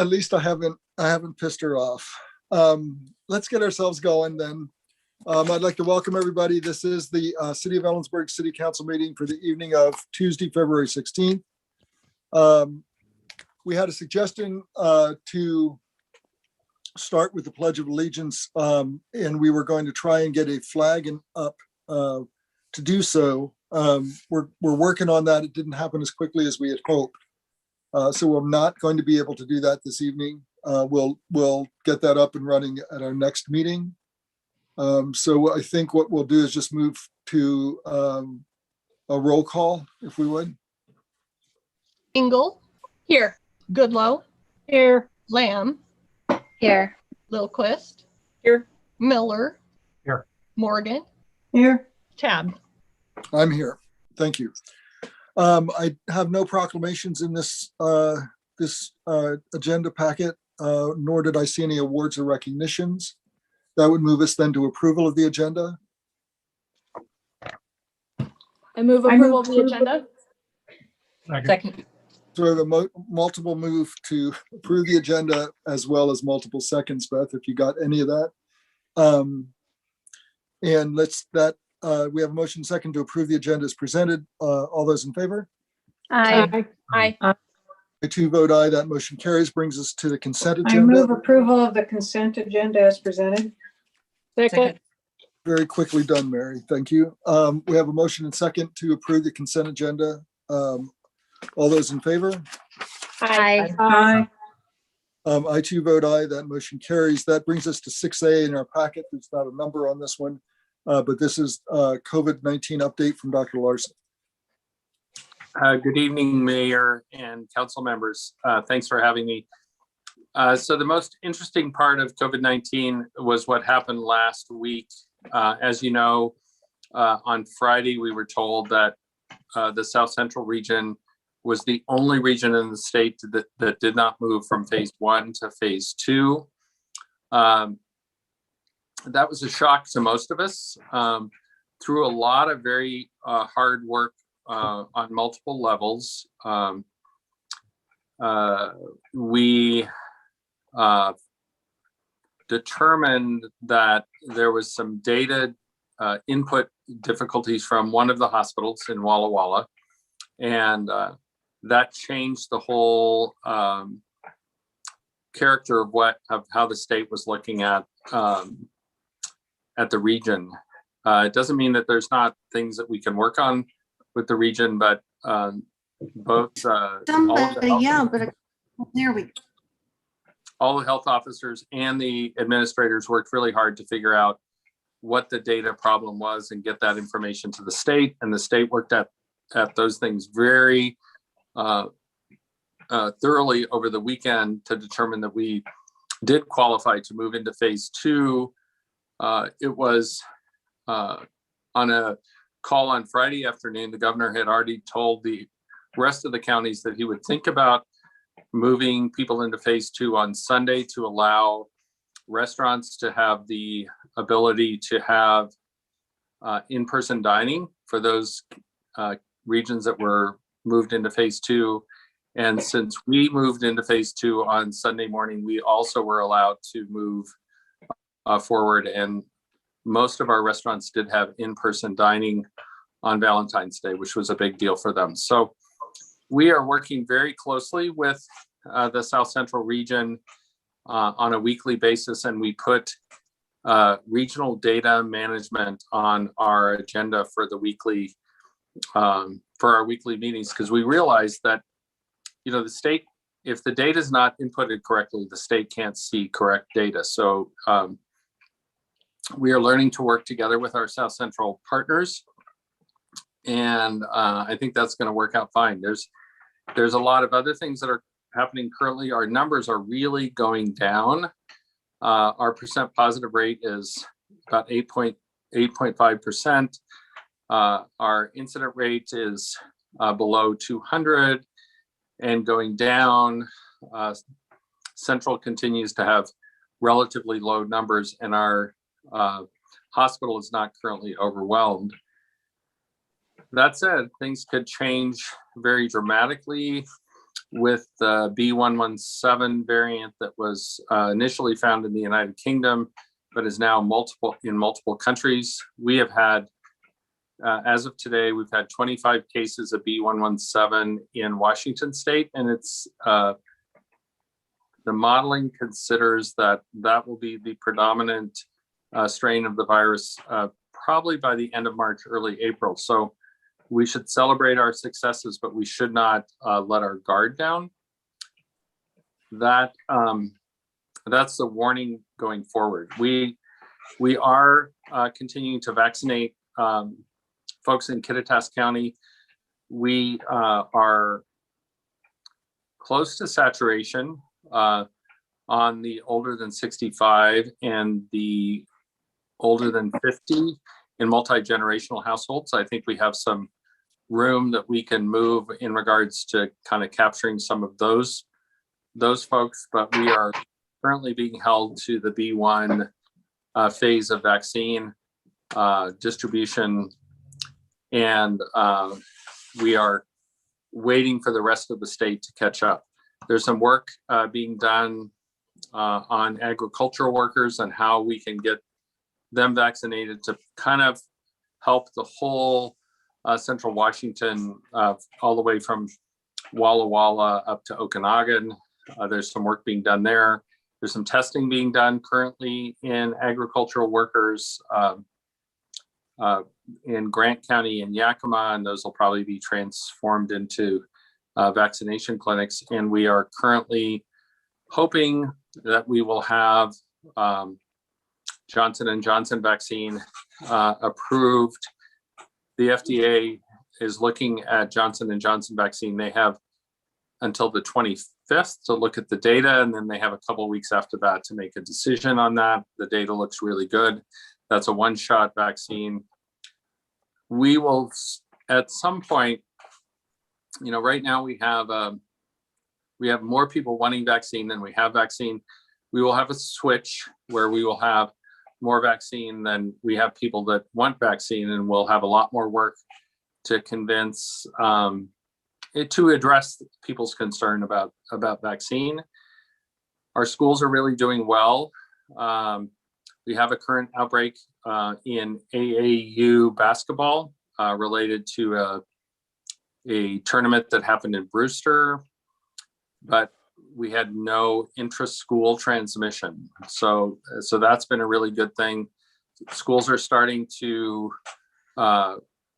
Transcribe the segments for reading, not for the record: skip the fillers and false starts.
At least I haven't pissed her off. Let's get ourselves going then. I'd like to welcome everybody. This is the City of Ellensburg City Council meeting for the evening of Tuesday, February 16th. We had a suggestion to start with the Pledge of Allegiance, and we were going to try and get a flag up to do so. We're working on that. It didn't happen as quickly as we had hoped. So we're not going to be able to do that this evening. We'll get that up and running at our next meeting. So I think what we'll do is just move to a roll call, if we would. Engel. Here. Goodlow. Here. Lamb. Here. Lilquist. Here. Miller. Here. Morgan. Here. Tab. I'm here. Thank you. I have no proclamations in this agenda packet, nor did I see any awards or recognitions. That would move us then to approval of the agenda. I move approval of the agenda. Second. So we have a multiple move to approve the agenda as well as multiple seconds, Beth, if you got any of that. And we have a motion second to approve the agenda as presented. All those in favor? Aye. Aye. I too vote aye. That motion carries, brings us to the consent I agenda. move approval of the consent agenda as presented. Second. Very quickly done, Mary. Thank you. We have a motion and second to approve the consent agenda. All those in favor? Aye. Aye. I too vote aye. That motion carries. That brings us to 6A in our packet. There's not a number on this one, but this is COVID-19 update from Dr. Larson. Good evening, Mayor and council members. Thanks for having me. So the most interesting part of COVID-19 was what happened last week. As you know, on Friday, we were told that the South Central region was the only region in the state that did not move from phase 1 to phase 2. That was a shock to most of us. Through a lot of very hard work on multiple levels, we determined that there was some data input difficulties from one of the hospitals in Walla Walla, and that changed the whole character of how the state was looking at the region. It doesn't mean that there's not things that we can work on with the region, but both all the health officers and the administrators worked really hard to figure out what the data problem was and get that information to the state. And the state worked at those things very thoroughly over the weekend to determine that we did qualify to move into phase 2. It was on a call on Friday afternoon. The governor had already told the rest of the counties that he would think about moving people into phase 2 on Sunday to allow restaurants to have the ability to have in-person dining for those regions that were moved into phase 2. And since we moved into phase 2 on Sunday morning, we also were allowed to move forward. And most of our restaurants did have in-person dining on Valentine's Day, which was a big deal for them. So we are working very closely with the South Central region on a weekly basis, and we put regional data management on our agenda for the weekly for our weekly meetings, because we realized that, you know, the state, if the data is not inputted correctly, the state can't see correct data. So we are learning to work together with our South Central partners, and I think that's going to work out fine. There's a lot of other things that are happening currently. Our numbers are really going down. Our percent positive rate is about 8.5%. Our incident rate is below 200 and going down. Central continues to have relatively low numbers, and our hospital is not currently overwhelmed. That said, things could change very dramatically with the B.1.1.7 variant that was initially found in the United Kingdom, but is now in multiple countries. We have had, as of today, we've had 25 cases of B.1.1.7 in Washington state, and it's the modeling considers that that will be the predominant strain of the virus probably by the end of March, early April. So we should celebrate our successes, but we should not let our guard down. That's the warning going forward. We are continuing to vaccinate folks in Kittitas County. We are close to saturation on the older than 65 and the older than 50 in multi-generational households. I think we have some room that we can move in regards to kind of capturing some of those folks, but we are currently being held to the B1 phase of vaccine distribution, and we are waiting for the rest of the state to catch up. There's some work being done on agricultural workers and how we can get them vaccinated to kind of help the whole central Washington, all the way from Walla Walla up to Okanagan. There's some work being done there. There's some testing being done currently in agricultural workers in Grant County and Yakima, and those will probably be transformed into vaccination clinics. And we are currently hoping that we will have Johnson & Johnson vaccine approved. The FDA is looking at Johnson & Johnson vaccine. They have until the 25th to look at the data, and then they have a couple of weeks after that to make a decision on that. The data looks really good. That's a one-shot vaccine. We will, at some point, right now we have more people wanting vaccine than we have vaccine. We will have a switch where we will have more vaccine than we have people that want vaccine, and we'll have a lot more work to convince to address people's concern about vaccine. Our schools are really doing well. We have a current outbreak in AAU basketball related to a tournament that happened in Brewster, but we had no intra-school transmission. So that's been a really good thing. Schools are starting to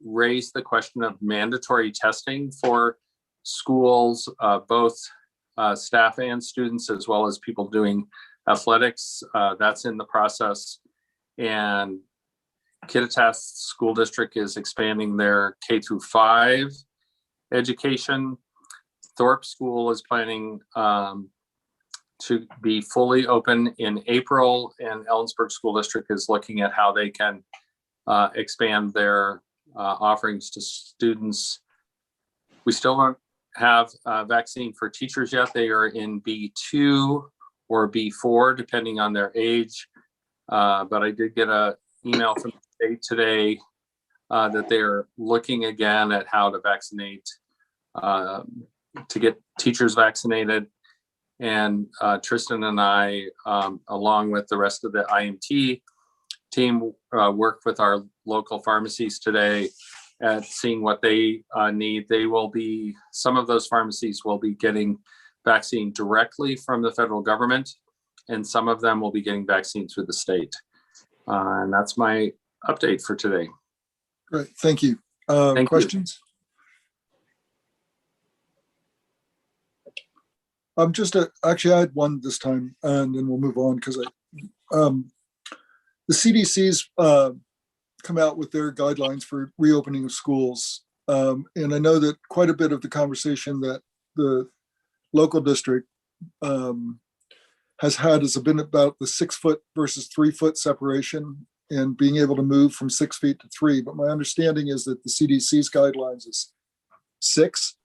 raise the question of mandatory testing for schools, both staff and students, as well as people doing athletics. That's in the process. And Kittitas School District is expanding their K-5 education. Thorpe School is planning to be fully open in April, and Ellensburg School District is looking at how they can expand their offerings to students. We still don't have a vaccine for teachers yet. They are in B2 or B4, depending on their age. But I did get an email from the state today that they're looking again at how to vaccinate, to get teachers vaccinated. And Tristan and I, along with the rest of the IMT team, worked with our local pharmacies today at seeing what they need. Some of those pharmacies will be getting vaccine directly from the federal government, and some of them will be getting vaccine through the state. And that's my update for today. Great, thank you. Thank Questions? Actually, I had one this time, and then we'll move on because the CDC's come out with their guidelines for reopening of schools, and I know that quite a bit of the conversation that the local district has had has been about the 6 foot versus 3 foot separation and being able to move from 6 feet to 3. But my understanding is that the CDC's guidelines is 6.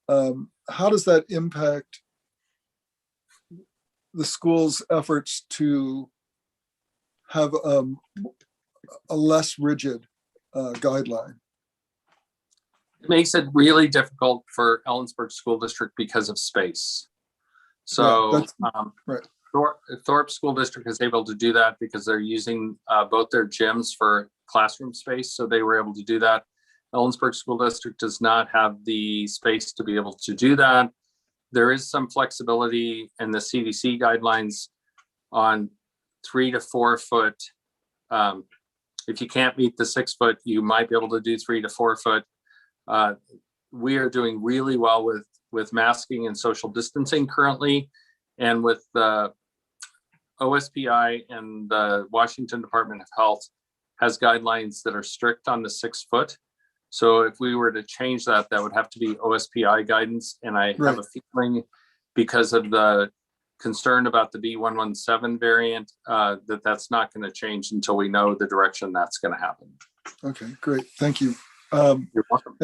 How does that impact the school's efforts to have a less rigid guideline? It makes it really difficult for Ellensburg School District because of space. So right. Thorpe School District is able to do that because they're using both their gyms for classroom space. So they were able to do that. Ellensburg School District does not have the space to be able to do that. There is some flexibility in the CDC guidelines on 3 to 4 foot. If you can't meet the 6 foot, you might be able to do 3 to 4 foot. We are doing really well with masking and social distancing currently, and with the OSPI and the Washington Department of Health has guidelines that are strict on the 6 foot. So if we were to change that, that would have to be OSPI guidance. And I have a feeling because of the concern about the B117 variant, that's not going to change until we know the direction that's going to happen. Okay, great. Thank you. You're welcome.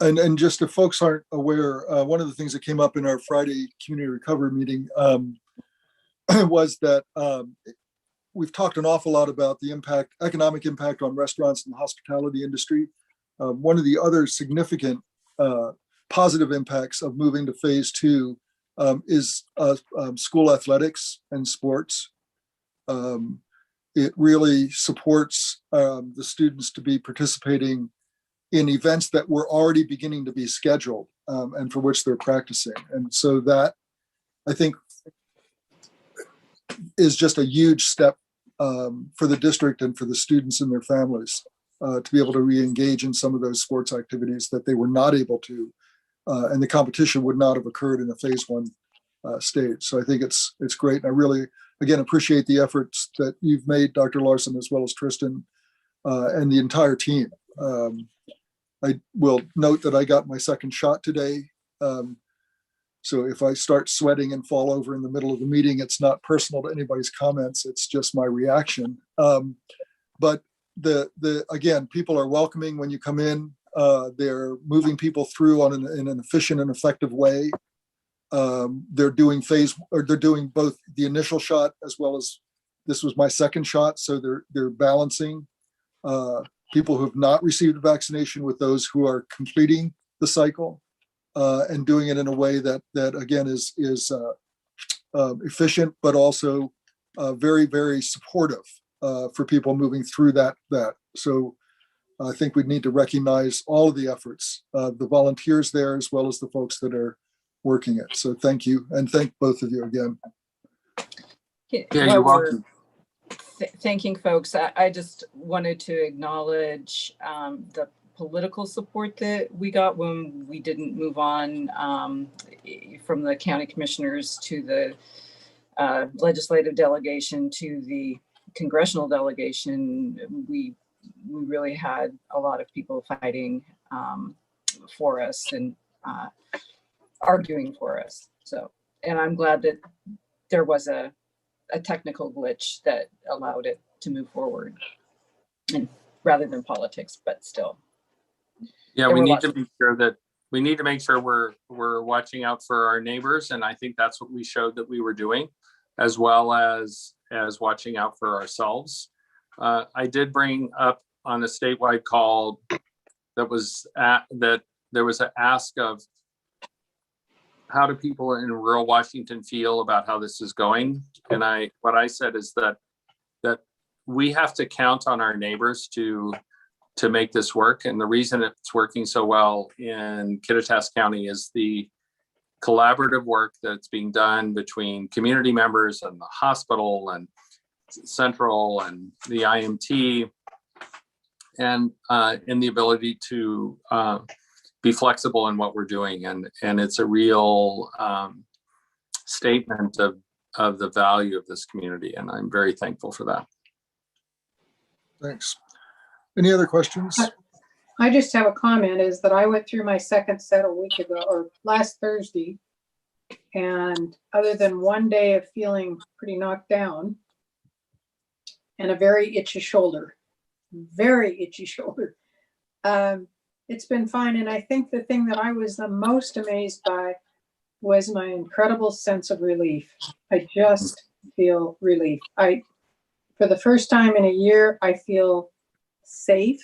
And just if folks aren't aware, one of the things that came up in our Friday community recovery meeting was that we've talked an awful lot about the economic impact on restaurants and the hospitality industry. One of the other significant positive impacts of moving to phase 2 is school athletics and sports. It really supports the students to be participating in events that were already beginning to be scheduled and for which they're practicing. And so that, I think, is just a huge step for the district and for the students and their families to be able to re-engage in some of those sports activities that they were not able to, and the competition would not have occurred in a phase 1 stage. So I think it's great. And I really, again, appreciate the efforts that you've made, Dr. Larson, as well as Tristan and the entire team. I will note that I got my second shot today. So if I start sweating and fall over in the middle of the meeting, it's not personal to anybody's comments. It's just my reaction. But again, people are welcoming when you come in. They're moving people through in an efficient and effective way. They're doing both the initial shot as well as this was my second shot. So they're balancing people who have not received a vaccination with those who are completing the cycle and doing it in a way that again is efficient, but also very, very supportive for people moving through that. So I think we need to recognize all of the efforts of the volunteers there, as well as the folks that are working it. So thank you. And thank both of you again. Yeah, While you're we're welcome. thanking folks, I just wanted to acknowledge the political support that we got when we didn't move on from the county commissioners to the legislative delegation to the congressional delegation. We really had a lot of people fighting for us and arguing for us. So, and I'm glad that there was a technical glitch that allowed it to move forward, and rather than politics, but still. Yeah, There we were need lots to make sure we're watching out for our neighbors, and I think that's what we showed that we were doing, as well as watching out for ourselves. I did bring up on a statewide call that there was an ask of how do people in rural Washington feel about how this is going, and what I said is that we have to count on our neighbors to make this work. And the reason it's working so well in Kittitas County is the collaborative work that's being done between community members and the hospital and Central and the IMT, and in the ability to be flexible in what we're doing. And it's a real statement of the value of this community. And I'm very thankful for that. Thanks. Any other questions? I just have a comment, is that I went through my second set a week ago, or last Thursday. And other than one day of feeling pretty knocked down and a very itchy shoulder, it's been fine. And I think the thing that I was the most amazed by was my incredible sense of relief. I just feel relief. For the first time in a year, I feel safe.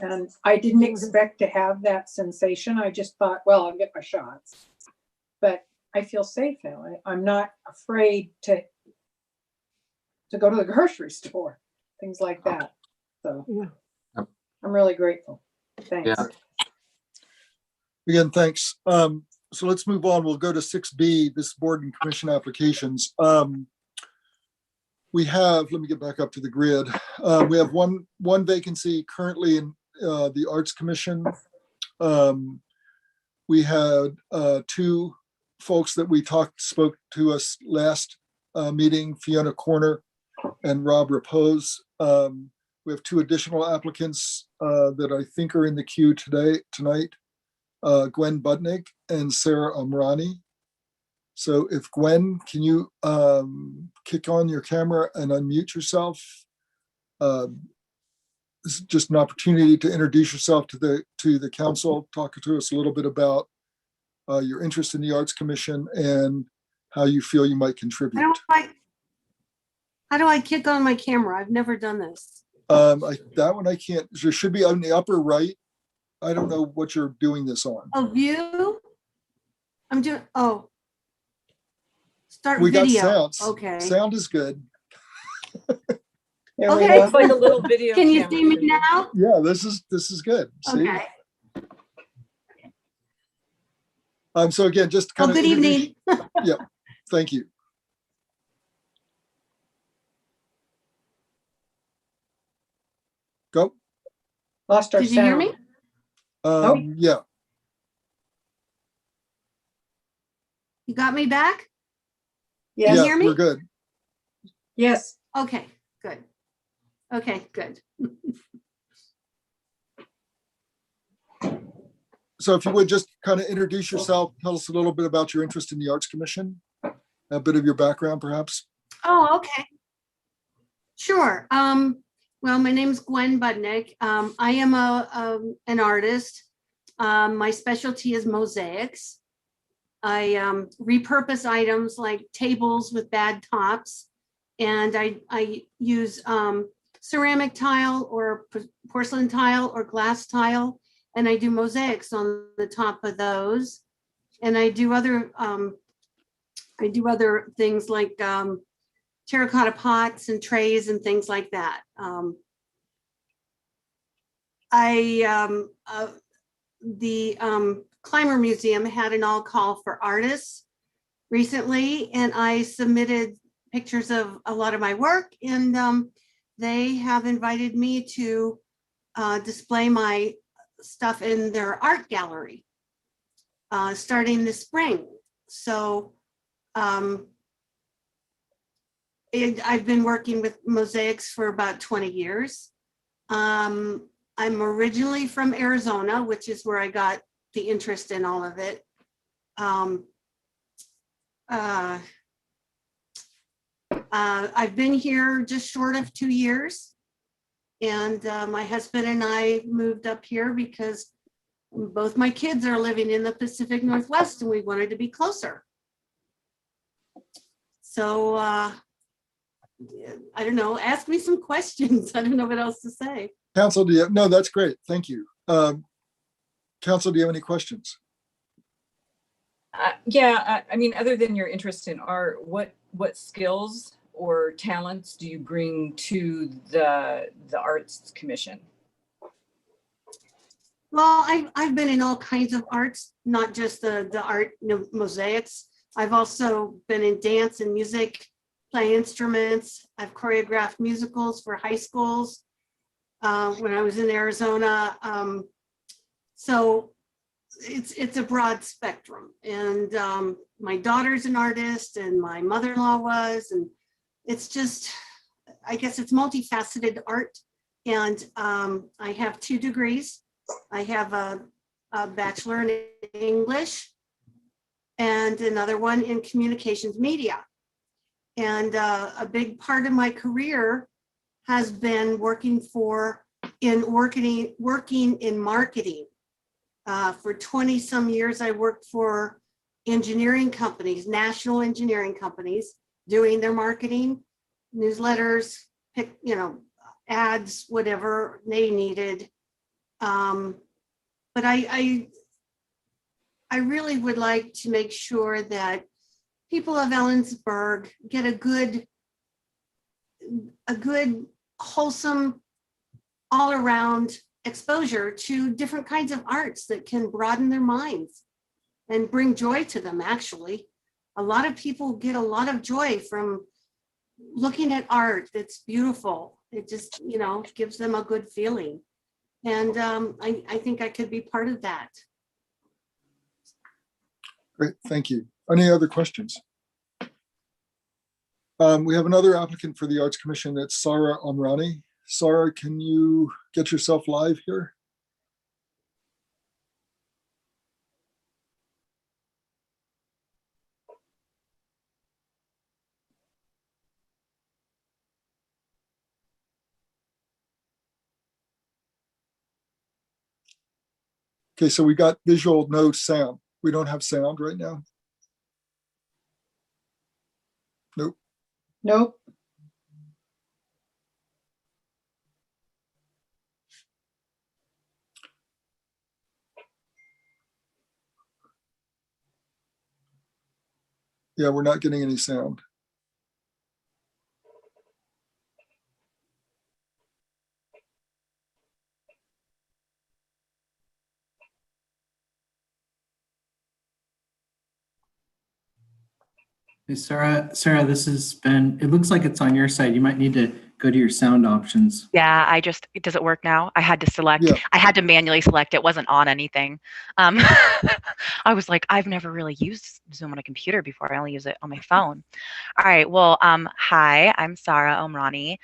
And I didn't expect to have that sensation. I just thought, well, I'll get my shots. But I feel safe now. I'm not afraid to go to the grocery store, things like that. So Yeah. I'm really grateful. Thanks. Yeah. Again, thanks. So let's move on. We'll go to 6B, this board and commission applications. We have, let me get back up to the grid. We have one vacancy currently in the Arts Commission. We had two folks that we spoke to us last meeting, Fiona Corner and Rob Repose. We have two additional applicants that I think are in the queue tonight. Gwen Budnick and Sarah Amrani. So if Gwen, can you kick on your camera and unmute yourself? This is just an opportunity to introduce yourself to the council, talk to us a little bit about your interest in the Arts Commission and how you feel you might contribute. How do I kick on my camera? I've never done this. That one I can't, there should be on the upper right. I don't know what you're doing this on. Oh, view? I'm doing, start We got video. sounds. Okay. Sound is good. There we Okay. go. It's like a little video. Can you camera. see me now? Yeah, this is good. See? Okay. So again, just kind of Good evening. Thank you. Go. Lost our Did you hear sound. me? Yeah, You got me back? Yes. you yeah, hear me? we're good. Yes. Okay, good. Okay, good. So if you would just kind of introduce yourself, tell us a little bit about your interest in the Arts Commission, a bit of your background, perhaps. Oh, okay. Sure. Well, my name's Gwen Budnick. I am an artist. My specialty is mosaics. I repurpose items like tables with bad tops, and I use ceramic tile or porcelain tile or glass tile, and I do mosaics on the top of those. And I do other things like terracotta pots and trays and things like that. The Climber Museum had an all call for artists recently, and I submitted pictures of a lot of my work, and they have invited me to display my stuff in their art gallery starting this spring. So I've been working with mosaics for about 20 years. I'm originally from Arizona, which is where I got the interest in all of it. I've been here just short of 2 years. And my husband and I moved up here because both my kids are living in the Pacific Northwest and we wanted to be closer. So I don't know, ask me some questions. I don't know what else to say. Council, no, that's great. Thank you. Council, do you have any questions? Yeah, I mean, other than your interest in art, what skills or talents do you bring to the Arts Commission? Well, I've been in all kinds of arts, not just the art mosaics. I've also been in dance and music, play instruments. I've choreographed musicals for high schools when I was in Arizona. So it's a broad spectrum. And my daughter's an artist and my mother-in-law was, and it's just, I guess it's multifaceted art. And I have 2 degrees. I have a bachelor in English and another one in communications media. And a big part of my career has been working in marketing. For 20 some years, I worked for engineering companies, national engineering companies, doing their marketing, newsletters, ads, whatever they needed But I really would like to make sure that people of Ellensburg get a good, wholesome, all around exposure to different kinds of arts that can broaden their minds and bring joy to them. Actually, a lot of people get a lot of joy from looking at art that's beautiful. It just, gives them a good feeling. And I think I could be part of that. Great, thank you. Any other questions? We have another applicant for the Arts Commission. It's Sarah Omrani. Sarah, can you get yourself live here? Okay, so we got visual, no sound. We don't have sound right now. Nope. Nope. Yeah, we're not getting any sound. Hey, Sarah, this has been, it looks like it's on your side. You might need to go to your sound options. Yeah, does it work now? I had to select, Yeah. I had to manually select, it wasn't on anything. I was like, I've never really used Zoom on a computer before. I only use it on my phone. All right, well, hi, I'm Sarah Omrani.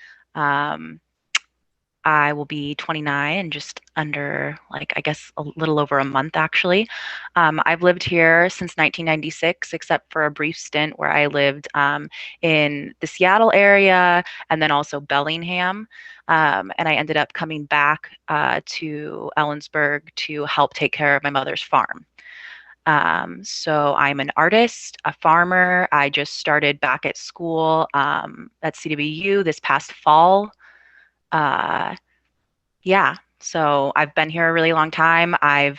I will be 29 in just under, I guess, a little over a month, actually. I've lived here since 1996, except for a brief stint where I lived in the Seattle area and then also Bellingham. And I ended up coming back to Ellensburg to help take care of my mother's farm. So I'm an artist, a farmer. I just started back at school at CWU this past fall. Yeah, so I've been here a really long time. I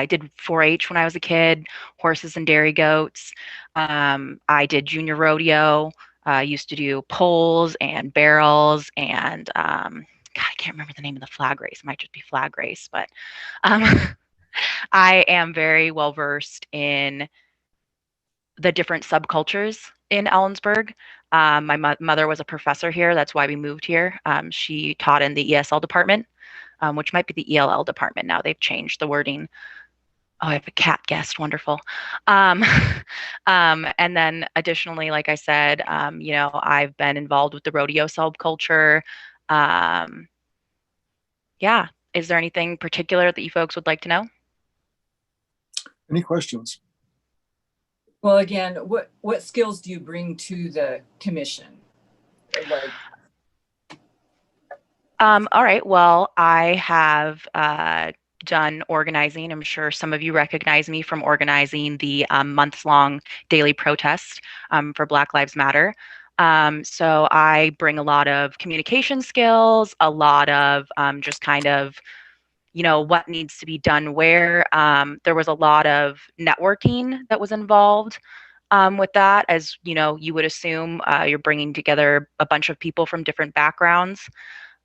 did 4-H when I was a kid, horses and dairy goats. I did junior rodeo. Used to do poles and barrels and God, I can't remember the name of the flag race. It might just be flag race, but um, I am very well versed in the different subcultures in Ellensburg. My mother was a professor here. That's why we moved here. She taught in the ESL department, which might be the ELL department now. They've changed the wording. Oh, I have a cat guest. Wonderful. And then additionally, like I said, I've been involved with the rodeo subculture. Yeah. Is there anything particular that you folks would like to know? Any questions? Well, again, what skills do you bring to the commission? All right. Well, I have done organizing. I'm sure some of you recognize me from organizing the months-long daily protest for Black Lives Matter. So I bring a lot of communication skills, a lot of just kind of, what needs to be done where. There was a lot of networking that was involved with that. As you would assume, you're bringing together a bunch of people from different backgrounds.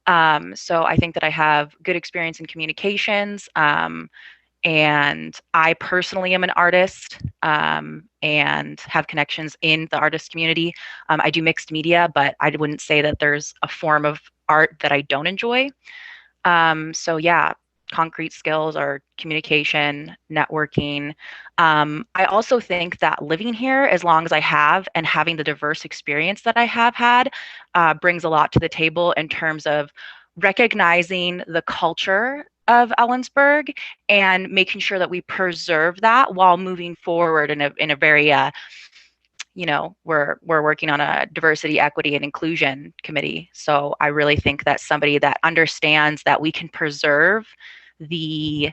So I think that I have good experience in communications. And I personally am an artist and have connections in the artist community. I do mixed media, but I wouldn't say that there's a form of art that I don't enjoy. So yeah, concrete skills are communication, networking. I also think that living here, as long as I have, and having the diverse experience that I have had, brings a lot to the table in terms of recognizing the culture of Ellensburg and making sure that we preserve that while moving forward in a very we're working on a diversity, equity, and inclusion committee. So I really think that somebody that understands that we can preserve the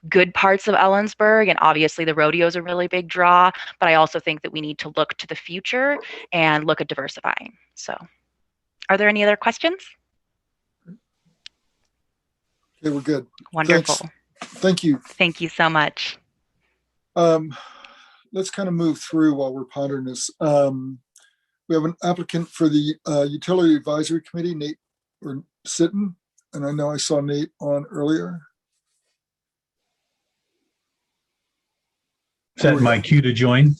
good parts of Ellensburg, and obviously the rodeo is a really big draw, but I also think that we need to look to the future and look at diversifying. So are there any other questions? Okay, we're good. Wonderful. Thank you. Thank you so much. Let's kind of move through while we're pondering this. We have an applicant for the Utility Advisory Committee, Nate or Sitten, and I know I saw Nate on earlier. Is that my cue to join?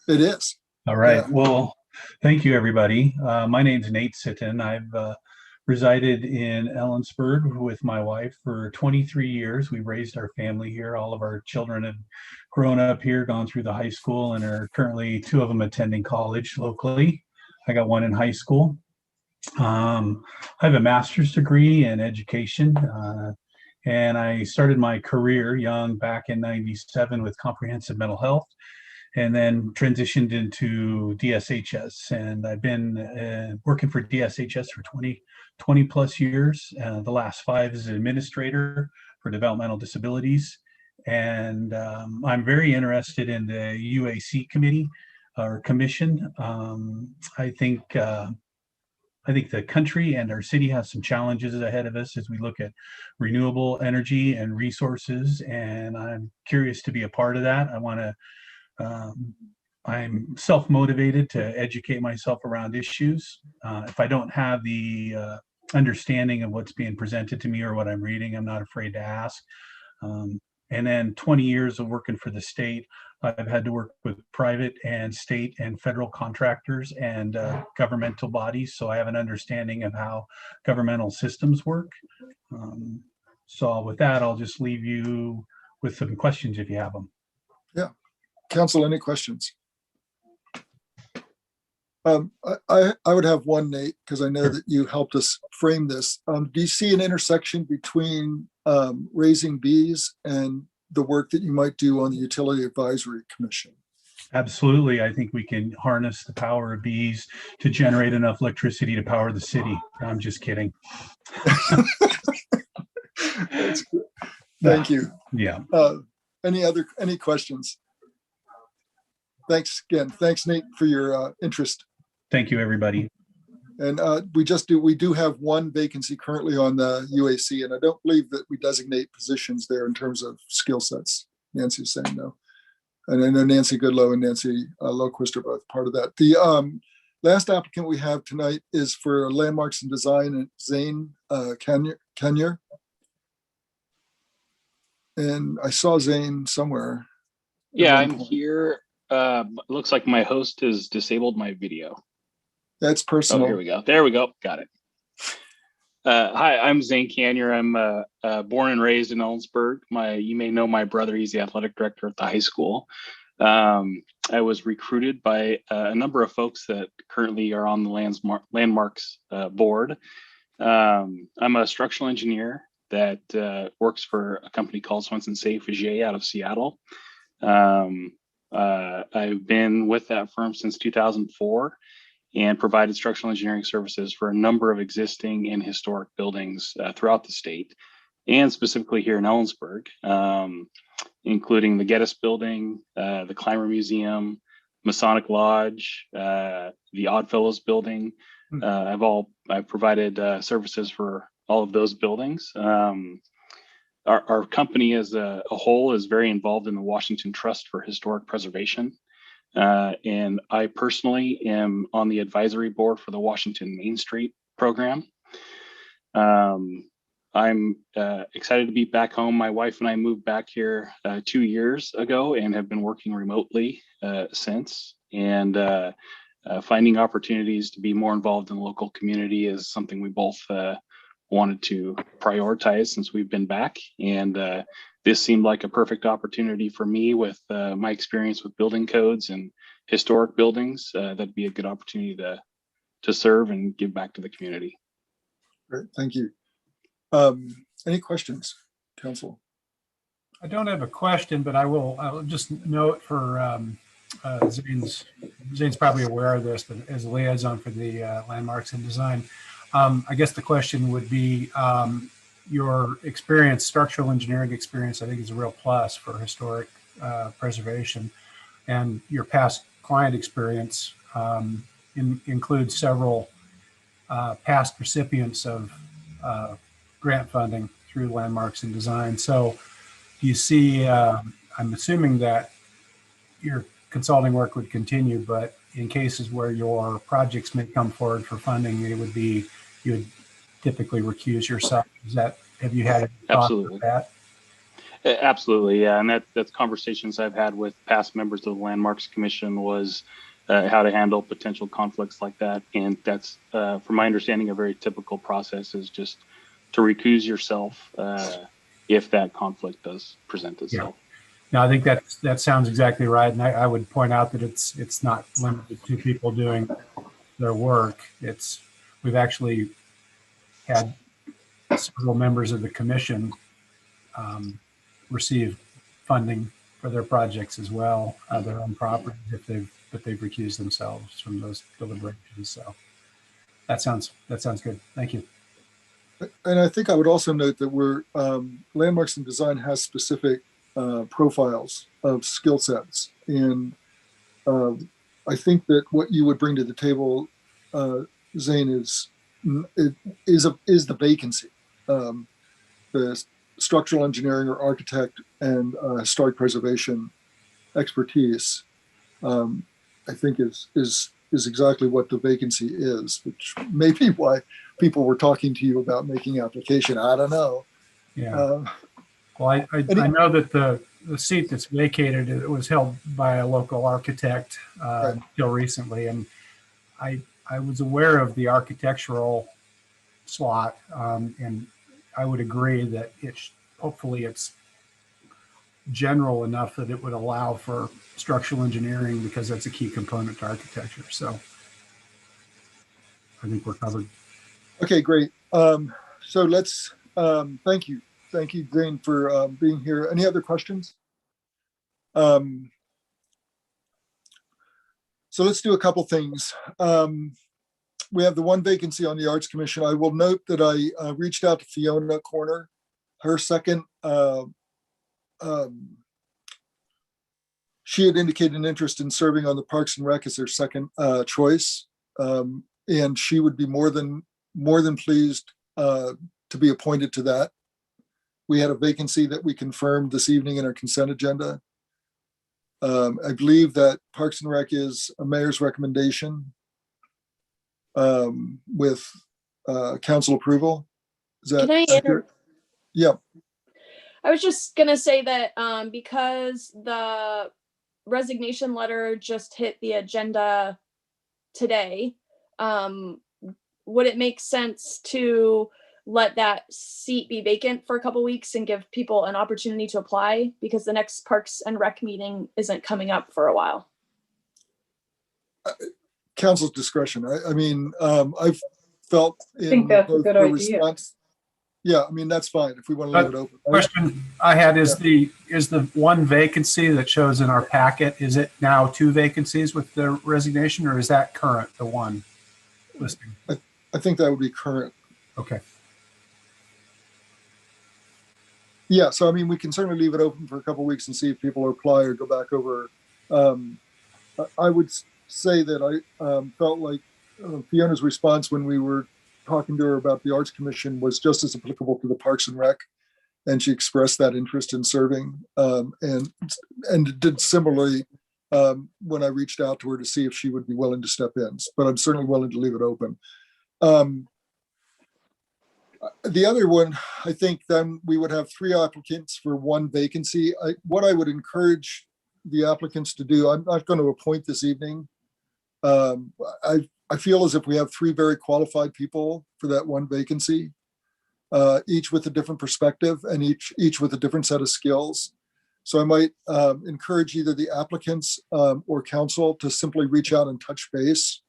It is. All right. Yeah. Well, thank you, everybody. My name's Nate Sitten. I've resided in Ellensburg with my wife for 23 years. We raised our family here. All of our children have grown up here, gone through the high school, and are currently 2 of them attending college locally. I got 1 in high school. I have a master's degree in education. And I started my career young back in '97 with comprehensive mental health, and then transitioned into DSHS. And I've been working for DSHS for 20 plus years. The last 5 as an administrator for developmental disabilities. And I'm very interested in the UAC committee or commission. I think the country and our city has some challenges ahead of us as we look at renewable energy and resources, and I'm curious to be a part of that. I'm self-motivated to educate myself around issues. If I don't have the understanding of what's being presented to me or what I'm reading, I'm not afraid to ask. And then 20 years of working for the state, I've had to work with private and state and federal contractors and governmental bodies. So I have an understanding of how governmental systems work. So with that, I'll just leave you with some questions if you have them. Yeah. Council, any questions? I would have one, Nate, because I know that you helped us frame this. Do you see an intersection between raising bees and the work that you might do on the Utility Advisory Commission? Absolutely. I think we can harness the power of bees to generate enough electricity to power the city. I'm just kidding. That's good. Thank you. Yeah. Any questions? Thanks again. Thanks, Nate, for your interest. Thank you, everybody. And we do have 1 vacancy currently on the UAC, and I don't believe that we designate positions there in terms of skill sets. Nancy's saying no. And I know Nancy Goodlow and Nancy Loquist are both part of that. The last applicant we have tonight is for Landmarks and Design, and Zane Kenyer. And I saw Zane somewhere. Yeah, I'm here. Looks like my host has disabled my video. That's personal. Oh, here we go. There we go. Got it. Hi, I'm Zane Canyer. I'm born and raised in Ellensburg. You may know my brother. He's the athletic director at the high school. I was recruited by a number of folks that currently are on the Landmarks board. I'm a structural engineer that works for a company called Swenson Safe Vigier out of Seattle. I've been with that firm since 2004. And provided structural engineering services for a number of existing and historic buildings throughout the state, and specifically here in Ellensburg, including the Geddes Building, the Clymer Museum, Masonic Lodge, the Oddfellows Building. I've provided services for all of those buildings. Our company as a whole is very involved in the Washington Trust for Historic Preservation. And I personally am on the advisory board for the Washington Main Street program. I'm excited to be back home. My wife and I moved back here 2 years ago and have been working remotely since. And finding opportunities to be more involved in the local community is something we both wanted to prioritize since we've been back. And this seemed like a perfect opportunity for me with my experience with building codes and historic buildings. That'd be a good opportunity to serve and give back to the community. Great, thank you. Any questions, Council? I don't have a question, but I'll just note for Zane's probably aware of this, but as a liaison for the Landmarks and Design, I guess the question would be your experience, structural engineering experience, I think is a real plus for historic preservation, and your past client experience includes several past recipients of grant funding through landmarks and design. So do you see, I'm assuming that your consulting work would continue, but in cases where your projects may come forward for funding, it would be, you would typically recuse yourself. Have you had any thoughts Absolutely. of that? Absolutely, yeah, and that's conversations I've had with past members of the Landmarks Commission was how to handle potential conflicts like that, and that's, from my understanding, a very typical process is just to recuse yourself if that conflict does present itself. Yeah. No, I think that sounds exactly right, and I would point out that it's not limited to people doing their work. We've actually had several members of the commission receive funding for their projects as well, their own properties, if they've recused themselves from those deliberations. So that sounds good. Thank you. And I think I would also note that we're landmarks and design has specific profiles of skill sets, and I think that what you would bring to the table, Zane, is the vacancy. The structural engineering or architect and historic preservation expertise, I think is exactly what the vacancy is, which may be why people were talking to you about making application. I don't know. Yeah. Well, I know that the seat that's vacated, it was held by a local architect until recently, and I was aware of the architectural slot, and I would agree that hopefully it's general enough that it would allow for structural engineering, because that's a key component to architecture. So I think we're covered. Okay, great. So let's thank you, Zane, for being here. Any other questions? So let's do a couple things. We have the one vacancy on the Arts Commission. I will note that I reached out to Fiona Corner. Her second, she had indicated an interest in serving on the Parks and Rec as her second choice, and she would be more than pleased to be appointed to that. We had a vacancy that we confirmed this evening in our consent agenda. I believe that Parks and Rec is a mayor's recommendation with council approval. Is that Can I accurate? Yeah. I was just gonna say that because the resignation letter just hit the agenda today, would it make sense to let that seat be vacant for a couple weeks and give people an opportunity to apply, because the next Parks and Rec meeting isn't coming up for a while? Council's discretion. I mean, I've felt I think that's a good idea. response. Yeah, I mean, that's fine if we want to leave it open. Question I had is the one vacancy that shows in our packet, is it now 2 vacancies with the resignation, or is that current, the one listing? I think that would be current. Okay. Yeah, so I mean, we can certainly leave it open for a couple of weeks and see if people apply or go back over. I would say that I felt like Fiona's response when we were talking to her about the Arts Commission was just as applicable to the Parks and Rec, and she expressed that interest in serving, and did similarly when I reached out to her to see if she would be willing to step in. But I'm certainly willing to leave it open. The other one, I think then we would have 3 applicants for 1 vacancy. What I would encourage the applicants to do, I'm not going to appoint this evening. I feel as if we have 3 very qualified people for that 1 vacancy, each with a different perspective and each with a different set of skills. So I might encourage either the applicants or council to simply reach out and touch base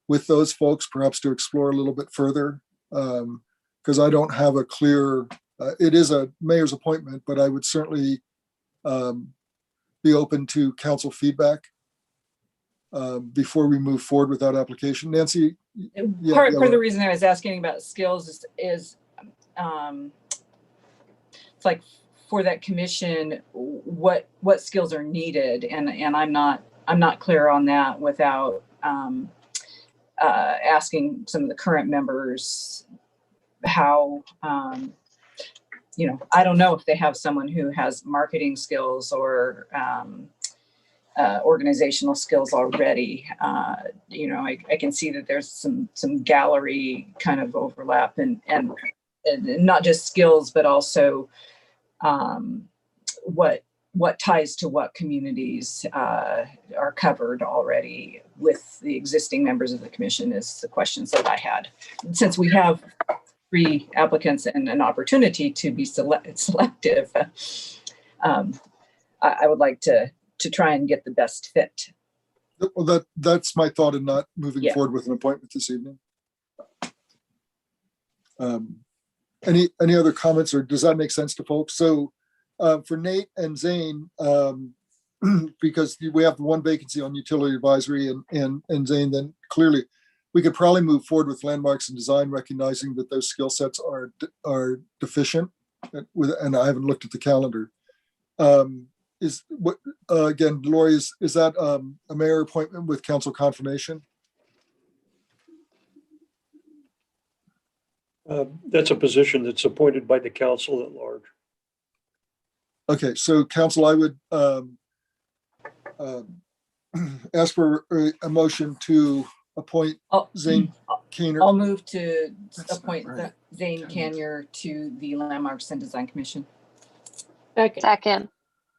with those folks, perhaps to explore a little bit further. Because I don't have a clear, it is a mayor's appointment, but I would certainly be open to council feedback before we move forward with that application. Nancy? Part of the reason I was asking about skills is it's like for that commission, what skills are needed, and I'm not clear on that without asking some of the current members how I don't know if they have someone who has marketing skills or organizational skills already. I can see that there's some gallery kind of overlap and not just skills, but also what ties to what communities are covered already with the existing members of the commission is the questions that I had. Since we have 3 applicants and an opportunity to be selective, I would like to try and get the best fit. Well, that's my thought in not moving Yeah. forward with an appointment this evening. Any other comments, or does that make sense to folks? So for Nate and Zane, because we have the 1 vacancy on utility advisory and Zane, then clearly we could probably move forward with landmarks and design, recognizing that those skill sets are deficient. And I haven't looked at the calendar. Again, Lori, is that a mayor appointment with council confirmation? That's a position that's appointed by the council at large. Okay, so council, I would ask for a motion to appoint Zane Keener. I'll move to That's appoint not right. Zane Kanier to the Landmarks and Design Commission. Second.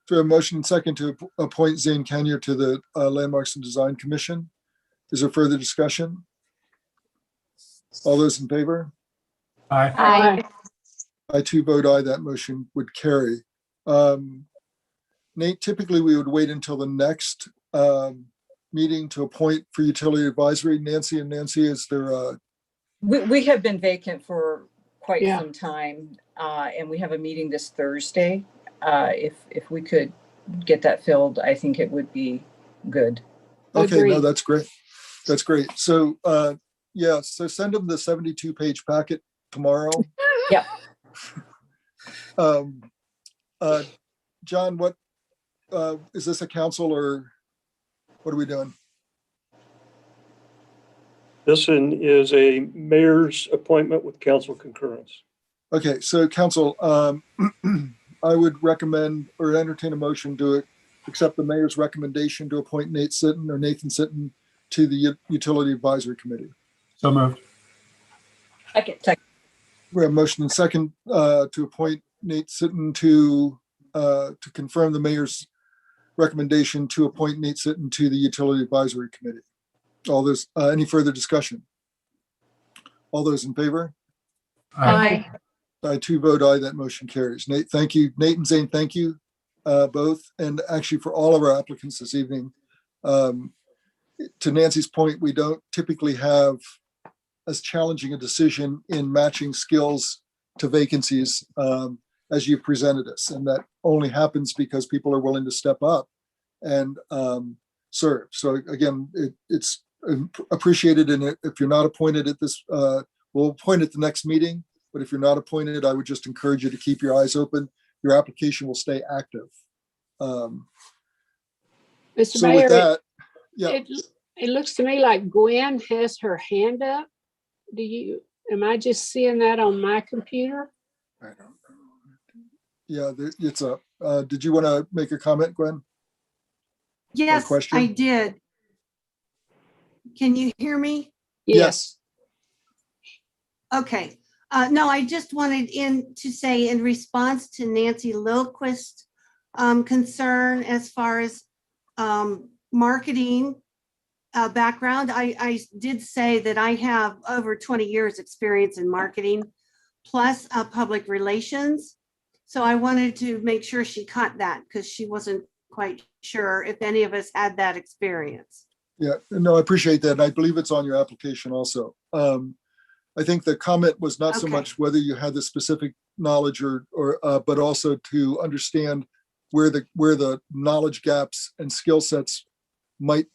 So a motion and second to appoint Zane Kanier to the Landmarks and Design Commission. Is there further discussion? All those in favor? Aye. Aye. I too vote aye, that motion would carry. Nate, typically we would wait until the next meeting to appoint for utility advisory. Nancy, is there We have been vacant for quite some time, and we have a meeting this Thursday. If we could get that filled, I think it would be good. Okay, no, that's great. That's great. So so send them the 72-page packet tomorrow. Yeah. John, what is this, a council or what are we doing? This one is a mayor's appointment with council concurrence. Okay, so council, I would recommend or entertain a motion to accept the mayor's recommendation to appoint Nathan Sitton to the Utility Advisory Committee. So moved. Second. We have motion and second to appoint Nate Sitton to confirm the mayor's recommendation to appoint Nate Sitton to the Utility Advisory Committee. All those, any further discussion? All those in favor? Aye. I too vote aye, that motion carries. Nate, thank you. Nate and Zane, thank you both. And actually for all of our applicants this evening. To Nancy's point, we don't typically have as challenging a decision in matching skills to vacancies as you presented us. And that only happens because people are willing to step up and serve. So again, it's appreciated. And if you're not appointed at this, we'll appoint at the next meeting. But if you're not appointed, I would just encourage you to keep your eyes open. Your application will stay active. Mr. So Mayor, with that, yeah. it looks to me like Gwen has her hand up. Am I just seeing that on my computer? I don't know. Yeah, it's up. Did you want to make a comment, Gwen? Yes, question? I did. Can you hear me? Yes. Okay. No, I just wanted to say in response to Nancy Lilquist's concern as far as marketing background, I did say that I have over 20 years experience in marketing plus public relations. So I wanted to make sure she caught that because she wasn't quite sure if any of us had that experience. Yeah, no, I appreciate that. And I believe it's on your application also. I think the comment was not so Okay. much whether you had the specific knowledge or but also to understand where the knowledge gaps and skill sets might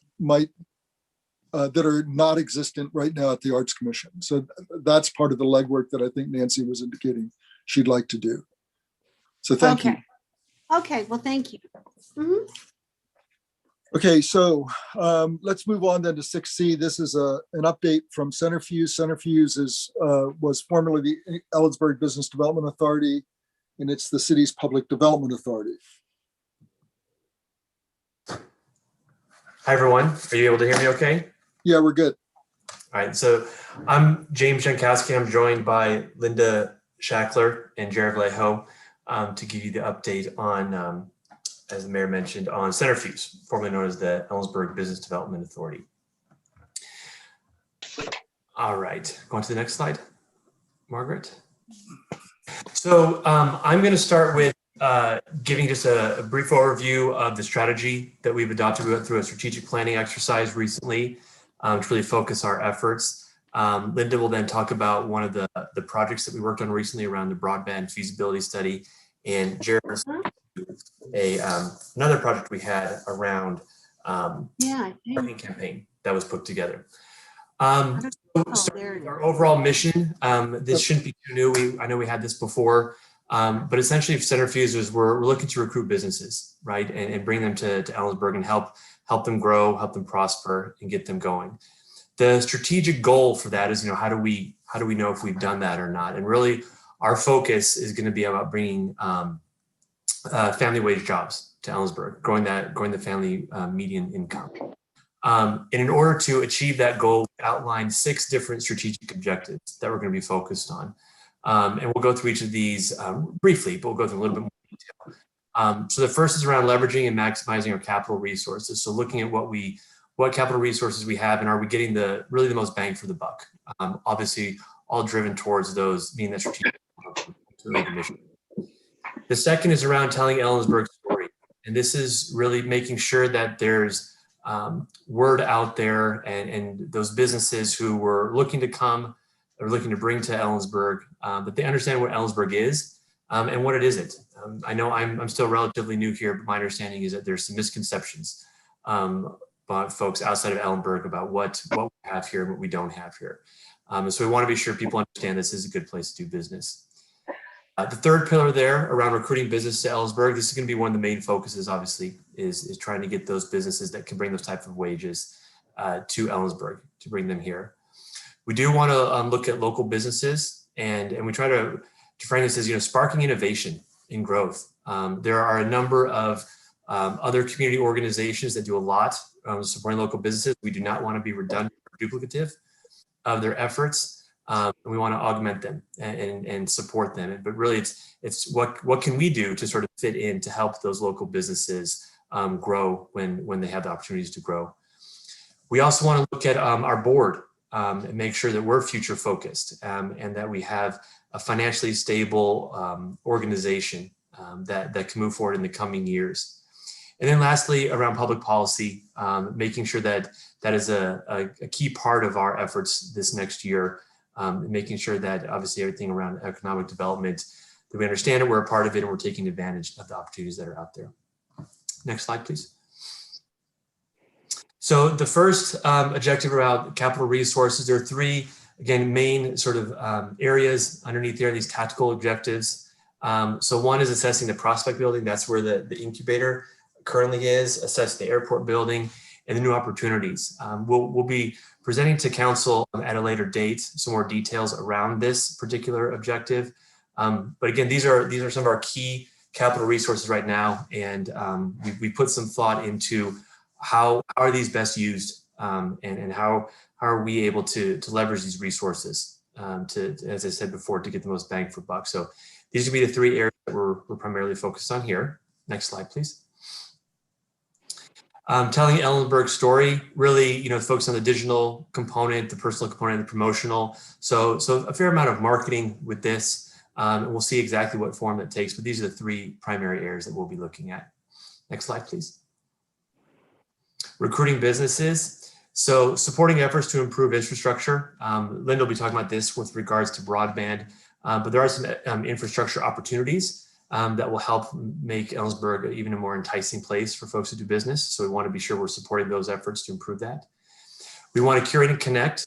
that are not existent right now at the Arts Commission. So that's part of the legwork that I think Nancy was indicating she'd like to do. So thank you. Okay, well, thank you. Mhm. Okay, so let's move on then to 6C. This is an update from Centrifuge. Centrifuge was formerly the Ellensburg Business Development Authority. and it's the city's public development authority. Hi, everyone. Are you able to hear me okay? Yeah, we're good. All right. So I'm James Jankowski. I'm joined by Linda Shackler and Jared Vallejo to give you the update on, as the mayor mentioned, on Centrifuge, formerly known as the Ellensburg Business Development Authority. All right. Going to the next slide, Margaret. So I'm going to start with giving just a brief overview of the strategy that we've adopted. We went through a strategic planning exercise recently to really focus our efforts. Linda will then talk about one of the projects that we worked on recently around the broadband feasibility study, and Jared another project we had around marketing campaign that was put together. So our overall mission, this shouldn't be too new. I know we had this before, but essentially Centrifuge is we're looking to recruit businesses, right, and bring them to Ellensburg and help them grow, help them prosper, and get them going. The strategic goal for that is, how do we know if we've done that or not? And really, our focus is going to be about bringing family wage jobs to Ellensburg, growing the family median income. And in order to achieve that goal, we outlined 6 different strategic objectives that we're going to be focused on. And we'll go through each of these briefly, but we'll go through a little bit more detail. So the first is around leveraging and maximizing our capital resources. So looking at what capital resources we have and are we getting really the most bang for the buck. Obviously, all driven towards those being that strategic mission. The second is around telling Ellensburg's story. And this is really making sure that there's word out there and those businesses who were looking to come or looking to bring to Ellensburg, that they understand what Ellensburg is and what it isn't. I know I'm still relatively new here, but my understanding is that there's some misconceptions about folks outside of Ellensburg about what we have here and what we don't have here. So we want to be sure people understand this is a good place to do business. The third pillar there around recruiting business to Ellensburg, this is going to be one of the main focuses, obviously, is trying to get those businesses that can bring those types of wages to Ellensburg, to bring them here. We do want to look at local businesses, and we try to frame this as, sparking innovation and growth. There are a number of other community organizations that do a lot supporting local businesses. We do not want to be redundant or duplicative of their efforts. We want to augment them and support them. But really, it's what can we do to sort of fit in to help those local businesses grow when they have the opportunities to grow. We also want to look at our board and make sure that we're future focused and that we have a financially stable organization that can move forward in the coming years. And then lastly, around public policy, making sure that is a key part of our efforts this next year. Making sure that obviously everything around economic development, that we understand it, we're a part of it, and we're taking advantage of the opportunities that are out there. Next slide, please. So the first objective around capital resources, there are 3, again, main sort of areas underneath there, these tactical objectives. So one is assessing the prospect building. That's where the incubator currently is, assess the airport building, and the new opportunities. We'll be presenting to council at a later date some more details around this particular objective. But again, these are some of our key capital resources right now, and we put some thought into how are these best used, and how are we able to leverage these resources to, as I said before, to get the most bang for buck. So these would be the 3 areas that we're primarily focused on here. Next slide, please. Telling Ellensburg's story, really, focus on the digital component, the personal component, the promotional. So a fair amount of marketing with this, and we'll see exactly what form it takes, but these are the 3 primary areas that we'll be looking at. Next slide, please. Recruiting businesses. So supporting efforts to improve infrastructure. Linda will be talking about this with regards to broadband, but there are some infrastructure opportunities that will help make Ellensburg even a more enticing place for folks to do business. So we want to be sure we're supporting those efforts to improve that. We want to curate and connect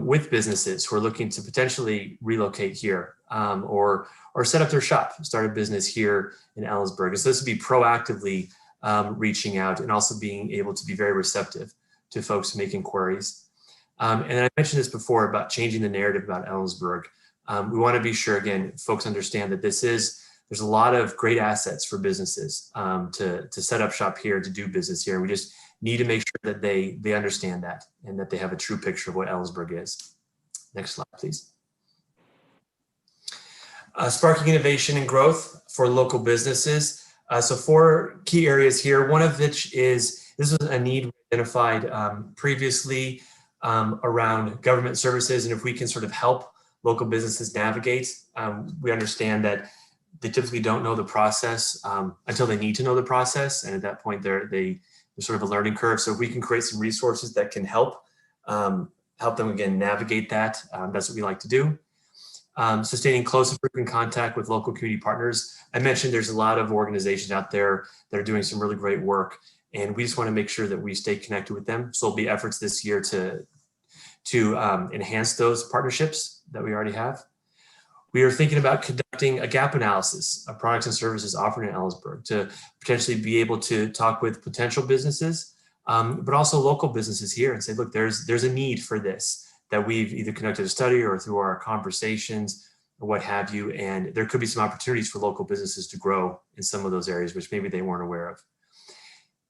with businesses who are looking to potentially relocate here or set up their shop, start a business here in Ellensburg. And so this would be proactively reaching out and also being able to be very receptive to folks who make inquiries. And I mentioned this before about changing the narrative about Ellensburg. We want to be sure, again, folks understand that this is there's a lot of great assets for businesses to set up shop here, to do business here. We just need to make sure that they understand that and that they have a true picture of what Ellensburg is. Next slide, please. Sparking innovation and growth for local businesses. So 4 key areas here, one of which is, this was a need identified previously around government services. And if we can sort of help local businesses navigate, we understand that they typically don't know the process until they need to know the process. And at that point, they're sort of a learning curve. So if we can create some resources that can help them again navigate that, that's what we like to do. Sustaining close and frequent contact with local community partners. I mentioned there's a lot of organizations out there that are doing some really great work, and we just want to make sure that we stay connected with them. So there'll be efforts this year to enhance those partnerships that we already have. We are thinking about conducting a gap analysis of products and services offered in Ellensburg to potentially be able to talk with potential businesses, but also local businesses here and say, look, there's a need for this, that we've either conducted a study or through our conversations or what have you. And there could be some opportunities for local businesses to grow in some of those areas, which maybe they weren't aware of.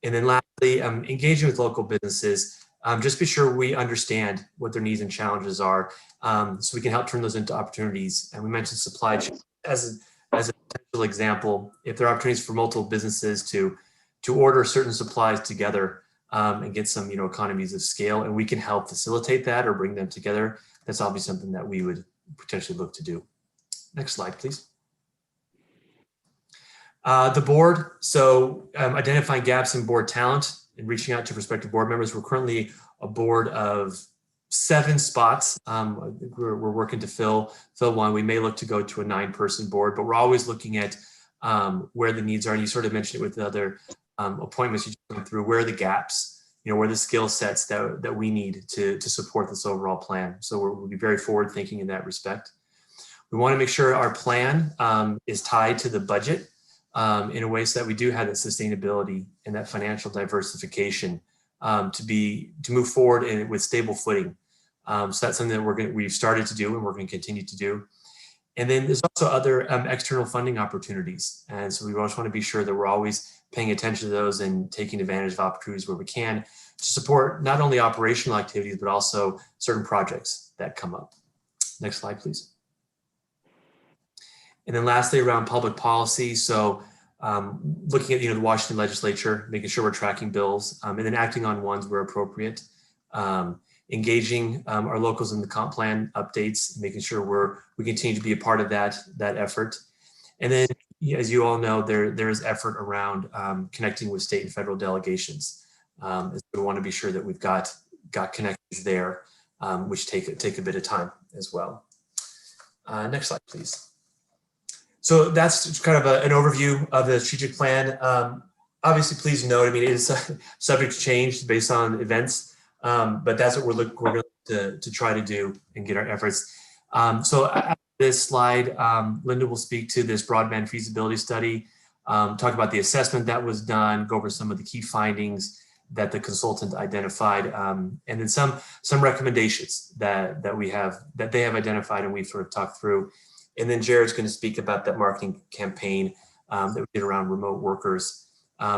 And then lastly, engaging with local businesses, just be sure we understand what their needs and challenges are, so we can help turn those into opportunities. And we mentioned supply chain as a potential example. If there are opportunities for multiple businesses to order certain supplies together, and get some, economies of scale, and we can help facilitate that or bring them together, that's obviously something that we would potentially look to do. Next slide, please. The board, so identifying gaps in board talent and reaching out to prospective board members. We're currently a board of 7 spots. We're working to fill one. We may look to go to a 9-person board, but we're always looking at where the needs are. And you sort of mentioned it with the other appointments you just went through. Where are the gaps? Where are the skill sets that we need to support this overall plan? So we'll be very forward thinking in that respect. We want to make sure our plan is tied to the budget in a way so that we do have that sustainability and that financial diversification to move forward with stable footing. So that's something that we've started to do and we're going to continue to do. And then there's also other external funding opportunities. And so we just want to be sure that we're always paying attention to those and taking advantage of opportunities where we can to support not only operational activities, but also certain projects that come up. Next slide, please. And then lastly, around public policy. So looking at the Washington legislature, making sure we're tracking bills, and then acting on ones where appropriate. Engaging our locals in the comp plan updates, making sure we continue to be a part of that effort. And then, as you all know, there is effort around connecting with state and federal delegations. So we want to be sure that we've got connections there, which take a bit of time as well. Next slide, please. So that's kind of an overview of the strategic plan. Obviously, please note, it is subject to change based on events. But that's what we're going to try to do and get our efforts. So after this slide, Linda will speak to this broadband feasibility study, talk about the assessment that was done, go over some of the key findings that the consultant identified, and then some recommendations that they have identified and we've sort of talked through. And then Jared's going to speak about that marketing campaign that we did around remote workers,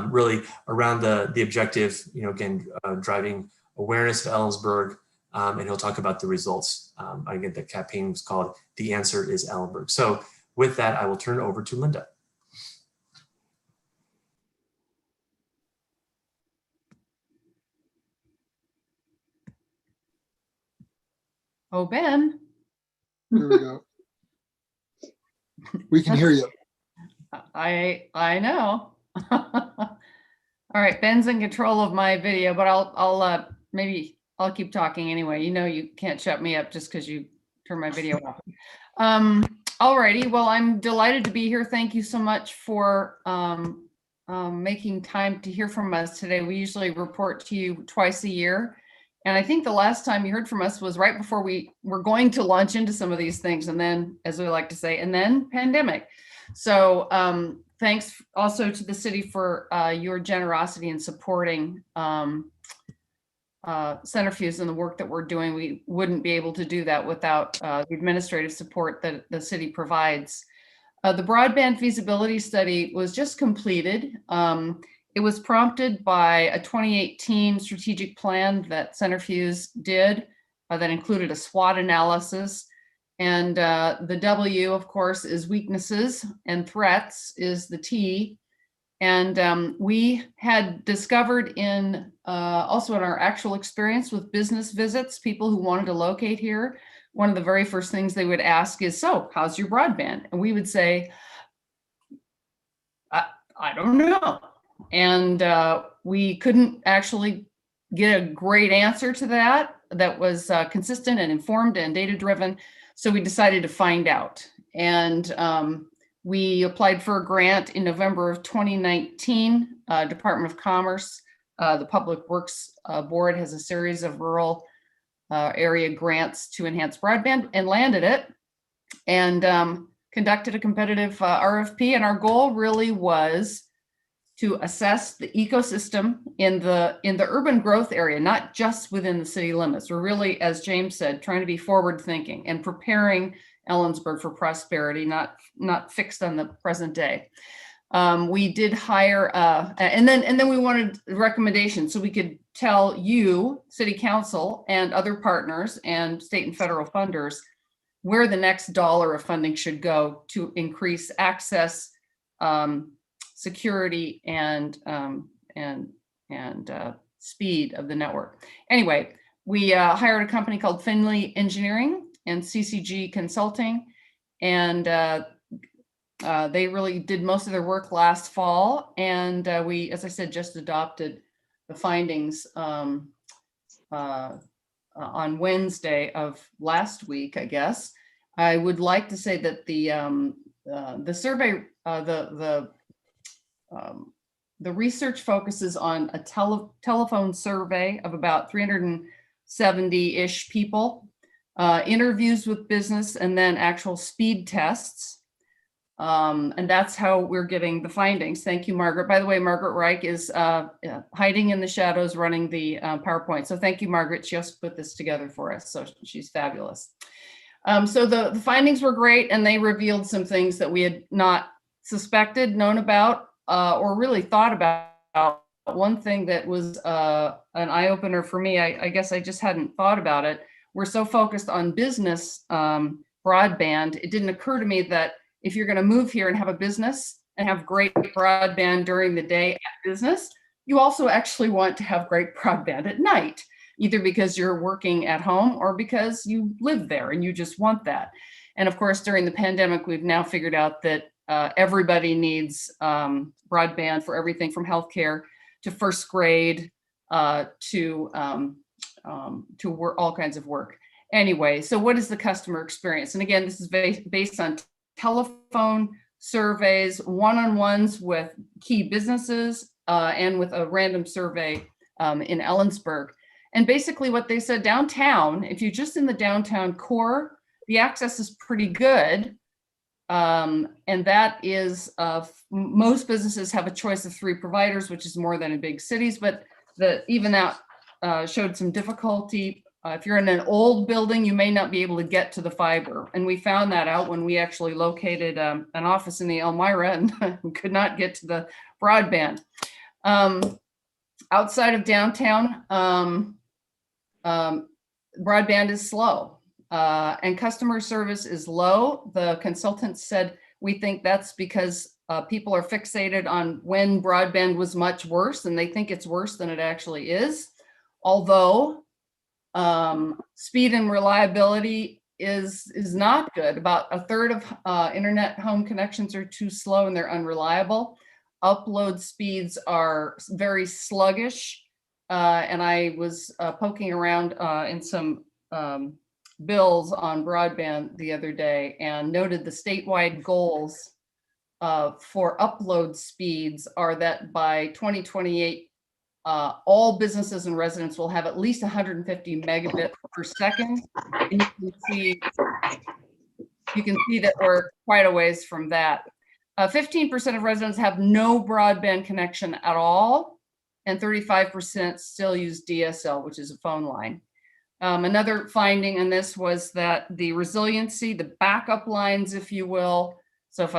really around the objective, again, driving awareness of Ellensburg, and he'll talk about the results. Again, the campaign was called The Answer is Ellensburg. So with that, I will turn it over to Linda. Oh, Ben. Here we go. We can hear you. I know. All right, Ben's in control of my video, but I'll maybe I'll keep talking anyway. You can't shut me up just because you turn my video off. Alrighty, well, I'm delighted to be here. Thank you so much for making time to hear from us today. We usually report to you twice a year. And I think the last time you heard from us was right before we were going to launch into some of these things. And then, as we like to say, and then pandemic. So thanks also to the city for your generosity in supporting Centrifuge and the work that we're doing. We wouldn't be able to do that without the administrative support that the city provides. The broadband feasibility study was just completed. It was prompted by a 2018 strategic plan that Centrifuge did that included a SWOT analysis. And the W, of course, is weaknesses, and threats is the T. And we had discovered also in our actual experience with business visits, people who wanted to locate here, one of the very first things they would ask is, so how's your broadband? And we would say, I don't know. And we couldn't actually get a great answer to that was consistent and informed and data driven. So we decided to find out. And we applied for a grant in November of 2019, Department of Commerce. The Public Works Board has a series of rural area grants to enhance broadband, and landed it, and conducted a competitive RFP. And our goal really was to assess the ecosystem in the urban growth area, not just within the city limits. We're really, as James said, trying to be forward thinking and preparing Ellensburg for prosperity, not fixed on the present day. We did hire, and then we wanted recommendations so we could tell you, City Council, and other partners and state and federal funders where the next dollar of funding should go to increase access, security, and speed of the network. Anyway, we hired a company called Finley Engineering and CCG Consulting, and they really did most of their work last fall. And we, as I said, just adopted the findings on Wednesday of last week, I guess. I would like to say that the survey, the research focuses on a telephone survey of about 370-ish people, interviews with business, and then actual speed tests. And that's how we're getting the findings. Thank you, Margaret. By the way, Margaret Reich is hiding in the shadows running the PowerPoint. So thank you, Margaret. She just put this together for us. So she's fabulous. So the findings were great, and they revealed some things that we had not suspected, known about, or really thought about. One thing that was an eye-opener for me, I guess I just hadn't thought about it. We're so focused on business broadband, it didn't occur to me that if you're going to move here and have a business and have great broadband during the day at business, you also actually want to have great broadband at night, either because you're working at home or because you live there and you just want that. And of course, during the pandemic, we've now figured out that everybody needs broadband for everything from healthcare to first grade to work, all kinds of work. Anyway, so what is the customer experience? And again, this is based on telephone surveys, one-on-ones with key businesses, and with a random survey in Ellensburg. And basically what they said, downtown, if you're just in the downtown core, the access is pretty good. And that is, most businesses have a choice of 3 providers, which is more than in big cities, but even that showed some difficulty. If you're in an old building, you may not be able to get to the fiber. And we found that out when we actually located an office in the Elmira and could not get to the broadband. Outside of downtown, broadband is slow and customer service is low. The consultants said, we think that's because people are fixated on when broadband was much worse, and they think it's worse than it actually is. Although speed and reliability is not good. About a third of internet home connections are too slow and they're unreliable. Upload speeds are very sluggish. And I was poking around in some bills on broadband the other day and noted the statewide goals for upload speeds are that by 2028, all businesses and residents will have at least 150 megabits per second. And you can see that we're quite a ways from that. 15% of residents have no broadband connection at all, and 35% still use DSL, which is a phone line. Another finding in this was that the resiliency, the backup lines, if you will, So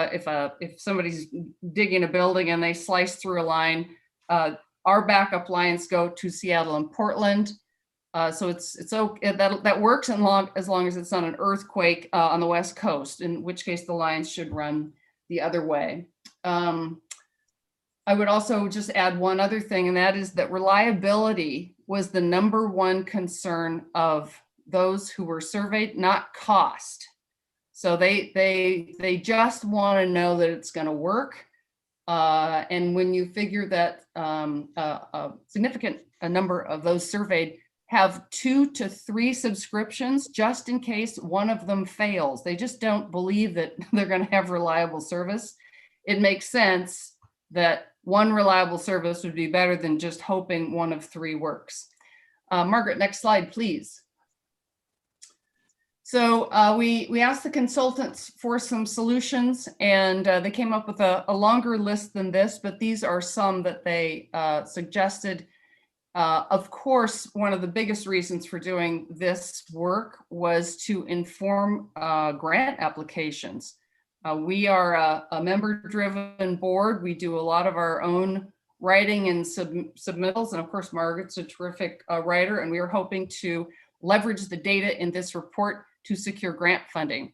if somebody's digging a building and they slice through a line, our backup lines go to Seattle and Portland. So it's okay, that works as long as it's not an earthquake on the West Coast, in which case the lines should run the other way. I would also just add one other thing, and that is that reliability was the #1 concern of those who were surveyed, not cost. So they just want to know that it's going to work. And when you figure that a significant number of those surveyed have 2 to 3 subscriptions just in case one of them fails, they just don't believe that they're going to have reliable service. It makes sense that one reliable service would be better than just hoping one of 3 works. Margaret, next slide, please. So we asked the consultants for some solutions, and they came up with a longer list than this, but these are some that they suggested. Of course, one of the biggest reasons for doing this work was to inform grant applications. We are a member-driven board. We do a lot of our own writing and submittals, and of course, Margaret's a terrific writer, and we are hoping to leverage the data in this report to secure grant funding.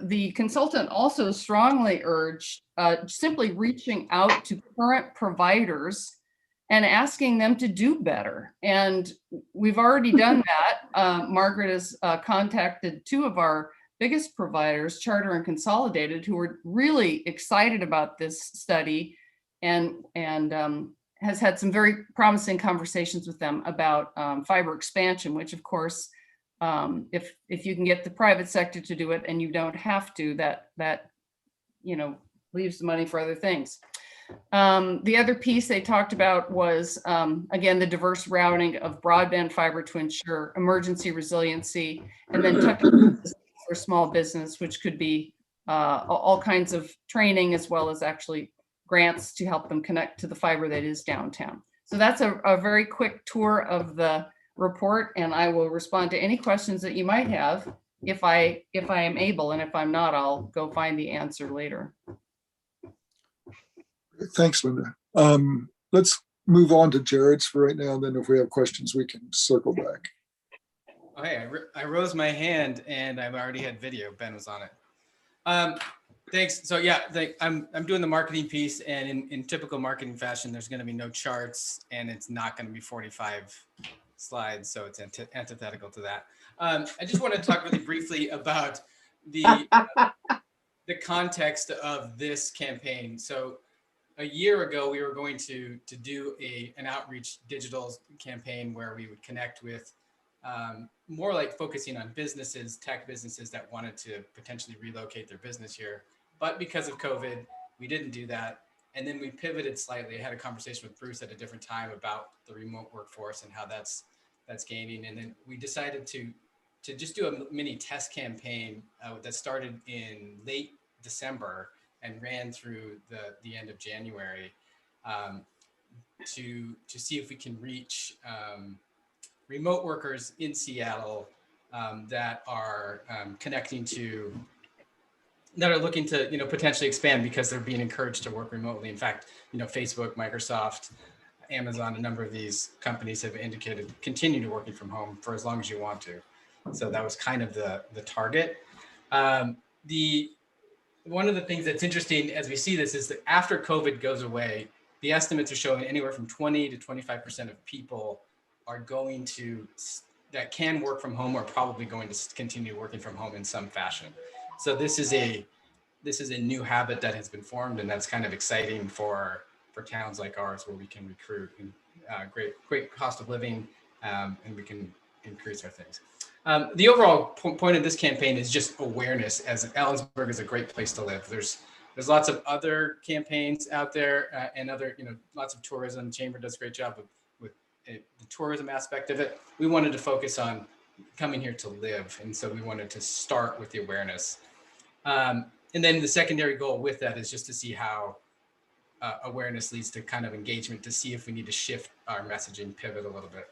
The consultant also strongly urged simply reaching out to current providers and asking them to do better. And we've already done that. Margaret has contacted 2 of our biggest providers, Charter and Consolidated, who were really excited about this study and has had some very promising conversations with them about fiber expansion, which of course, if you can get the private sector to do it and you don't have to, that leaves the money for other things. The other piece they talked about was, again, the diverse routing of broadband fiber to ensure emergency resiliency, and then technical for small business, which could be all kinds of training as well as actually grants to help them connect to the fiber that is downtown. So that's a very quick tour of the report, and I will respond to any questions that you might have if I am able, and if I'm not, I'll go find the answer later. Thanks, Linda. Let's move on to Jared's for right now, and then if we have questions, we can circle back. Oh, hey, I rose my hand and I've already had video. Ben was on it. Thanks. So yeah, I'm doing the marketing piece, and in typical marketing fashion, there's going to be no charts, and it's not going to be 45 slides, so it's antithetical to that. I just want to talk really briefly about the context of this campaign. So a year ago, we were going to do an outreach digital campaign where we would connect with more like focusing on businesses, tech businesses that wanted to potentially relocate their business here. But because of COVID, we didn't do that. And then we pivoted slightly. I had a conversation with Bruce at a different time about the remote workforce and how that's gaining. And then we decided to just do a mini test campaign that started in late December and ran through the end of January to see if we can reach remote workers in Seattle that are that are looking to potentially expand because they're being encouraged to work remotely. In fact, Facebook, Microsoft, Amazon, a number of these companies have indicated continue to working from home for as long as you want to. So that was kind of the target. One of the things that's interesting as we see this is that after COVID goes away, the estimates are showing anywhere from 20 to 25% of people are that can work from home are probably going to continue working from home in some fashion. So this is a new habit that has been formed, and that's kind of exciting for towns like ours where we can recruit and great cost of living, and we can increase our things. The overall point of this campaign is just awareness, as Ellensburg is a great place to live. There's lots of other campaigns out there and other, lots of tourism. Chamber does a great job with the tourism aspect of it. We wanted to focus on coming here to live. And so we wanted to start with the awareness. And then the secondary goal with that is just to see how awareness leads to kind of engagement, to see if we need to shift our messaging, pivot a little bit.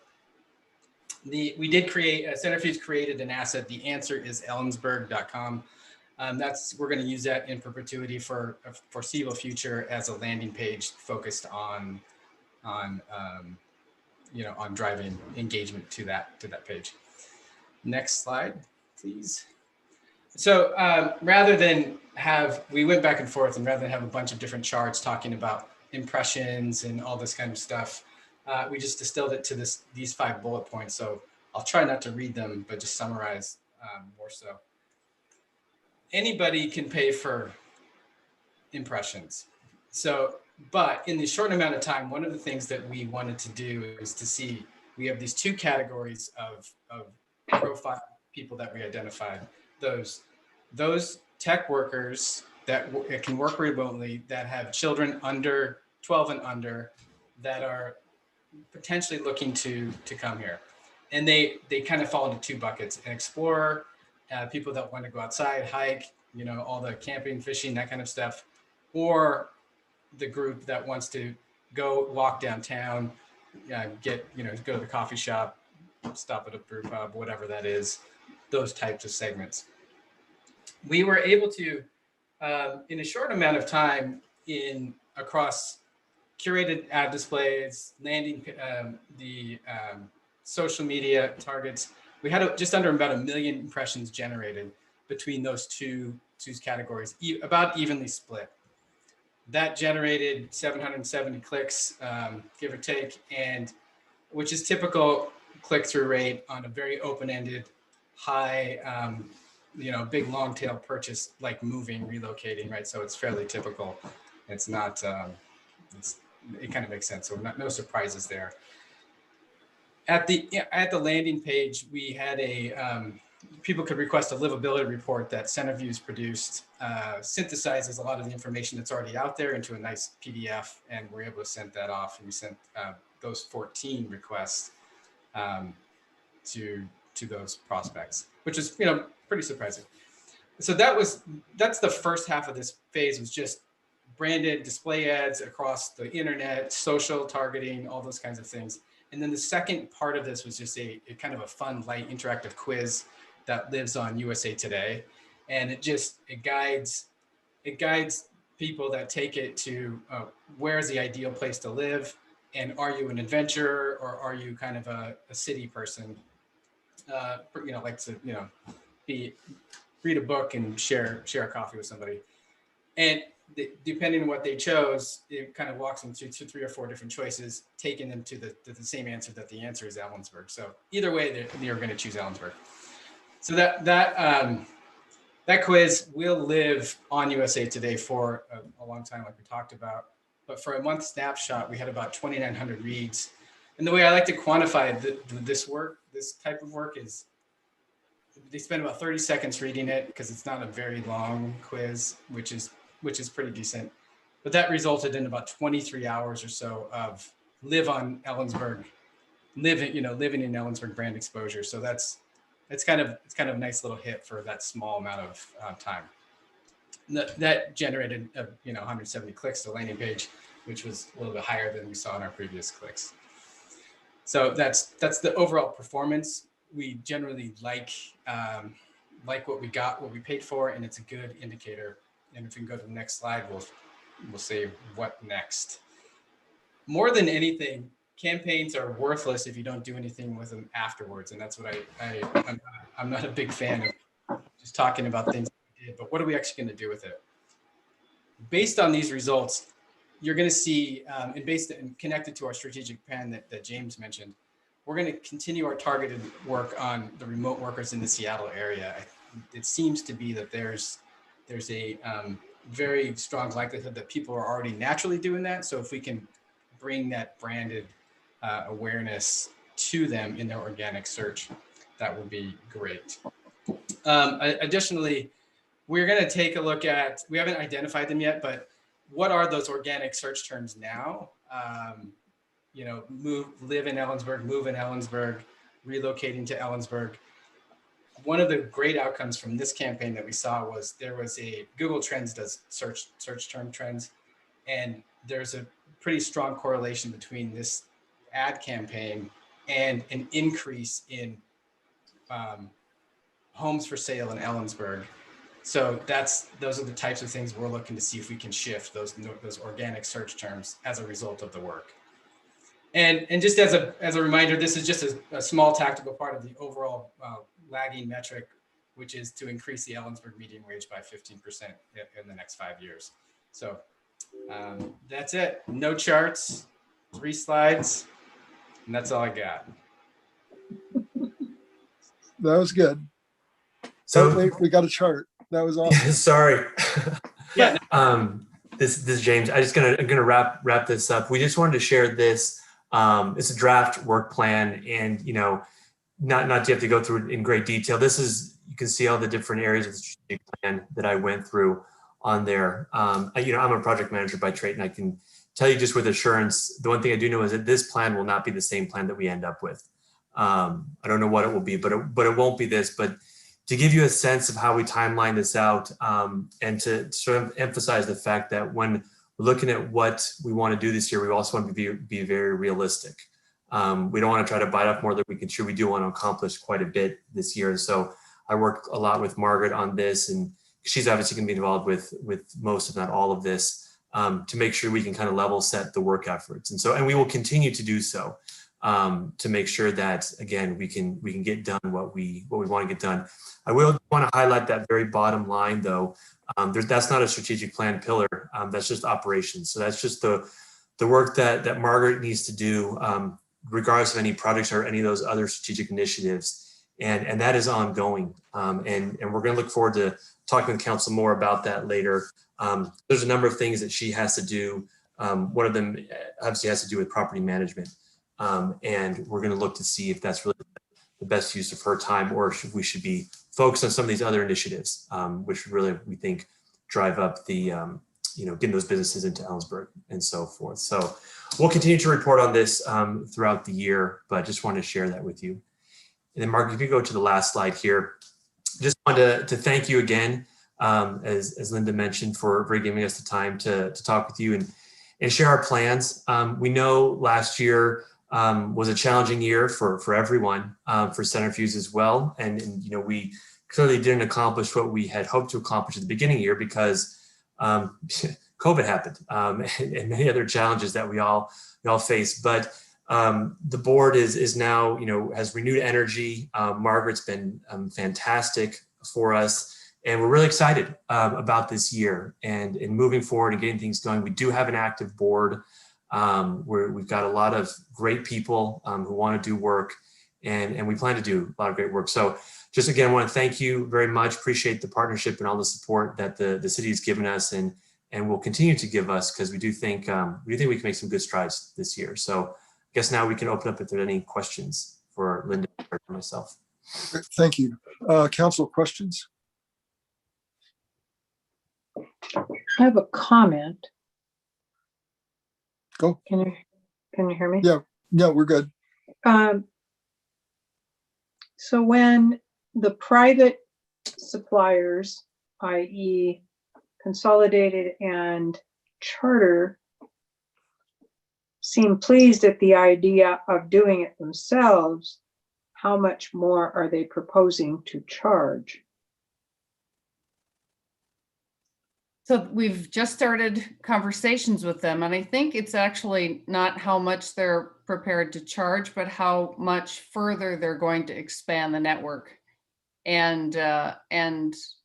We did create, Centrifuge created an asset. The answer is ellensburg.com. We're going to use that in perpetuity for a foreseeable future as a landing page focused on driving engagement to that page. Next slide, please. So we went back and forth, and rather than have a bunch of different charts talking about impressions and all this kind of stuff, we just distilled it to these 5 bullet points. So I'll try not to read them, but just summarize more so. Anybody can pay for impressions. But in the short amount of time, one of the things that we wanted to do is to see, we have these 2 categories of profile people that we identified. Those tech workers that can work remotely, that have children under 12 and under, that are potentially looking to come here. And they kind of fall into 2 buckets: an explorer, people that want to go outside, hike, all the camping, fishing, that kind of stuff, or the group that wants to go walk downtown, go to the coffee shop, stop at a brew pub, whatever that is, those types of segments. We were able to, in a short amount of time, across curated ad displays, landing, the social media targets, we had just under about 1 million impressions generated between those two categories, about evenly split. That generated 770 clicks, give or take, and which is typical click-through rate on a very open-ended, high, big long tail purchase like moving, relocating, right? So it's fairly typical. It's not, it kind of makes sense. So no surprises there. At the landing page, we had people could request a livability report that Centerview's produced, synthesizes a lot of the information that's already out there into a nice PDF, and we're able to send that off. And we sent those 14 requests to those prospects, which is pretty surprising. So that's the first half of this phase, was just branded display ads across the internet, social targeting, all those kinds of things. And then the second part of this was just a kind of a fun, light, interactive quiz that lives on USA Today, and it guides people that take it to where's the ideal place to live, and are you an adventurer, or are you kind of a city person? Like to read a book and share a coffee with somebody, and depending on what they chose, it kind of walks them through 2, 3, or 4 different choices, taking them to the same answer, that the answer is Ellensburg. So either way, they're going to choose Ellensburg. So that quiz will live on USA Today for a long time, like we talked about. But for a month snapshot, we had about 2,900 reads. And the way I like to quantify this type of work is, they spend about 30 seconds reading it, because it's not a very long quiz, which is pretty decent. But that resulted in about 23 hours or so of living in Ellensburg brand exposure. So it's kind of a nice little hit for that small amount of time. That generated 170 clicks to the landing page, which was a little bit higher than we saw in our previous clicks. So that's the overall performance. We generally like what we got, what we paid for, and it's a good indicator. And if we can go to the next slide, we'll see what next. More than anything, campaigns are worthless if you don't do anything with them afterwards, and that's what I'm not a big fan of just talking about things we did, but what are we actually going to do with it? Based on these results, you're going to see, and connected to our strategic plan that James mentioned, we're going to continue our targeted work on the remote workers in the Seattle area. It seems to be that there's a very strong likelihood that people are already naturally doing that. So if we can bring that branded awareness to them in their organic search, that would be great. Additionally, we're going to take a look at, we haven't identified them yet, but what are those organic search terms now? Live in Ellensburg, move in Ellensburg, relocating to Ellensburg. One of the great outcomes from this campaign that we saw was there was Google Trends does search term trends, and there's a pretty strong correlation between this ad campaign and an increase in homes for sale in Ellensburg So those are the types of things we're looking to see if we can shift those organic search terms as a result of the work. And just as a reminder, this is just a small tactical part of the overall lagging metric, which is to increase the Ellensburg median wage by 15% in the next 5 years. So that's it. No charts, 3 slides, and that's all I got. That was good. So Oh, wait, we got a chart. That was awesome. sorry. Yeah. This is James. I'm gonna wrap this up. We just wanted to share this. It's a draft work plan, and not to have to go through it in great detail. You can see all the different areas of the strategic plan that I went through on there. I'm a project manager by trade, and I can tell you just with assurance, the one thing I do know is that this plan will not be the same plan that we end up with. I don't know what it will be, but it won't be this. But to give you a sense of how we timeline this out, and to sort of emphasize the fact that when we're looking at what we want to do this year, we also want to be very realistic. We don't want to try to bite off more than we can chew. We do want to accomplish quite a bit this year. And so I worked a lot with Margaret on this, and she's obviously going to be involved with most, if not all of this, to make sure we can kind of level set the work efforts. And we will continue to do so, to make sure that, again, we can get done what we want to get done. I will want to highlight that very bottom line, though. That's not a strategic plan pillar. That's just operations. So that's just the work that Margaret needs to do, regardless of any projects or any of those other strategic initiatives. And that is ongoing. And we're going to look forward to talking with council more about that later. There's a number of things that she has to do. One of them obviously has to do with property management. And we're going to look to see if that's really the best use of her time, or if we should be focused on some of these other initiatives, which really, we think, drive up the, getting those businesses into Ellensburg and so forth. So we'll continue to report on this throughout the year, but just wanted to share that with you. And then Mark, if you go to the last slide here, just wanted to thank you again, as Linda mentioned, for giving us the time to talk with you and share our plans. We know last year was a challenging year for everyone, for Centrifuge as well. And we clearly didn't accomplish what we had hoped to accomplish at the beginning of the year because COVID happened, and many other challenges that we all face. But the board is now, has renewed energy. Margaret's been fantastic for us, and we're really excited about this year and moving forward and getting things going. We do have an active board where we've got a lot of great people who want to do work, and we plan to do a lot of great work. So just again, I want to thank you very much. Appreciate the partnership and all the support that the city has given us and will continue to give us, because we do think we can make some good strides this year. So I guess now we can open up if there are any questions for Linda or myself. Great, thank you. Council questions? I have a comment. Go. Can you hear me? Yeah, we're good. So when the private suppliers, i.e. Consolidated and Charter, seem pleased at the idea of doing it themselves, how much more are they proposing to charge? So we've just started conversations with them, and I think it's actually not how much they're prepared to charge, but how much further they're going to expand the network. And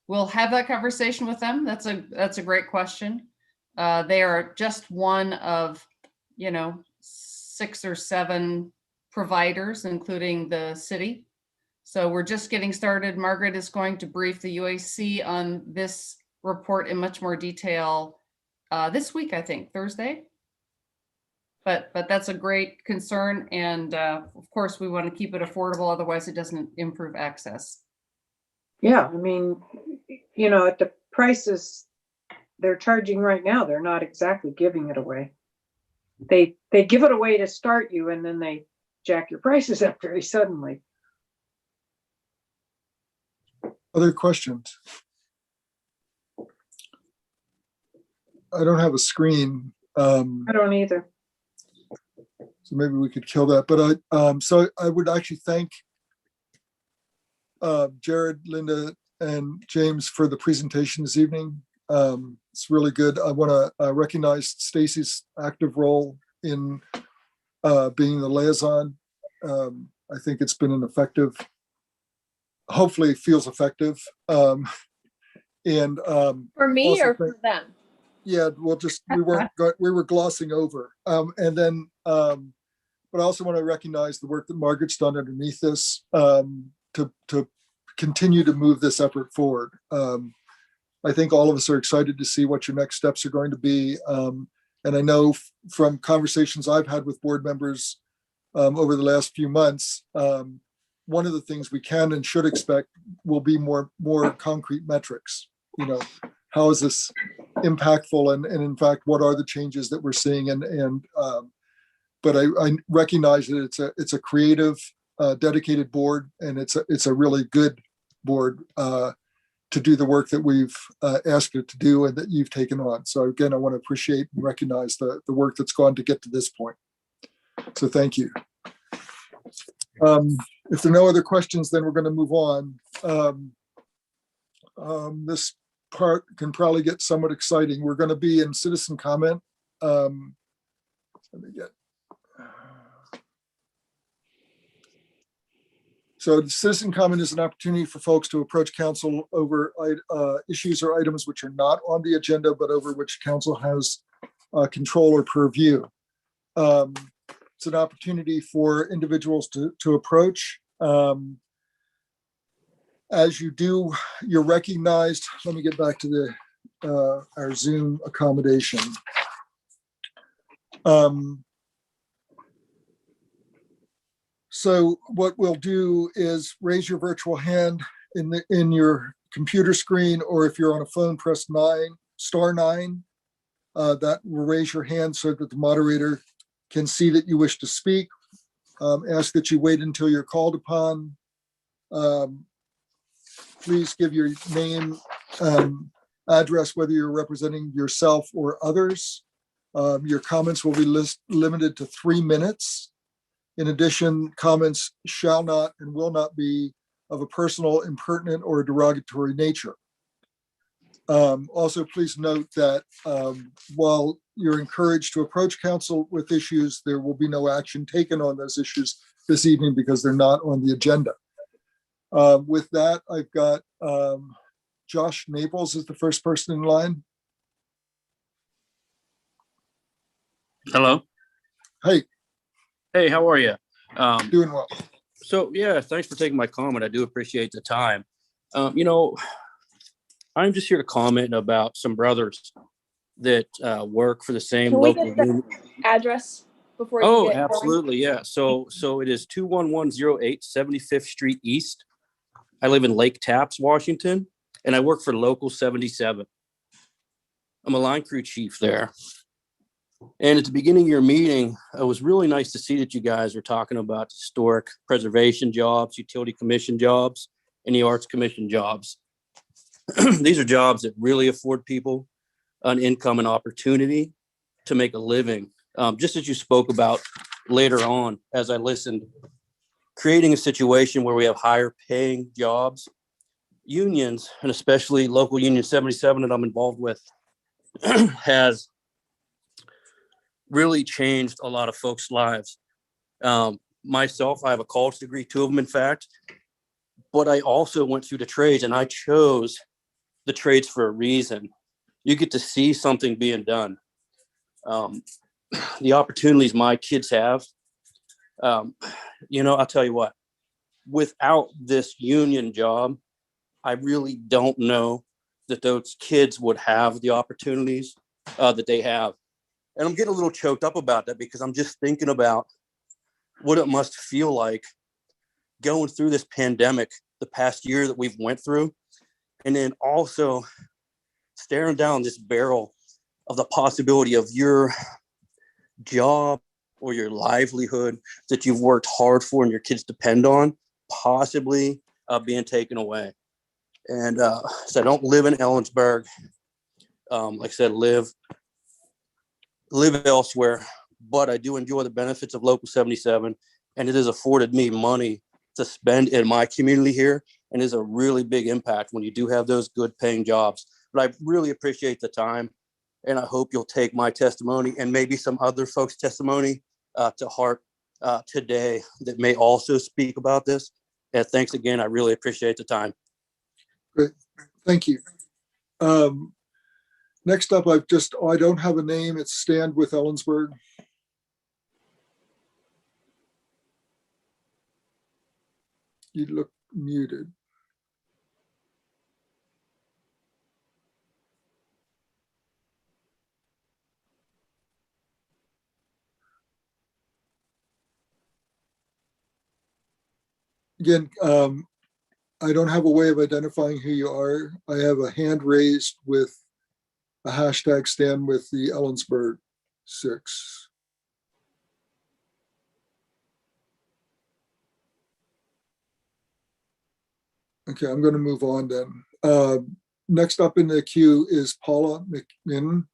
we'll have that conversation with them. That's a great question. They are just one of 6 or 7 providers, including the city. So we're just getting started. Margaret is going to brief the UAC on this report in much more detail this week, I think, Thursday. But that's a great concern. And of course, we want to keep it affordable. Otherwise, it doesn't improve access. Yeah, I mean, at the prices they're charging right now, they're not exactly giving it away. They give it away to start you, and then they jack your prices up very suddenly. Other questions? I don't have a screen. I don't either. So maybe we could kill that. But so I would actually thank Jared, Linda, and James for the presentation this evening. It's really good. I want to recognize Stacy's active role in being the liaison. I think it's been an effective, hopefully feels effective. For me also or for them? Yeah, well, just we were glossing over. But I also want to recognize the work that Margaret's done underneath this to continue to move this effort forward. I think all of us are excited to see what your next steps are going to be. And I know from conversations I've had with board members over the last few months, one of the things we can and should expect will be more concrete metrics. You know, how is this impactful, and in fact, what are the changes that we're seeing? But I recognize that it's a creative, dedicated board, and it's a really good board to do the work that we've asked it to do and that you've taken on. So again, I want to appreciate and recognize the work that's gone to get to this point. So thank you. If there are no other questions, then we're going to move on. This part can probably get somewhat exciting. We're going to be in citizen comment. Let me get. So the citizen comment is an opportunity for folks to approach council over issues or items which are not on the agenda, but over which council has control or purview. It's an opportunity for individuals to approach. As you do, you're recognized. Let me get back to our Zoom accommodation. So what we'll do is raise your virtual hand in your computer screen, or if you're on a phone, press *9. That will raise your hand so that the moderator can see that you wish to speak. Ask that you wait until you're called upon. Please give your name, address, whether you're representing yourself or others. Your comments will be limited to 3 minutes. In addition, comments shall not and will not be of a personal, impertinent, or derogatory nature. Also, please note that while you're encouraged to approach council with issues, there will be no action taken on those issues this evening because they're not on the agenda. With that, I've got Josh Naples is the first person in line. Hello. Hey. Hey, how are you? Doing well. So yeah, thanks for taking my comment. I do appreciate the time. You know, I'm just here to comment about some brothers that work for the same Can we local get the union. address before you Oh, get going? absolutely, yeah. So it is 21108 75th Street East. I live in Lake Tapps, Washington, and I work for Local 77. I'm a line crew chief there. And at the beginning of your meeting, it was really nice to see that you guys were talking about historic preservation jobs, utility commission jobs, and the arts commission jobs. These are jobs that really afford people an income and opportunity to make a living. Just as you spoke about later on, as I listened, creating a situation where we have higher paying jobs, unions, and especially local union 77 that I'm involved with, has really changed a lot of folks' lives. Myself, I have a college degree, 2 of them, in fact, but I also went through the trades, and I chose the trades for a reason. You get to see something being done. The opportunities my kids have, you know, I'll tell you what, without this union job, I really don't know that those kids would have the opportunities that they have. And I'm getting a little choked up about that because I'm just thinking about what it must feel like going through this pandemic, the past year that we've went through, and then also staring down this barrel of the possibility of your job or your livelihood that you've worked hard for and your kids depend on possibly being taken away. And so I don't live in Ellensburg. Like I said, live elsewhere, but I do enjoy the benefits of Local 77, and it has afforded me money to spend in my community here and is a really big impact when you do have those good paying jobs. But I really appreciate the time, and I hope you'll take my testimony and maybe some other folks' testimony to heart today that may also speak about this. And thanks again. I really appreciate the time. Great. Thank you. Next up, I don't have a name. It's Stand with Ellensburg. You look muted. Again, I don't have a way of identifying who you are. I have a hand raised with a hashtag Stand with the Ellensburg 6. Okay, I'm going to move on then. Next up in the queue is Paula McMinn.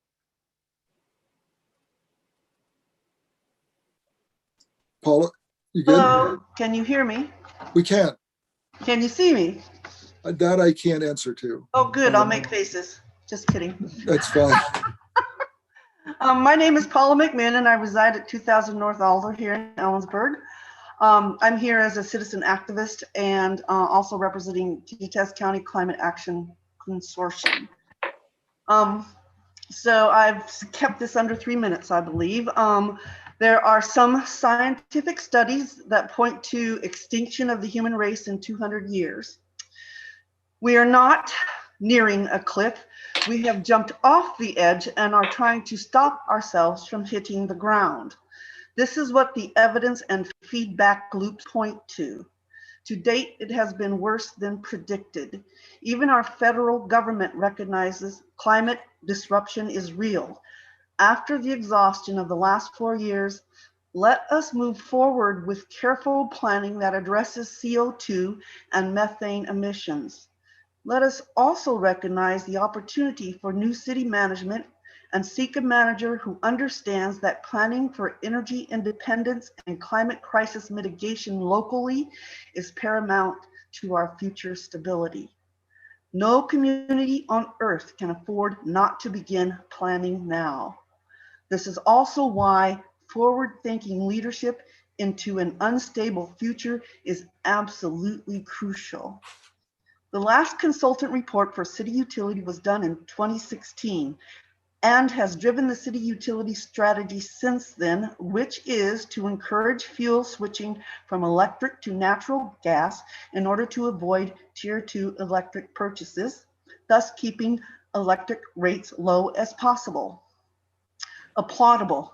Paula, you good? Hello, can you hear me? We can. Can you see me? That I can't answer to. Oh, good. I'll make faces. Just kidding. That's fine. My name is Paula McMinn, and I reside at 2000 North Alder here in Ellensburg. I'm here as a citizen activist and also representing Teton County Climate Action Consortium. So I've kept this under 3 minutes, I believe. There are some scientific studies that point to extinction of the human race in 200 years. We are not nearing a cliff. We have jumped off the edge and are trying to stop ourselves from hitting the ground. This is what the evidence and feedback loops point to. To date, it has been worse than predicted. Even our federal government recognizes climate disruption is real. After the exhaustion of the last 4 years, let us move forward with careful planning that addresses CO2 and methane emissions. Let us also recognize the opportunity for new city management and seek a manager who understands that planning for energy independence and climate crisis mitigation locally is paramount to our future stability. No community on earth can afford not to begin planning now. This is also why forward-thinking leadership into an unstable future is absolutely crucial. The last consultant report for city utility was done in 2016 and has driven the city utility strategy since then, which is to encourage fuel switching from electric to natural gas in order to avoid tier 2 electric purchases, thus keeping electric rates low as possible. Applaudable.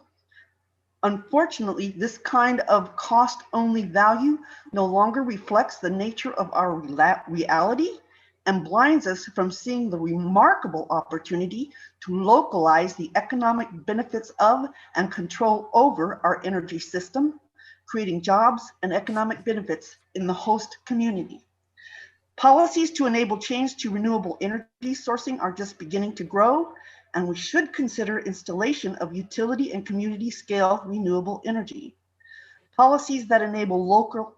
Unfortunately, this kind of cost-only value no longer reflects the nature of our reality and blinds us from seeing the remarkable opportunity to localize the economic benefits of and control over our energy system, creating jobs and economic benefits in the host community. Policies to enable change to renewable energy sourcing are just beginning to grow, and we should consider installation of utility and community scale renewable energy. Policies that enable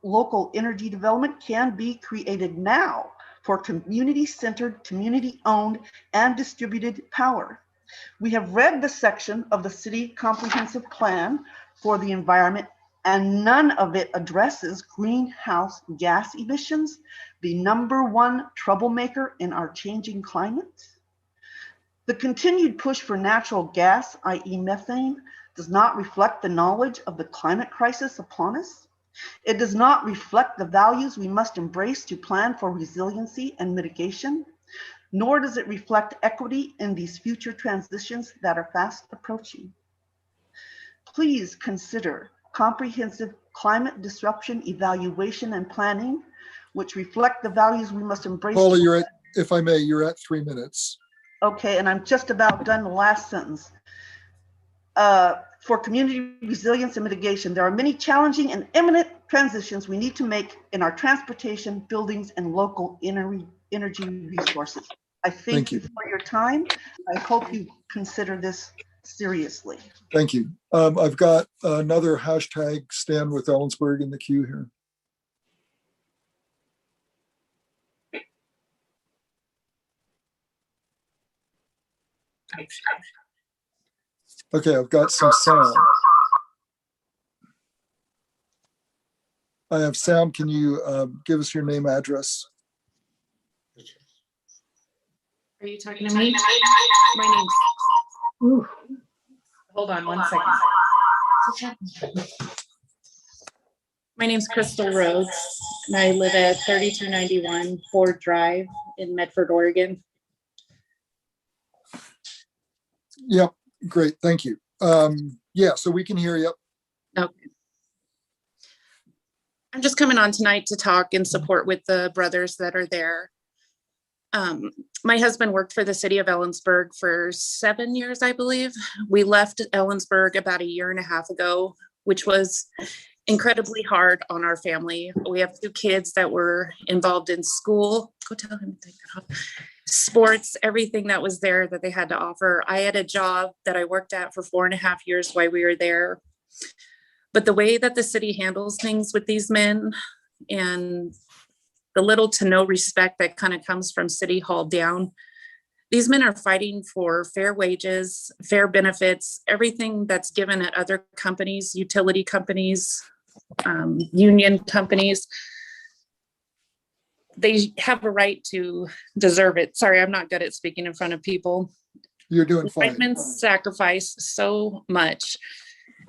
local energy development can be created now for community-centered, community-owned, and distributed power. We have read the section of the City Comprehensive Plan for the environment, and none of it addresses greenhouse gas emissions, the #1 troublemaker in our changing climate. The continued push for natural gas, i.e. methane, does not reflect the knowledge of the climate crisis upon us. It does not reflect the values we must embrace to plan for resiliency and mitigation, nor does it reflect equity in these future transitions that are fast approaching. Please consider comprehensive climate disruption evaluation and planning, which reflect the values we must embrace. Paula, if I may, you're at 3 minutes. Okay, and I'm just about done the last sentence. For community resilience and mitigation, there are many challenging and imminent transitions we need to make in our transportation, buildings, and local energy resources. I thank you for your time. I hope you consider this seriously. Thank you. I've got another hashtag Stand with Ellensburg in the queue here. Okay, I've got some sound. I have sound. Can you give us your name, address? Are you talking to me? My name's, hold on one second. My name's Crystal Rhodes, and I live at 3291 Ford Drive in Medford, Oregon. Yep, great, thank you. Yeah, so we can hear you. Okay. I'm just coming on tonight to talk and support with the brothers that are there. My husband worked for the city of Ellensburg for 7 years, I believe. We left Ellensburg about 1.5 years ago, which was incredibly hard on our family. We have 2 kids that were involved in school. Go tell him to take that off. Sports, everything that was there that they had to offer. I had a job that I worked at for 4.5 years while we were there. But the way that the city handles things with these men and the little to no respect that kind of comes from City Hall down, these men are fighting for fair wages, fair benefits, everything that's given at other companies, utility companies, union companies. They have a right to deserve it. Sorry, I'm not good at speaking in front of people. You're doing fine. White men sacrifice so much.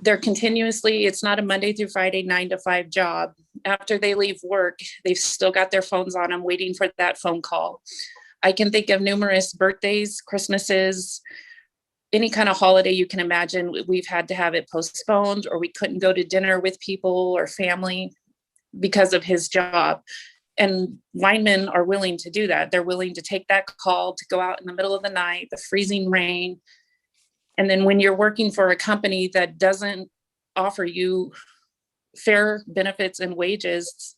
They're continuously, it's not a Monday through Friday, 9 to 5 job. After they leave work, they've still got their phones on them waiting for that phone call. I can think of numerous birthdays, Christmases, any kind of holiday you can imagine. We've had to have it postponed, or we couldn't go to dinner with people or family because of his job. And linemen are willing to do that. They're willing to take that call to go out in the middle of the night, the freezing rain. And then when you're working for a company that doesn't offer you fair benefits and wages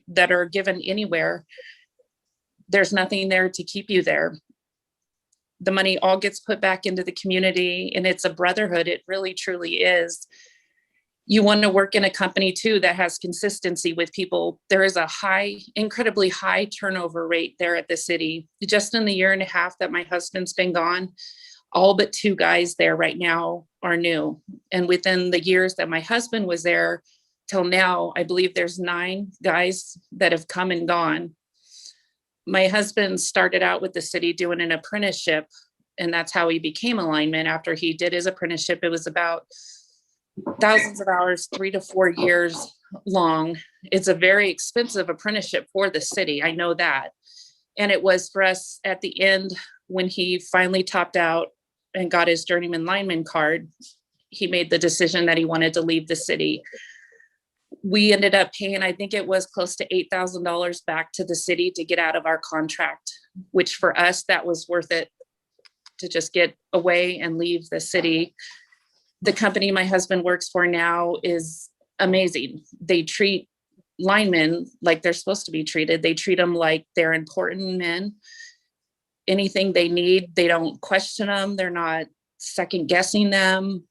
that are given anywhere, there's nothing there to keep you there. The money all gets put back into the community, and it's a brotherhood. It really, truly is. You want to work in a company too that has consistency with people. There is a incredibly high turnover rate there at the city. Just in the 1.5 years that my husband's been gone, all but 2 guys there right now are new. And within the years that my husband was there till now, I believe there's 9 guys that have come and gone. My husband started out with the city doing an apprenticeship, and that's how he became a lineman. After he did his apprenticeship, it was about thousands of hours, 3 to 4 years long. It's a very expensive apprenticeship for the city. I know that. And it was for us at the end, when he finally topped out and got his journeyman lineman card, he made the decision that he wanted to leave the city. We ended up paying, I think it was close to $8,000 back to the city to get out of our contract, which for us, that was worth it to just get away and leave the city. The company my husband works for now is amazing. They treat linemen like they're supposed to be treated. They treat them like they're important men. Anything they need, they don't question them. They're not second guessing them.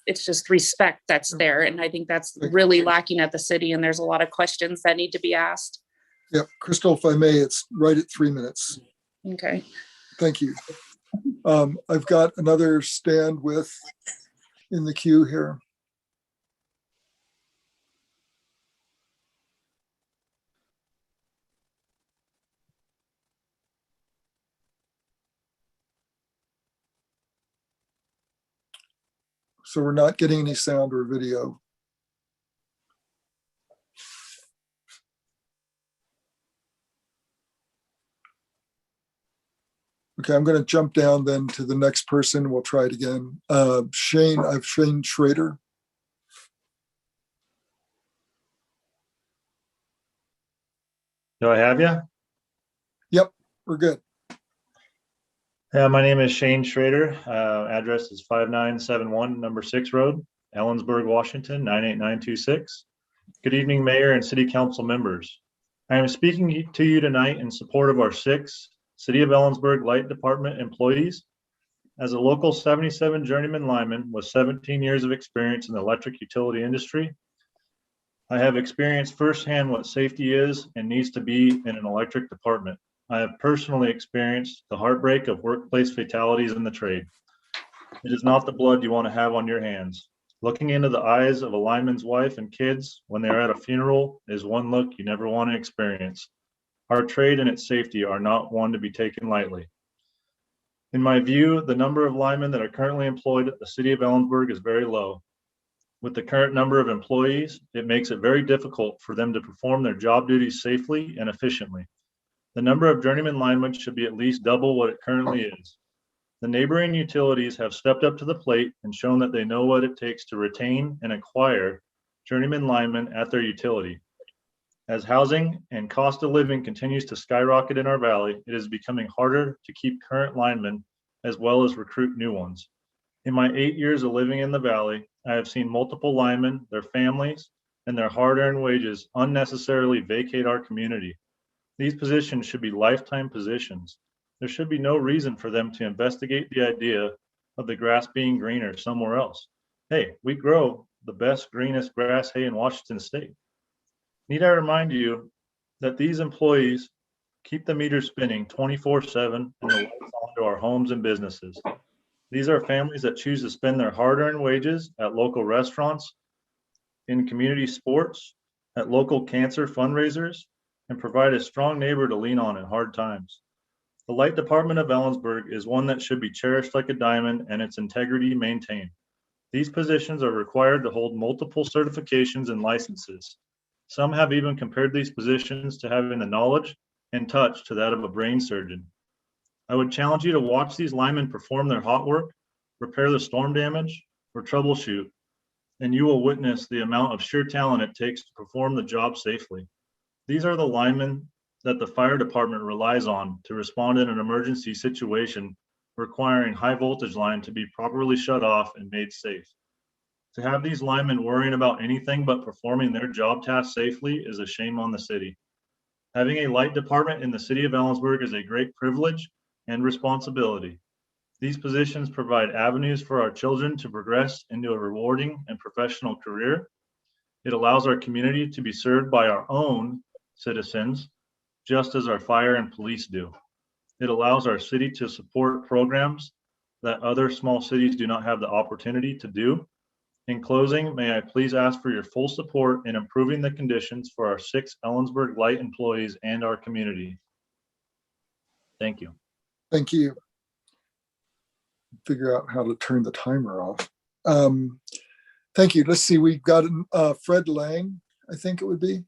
It's just respect that's there. And I think that's really lacking at the city. And there's a lot of questions that need to be asked. Yeah, Crystal, if I may, it's right at 3 minutes. Okay. Thank you. I've got another stand with in the queue here. So we're not getting any sound or video. Okay, I'm going to jump down then to the next person. We'll try it again. Shane, I've Shane Schrader. Do I have you? Yep, we're good. My name is Shane Schrader. Address is 5971 number 6 Road, Ellensburg, Washington, 98926. Good evening, Mayor and City Council members. I am speaking to you tonight in support of our 6 City of Ellensburg Light Department employees. As a local 77 journeyman lineman with 17 years of experience in the electric utility industry, I have experienced firsthand what safety is and needs to be in an electric department. I have personally experienced the heartbreak of workplace fatalities in the trade. It is not the blood you want to have on your hands. Looking into the eyes of a lineman's wife and kids when they are at a funeral is one look you never want to experience. Our trade and its safety are not one to be taken lightly. In my view, the number of linemen that are currently employed at the city of Ellensburg is very low. With the current number of employees, it makes it very difficult for them to perform their job duties safely and efficiently. The number of journeyman linemen should be at least double what it currently is. The neighboring utilities have stepped up to the plate and shown that they know what it takes to retain and acquire journeyman linemen at their utility. As housing and cost of living continues to skyrocket in our valley, it is becoming harder to keep current linemen as well as recruit new ones. In my 8 years of living in the valley, I have seen multiple linemen, their families, and their hard-earned wages unnecessarily vacate our community. These positions should be lifetime positions. There should be no reason for them to investigate the idea of the grass being greener somewhere else. Hey, we grow the best, greenest grass hay in Washington State. Need I remind you that these employees keep the meter spinning 24/7 and the lights on to our homes and businesses. These are families that choose to spend their hard-earned wages at local restaurants, in community sports, at local cancer fundraisers, and provide a strong neighbor to lean on in hard times. The Light Department of Ellensburg is one that should be cherished like a diamond and its integrity maintained. These positions are required to hold multiple certifications and licenses. Some have even compared these positions to having the knowledge and touch to that of a brain surgeon. I would challenge you to watch these linemen perform their hot work, repair the storm damage, or troubleshoot, and you will witness the amount of sheer talent it takes to perform the job safely. These are the linemen that the fire department relies on to respond in an emergency situation requiring high voltage line to be properly shut off and made safe. To have these linemen worrying about anything but performing their job task safely is a shame on the city. Having a light department in the city of Ellensburg is a great privilege and responsibility. These positions provide avenues for our children to progress into a rewarding and professional career. It allows our community to be served by our own citizens, just as our fire and police do. It allows our city to support programs that other small cities do not have the opportunity to do. In closing, may I please ask for your full support in improving the conditions for our 6 Ellensburg Light employees and our community. Thank you. Thank you. Figure out how to turn the timer off. Thank you. Let's see, we've got Fred Lang, I think it would be.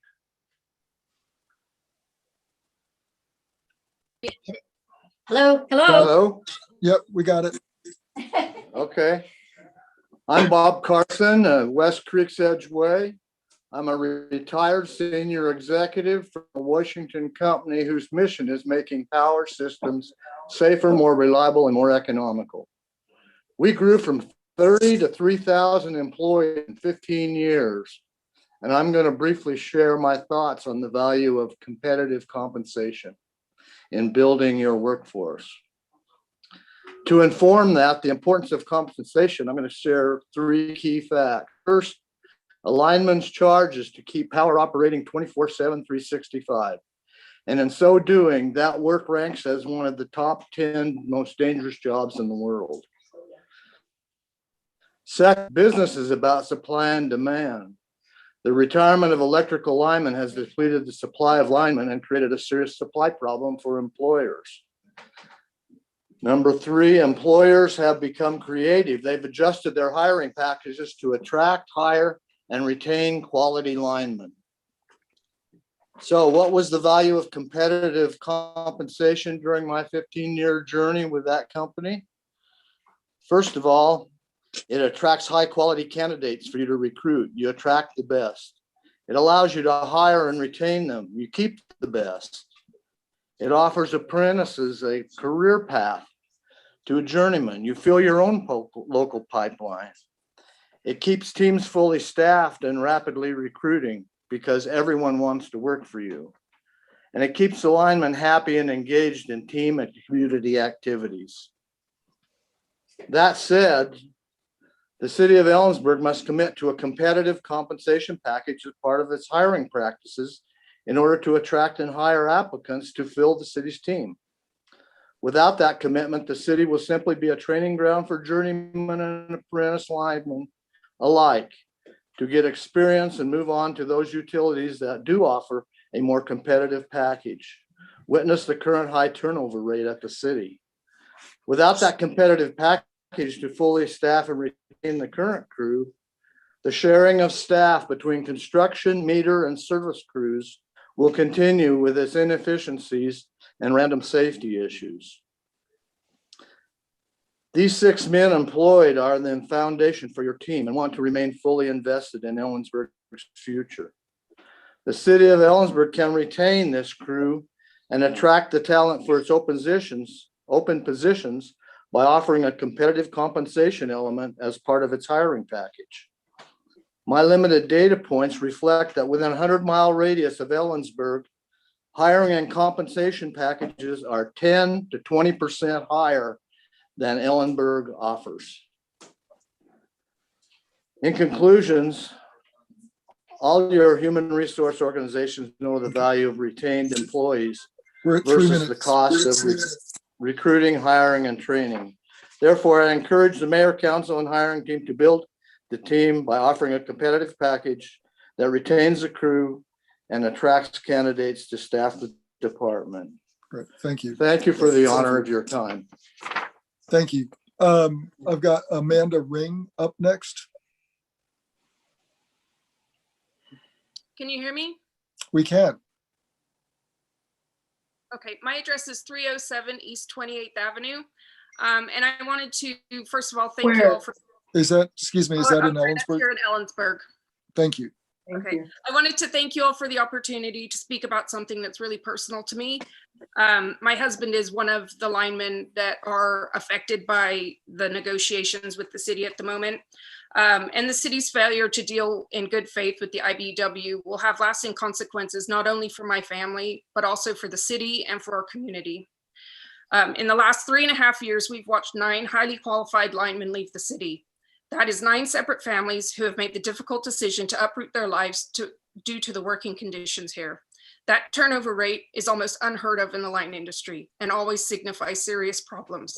Hello. Hello. Yep, we got it. Okay. I'm Bob Carson, West Creek's Edge Way. I'm a retired senior executive from a Washington company whose mission is making power systems safer, more reliable, and more economical. We grew from 30 to 3,000 employees in 15 years, and I'm going to briefly share my thoughts on the value of competitive compensation in building your workforce. To inform that, the importance of compensation, I'm going to share 3 key facts. First, a lineman's charge is to keep power operating 24/7, 365. And in so doing, that work ranks as one of the top 10 most dangerous jobs in the world. Second, business is about supply and demand. The retirement of electrical linemen has depleted the supply of linemen and created a serious supply problem for employers. Number 3, employers have become creative. They've adjusted their hiring packages to attract, hire, and retain quality linemen. So what was the value of competitive compensation during my 15-year journey with that company? First of all, it attracts high quality candidates for you to recruit. You attract the best. It allows you to hire and retain them. You keep the best. It offers apprentices a career path to a journeyman. You fill your own local pipeline. It keeps teams fully staffed and rapidly recruiting because everyone wants to work for you. And it keeps the linemen happy and engaged in team and community activities. That said, the city of Ellensburg must commit to a competitive compensation package as part of its hiring practices in order to attract and hire applicants to fill the city's team. Without that commitment, the city will simply be a training ground for journeymen and apprentice linemen alike to get experience and move on to those utilities that do offer a more competitive package. Witness the current high turnover rate at the city. Without that competitive package to fully staff and retain the current crew, the sharing of staff between construction, meter, and service crews will continue with its inefficiencies and random safety issues. These 6 men employed are the foundation for your team and want to remain fully invested in Ellensburg's future. The city of Ellensburg can retain this crew and attract the talent for its open positions by offering a competitive compensation element as part of its hiring package. My limited data points reflect that within a 100-mile radius of Ellensburg, hiring and compensation packages are 10 to 20% higher than Ellenburg offers. In conclusions, all your human resource organizations know the value of retained employees versus the cost of recruiting, hiring, and training. Therefore, I encourage the mayor, council, and hiring team to build the team by offering a competitive package that retains the crew and attracts candidates to staff the department. Great, thank you. Thank you for the honor of your time. Thank you. I've got Amanda Ring up next. Can you hear me? We can. Okay, my address is 307 East 28th Avenue. And I wanted to, first of all, thank you all for. Is that, excuse me, is that in Ellensburg? Here in Ellensburg. Thank you. Okay, I wanted to thank you all for the opportunity to speak about something that's really personal to me. My husband is one of the linemen that are affected by the negotiations with the city at the moment. And the city's failure to deal in good faith with the IBEW will have lasting consequences, not only for my family, but also for the city and for our community. In the last 3.5 years, we've watched 9 highly qualified linemen leave the city. That is 9 separate families who have made the difficult decision to uproot their lives due to the working conditions here. That turnover rate is almost unheard of in the line industry and always signifies serious problems.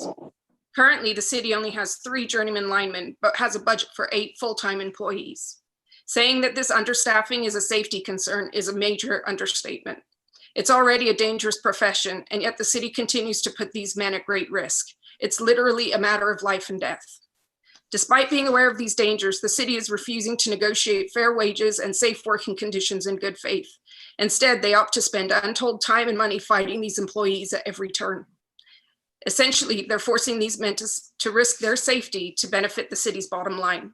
Currently, the city only has 3 journeyman linemen, but has a budget for 8 full-time employees. Saying that this understaffing is a safety concern is a major understatement. It's already a dangerous profession, and yet the city continues to put these men at great risk. It's literally a matter of life and death. Despite being aware of these dangers, the city is refusing to negotiate fair wages and safe working conditions in good faith. Instead, they opt to spend untold time and money fighting these employees at every turn. Essentially, they're forcing these men to risk their safety to benefit the city's bottom line.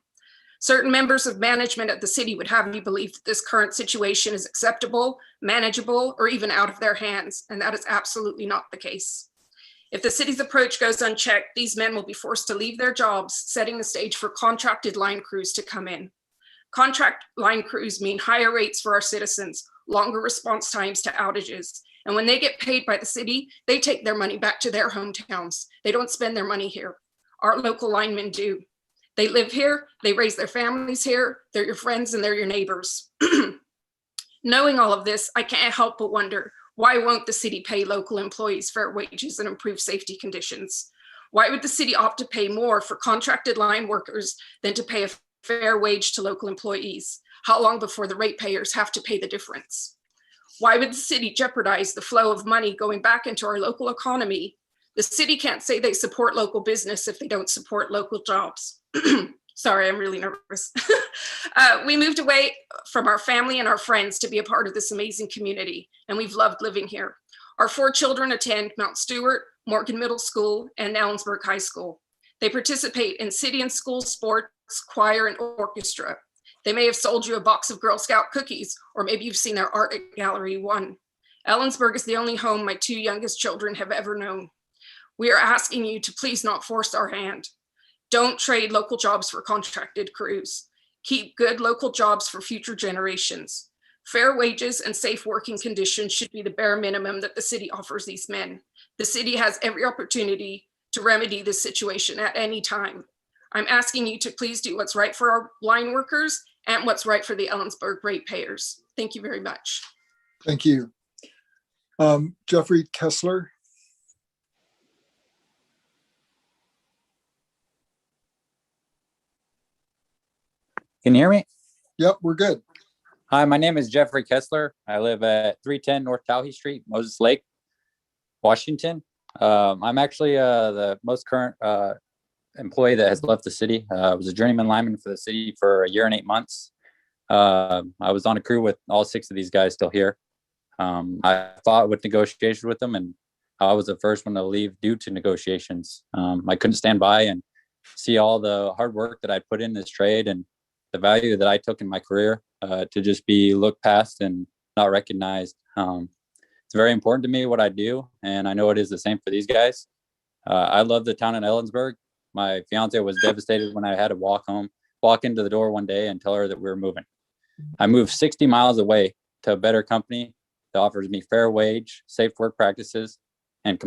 Certain members of management at the city would have you believe that this current situation is acceptable, manageable, or even out of their hands, and that is absolutely not the case. If the city's approach goes unchecked, these men will be forced to leave their jobs, setting the stage for contracted line crews to come in. Contract line crews mean higher rates for our citizens, longer response times to outages. And when they get paid by the city, they take their money back to their hometowns. They don't spend their money here. Our local linemen do. They live here, they raise their families here, they're your friends and they're your neighbors. Knowing all of this, I can't help but wonder, why won't the city pay local employees fair wages and improve safety conditions? Why would the city opt to pay more for contracted line workers than to pay a fair wage to local employees? How long before the ratepayers have to pay the difference? Why would the city jeopardize the flow of money going back into our local economy? The city can't say they support local business if they don't support local jobs. Sorry, I'm really nervous. We moved away from our family and our friends to be a part of this amazing community, and we've loved living here. Our 4 children attend Mount Stewart, Morgan Middle School, and Ellensburg High School. They participate in city and school sports, choir, and orchestra. They may have sold you a box of Girl Scout cookies, or maybe you've seen their art gallery one. Ellensburg is the only home my 2 youngest children have ever known. We are asking you to please not force our hand. Don't trade local jobs for contracted crews. Keep good local jobs for future generations. Fair wages and safe working conditions should be the bare minimum that the city offers these men. The city has every opportunity to remedy this situation at any time. I'm asking you to please do what's right for our line workers and what's right for the Ellensburg ratepayers. Thank you very much. Thank you. Jeffrey Kessler. Can you hear me? Yep, we're good. Hi, my name is Jeffrey Kessler. I live at 310 North Towhee Street, Moses Lake, Washington. I'm actually the most current employee that has left the city. I was a journeyman lineman for the city for 1 year and 8 months. I was on a crew with all 6 of these guys still here. I fought with negotiations with them, and I was the first one to leave due to negotiations. I couldn't stand by and see all the hard work that I put in this trade and the value that I took in my career to just be looked past and not recognized. It's very important to me what I do, and I know it is the same for these guys. I love the town in Ellensburg. My fiance was devastated when I had to walk into the door one day and tell her that we were moving. I moved 60 miles away to a better company that offers me fair wage, safe work practices, and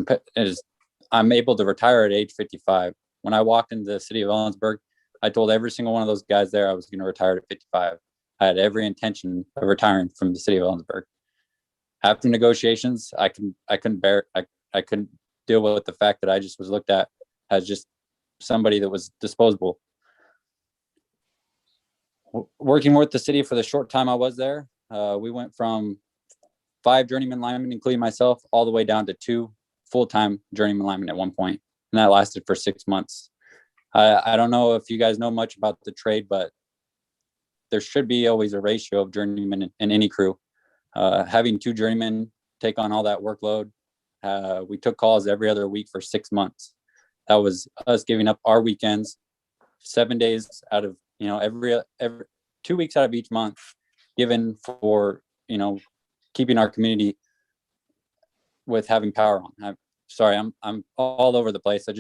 I'm able to retire at age 55. When I walked into the city of Ellensburg, I told every single one of those guys there I was going to retire at 55. I had every intention of retiring from the city of Ellensburg. After negotiations, I couldn't deal with the fact that I just was looked at as just somebody that was disposable. Working with the city for the short time I was there, we went from 5 journeyman linemen, including myself, all the way down to 2 full-time journeyman linemen at one point, and that lasted for 6 months. I don't know if you guys know much about the trade, but there should be always a ratio of journeymen in any crew. Having 2 journeymen take on all that workload, we took calls every other week for 6 months. That was us giving up our weekends, 7 days out of, every 2 weeks out of each month, given for, keeping our community with having power on. I'm sorry, I'm all over the place. It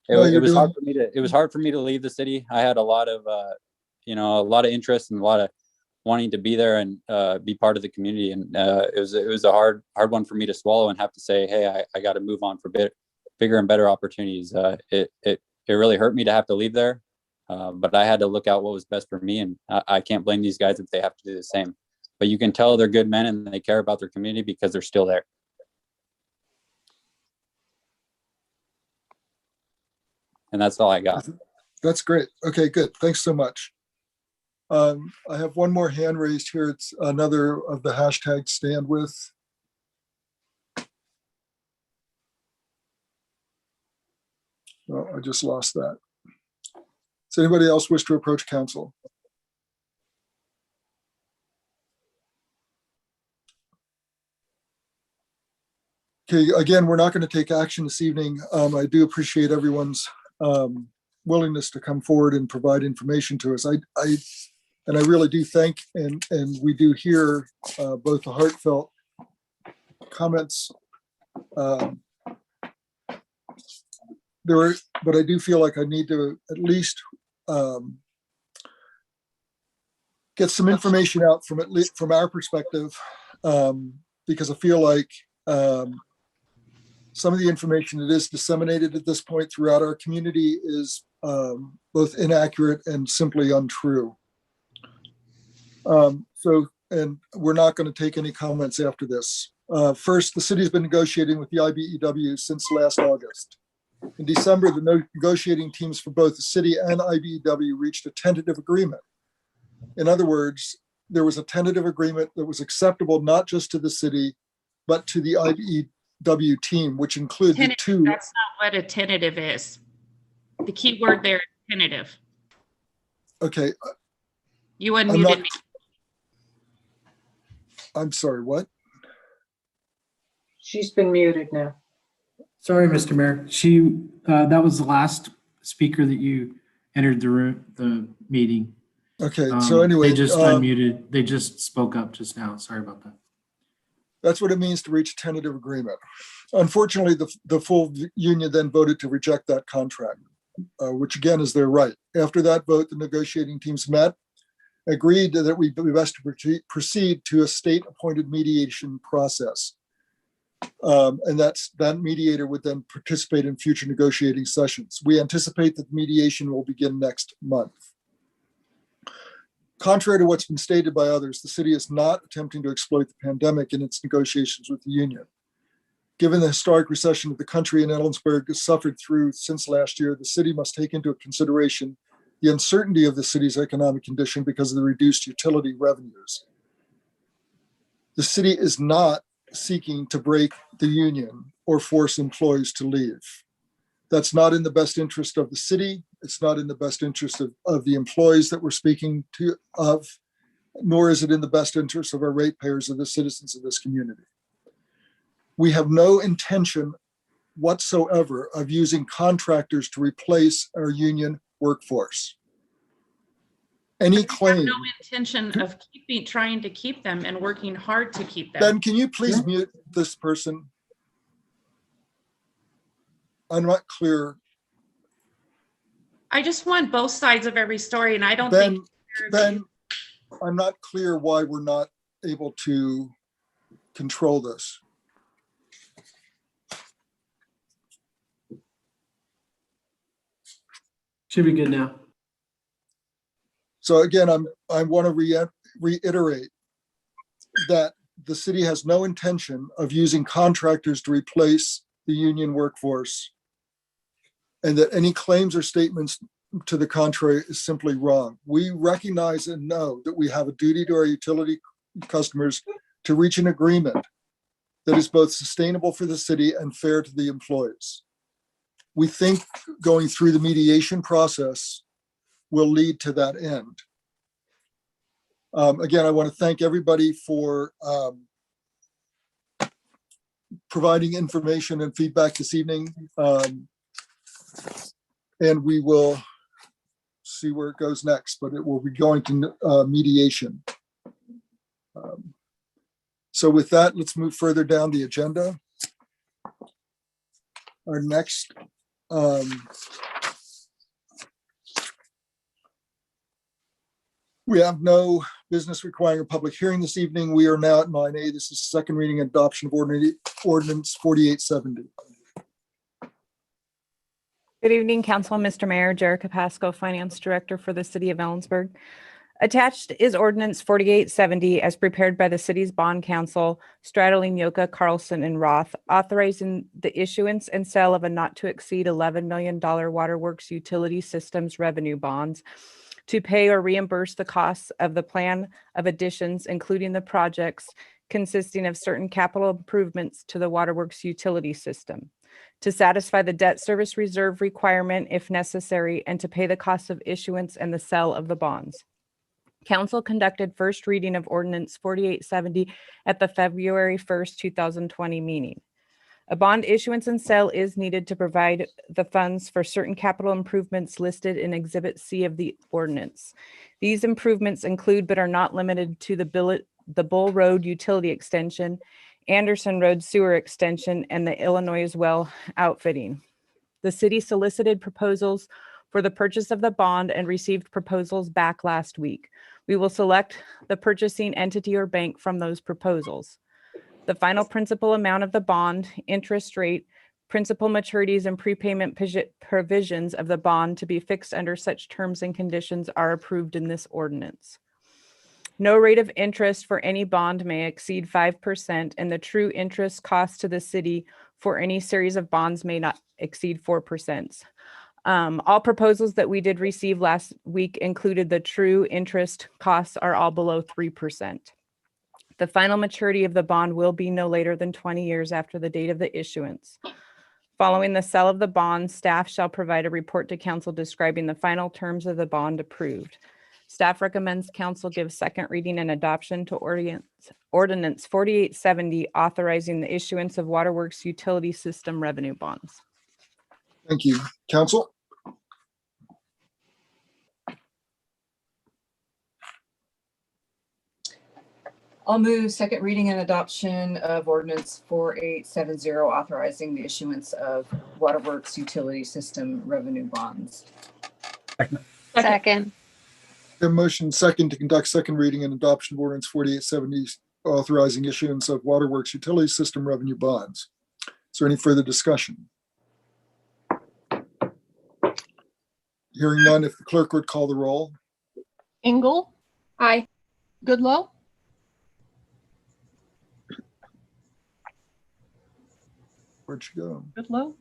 was hard for me to leave the city. I had a lot of interest and a lot of wanting to be there and be part of the community. And it was a hard one for me to swallow and have to say, hey, I got to move on for bigger and better opportunities. It really hurt me to have to leave there, but I had to look out what was best for me. And I can't blame these guys if they have to do the same. But you can tell they're good men and they care about their community because they're still there. And that's all I got. That's great. Okay, good. Thanks so much. I have one more hand raised here. It's another of the hashtag stand with. Well, I just lost that. Does anybody else wish to approach council? Okay, again, we're not going to take action this evening. I do appreciate everyone's willingness to come forward and provide information to us. I really do thank, and we do hear both the heartfelt comments. But I do feel like I need to at least get some information out from our perspective, because I feel like some of the information that is disseminated at this point throughout our community is both inaccurate and simply untrue. And we're not going to take any comments after this. First, the city's been negotiating with the IBEW since last August. In December, the negotiating teams for both the city and IBEW reached a tentative agreement. In other words, there was a tentative agreement that was acceptable not just to the city, but to the IBEW team, which included Tentative, 2. That's not what a tentative is. The key word there is tentative. Okay. You unmuted me. I'm sorry, what? She's been muted now. Sorry, Mr. Mayor. That was the last speaker that you entered the meeting. Okay, so anyway. They just unmuted. They just spoke up just now. Sorry about that. That's what it means to reach a tentative agreement. Unfortunately, the full union then voted to reject that contract, which again is their right. After that vote, the negotiating teams met, agreed that it would be best to proceed to a state-appointed mediation process. And that mediator would then participate in future negotiating sessions. We anticipate that mediation will begin next month. Contrary to what's been stated by others, the city is not attempting to exploit the pandemic in its negotiations with the union. Given the historic recession that the country and Ellensburg has suffered through since last year, the city must take into consideration the uncertainty of the city's economic condition because of the reduced utility revenues. The city is not seeking to break the union or force employees to leave. That's not in the best interest of the city. It's not in the best interest of the employees that we're speaking of, nor is it in the best interest of our ratepayers or the citizens of this community. We have no intention whatsoever of using contractors to replace our union workforce. Any claim. No intention of trying to keep them and working hard to keep them. Ben, can you please mute this person? I'm not clear. I just want both sides of every story, and I don't Ben, think I'm not clear why we're not able to control this. Should be good now. So again, I want to reiterate that the city has no intention of using contractors to replace the union workforce, and that any claims or statements to the contrary is simply wrong. We recognize and know that we have a duty to our utility customers to reach an agreement that is both sustainable for the city and fair to the employees. We think going through the mediation process will lead to that end. Again, I want to thank everybody for providing information and feedback this evening. And we will see where it goes next, but it will be going to mediation. So with that, let's move further down the agenda. Our next we have no business requiring a public hearing this evening. We are now at 9A. This is second reading and adoption of ordinance 4870. Good evening, Council, Mr. Mayor, Jerica Pasco, Finance Director for the City of Ellensburg. Attached is Ordinance 4870 as prepared by the city's bond counsel, Stradling, Yoka, Carlson, and Roth, authorizing the issuance and sale of a not to exceed $11 million waterworks utility systems revenue bonds to pay or reimburse the costs of the plan of additions, including the projects consisting of certain capital improvements to the waterworks utility system, to satisfy the debt service reserve requirement if necessary, and to pay the cost of issuance and the sale of the bonds. Council conducted first reading of Ordinance 4870 at the February 1st, 2020 meeting. A bond issuance and sale is needed to provide the funds for certain capital improvements listed in Exhibit C of the ordinance. These improvements include but are not limited to the Bull Road Utility Extension, Anderson Road Sewer Extension, and the Illinois Well outfitting. The city solicited proposals for the purchase of the bond and received proposals back last week. We will select the purchasing entity or bank from those proposals. The final principal amount of the bond, interest rate, principal maturities, and prepayment provisions of the bond to be fixed under such terms and conditions are approved in this ordinance. No rate of interest for any bond may exceed 5%, and the true interest cost to the city for any series of bonds may not exceed 4%. All proposals that we did receive last week included the true interest costs are all below 3%. The final maturity of the bond will be no later than 20 years after the date of the issuance. Following the sale of the bond, staff shall provide a report to council describing the final terms of the bond approved. Staff recommends council give second reading and adoption to Ordinance 4870, authorizing the issuance of waterworks utility system revenue bonds. Thank you. Council? I'll move second reading and adoption of Ordinance 4870, authorizing the issuance of waterworks utility system revenue bonds. Second. A motion second to conduct second reading and adoption of ordinance 4870, authorizing issuance of waterworks utility system revenue bonds. Is there any further discussion? Hearing none, if the clerk would call the roll. Engel, Aye. Goodlow, Where'd she go? Goodlow,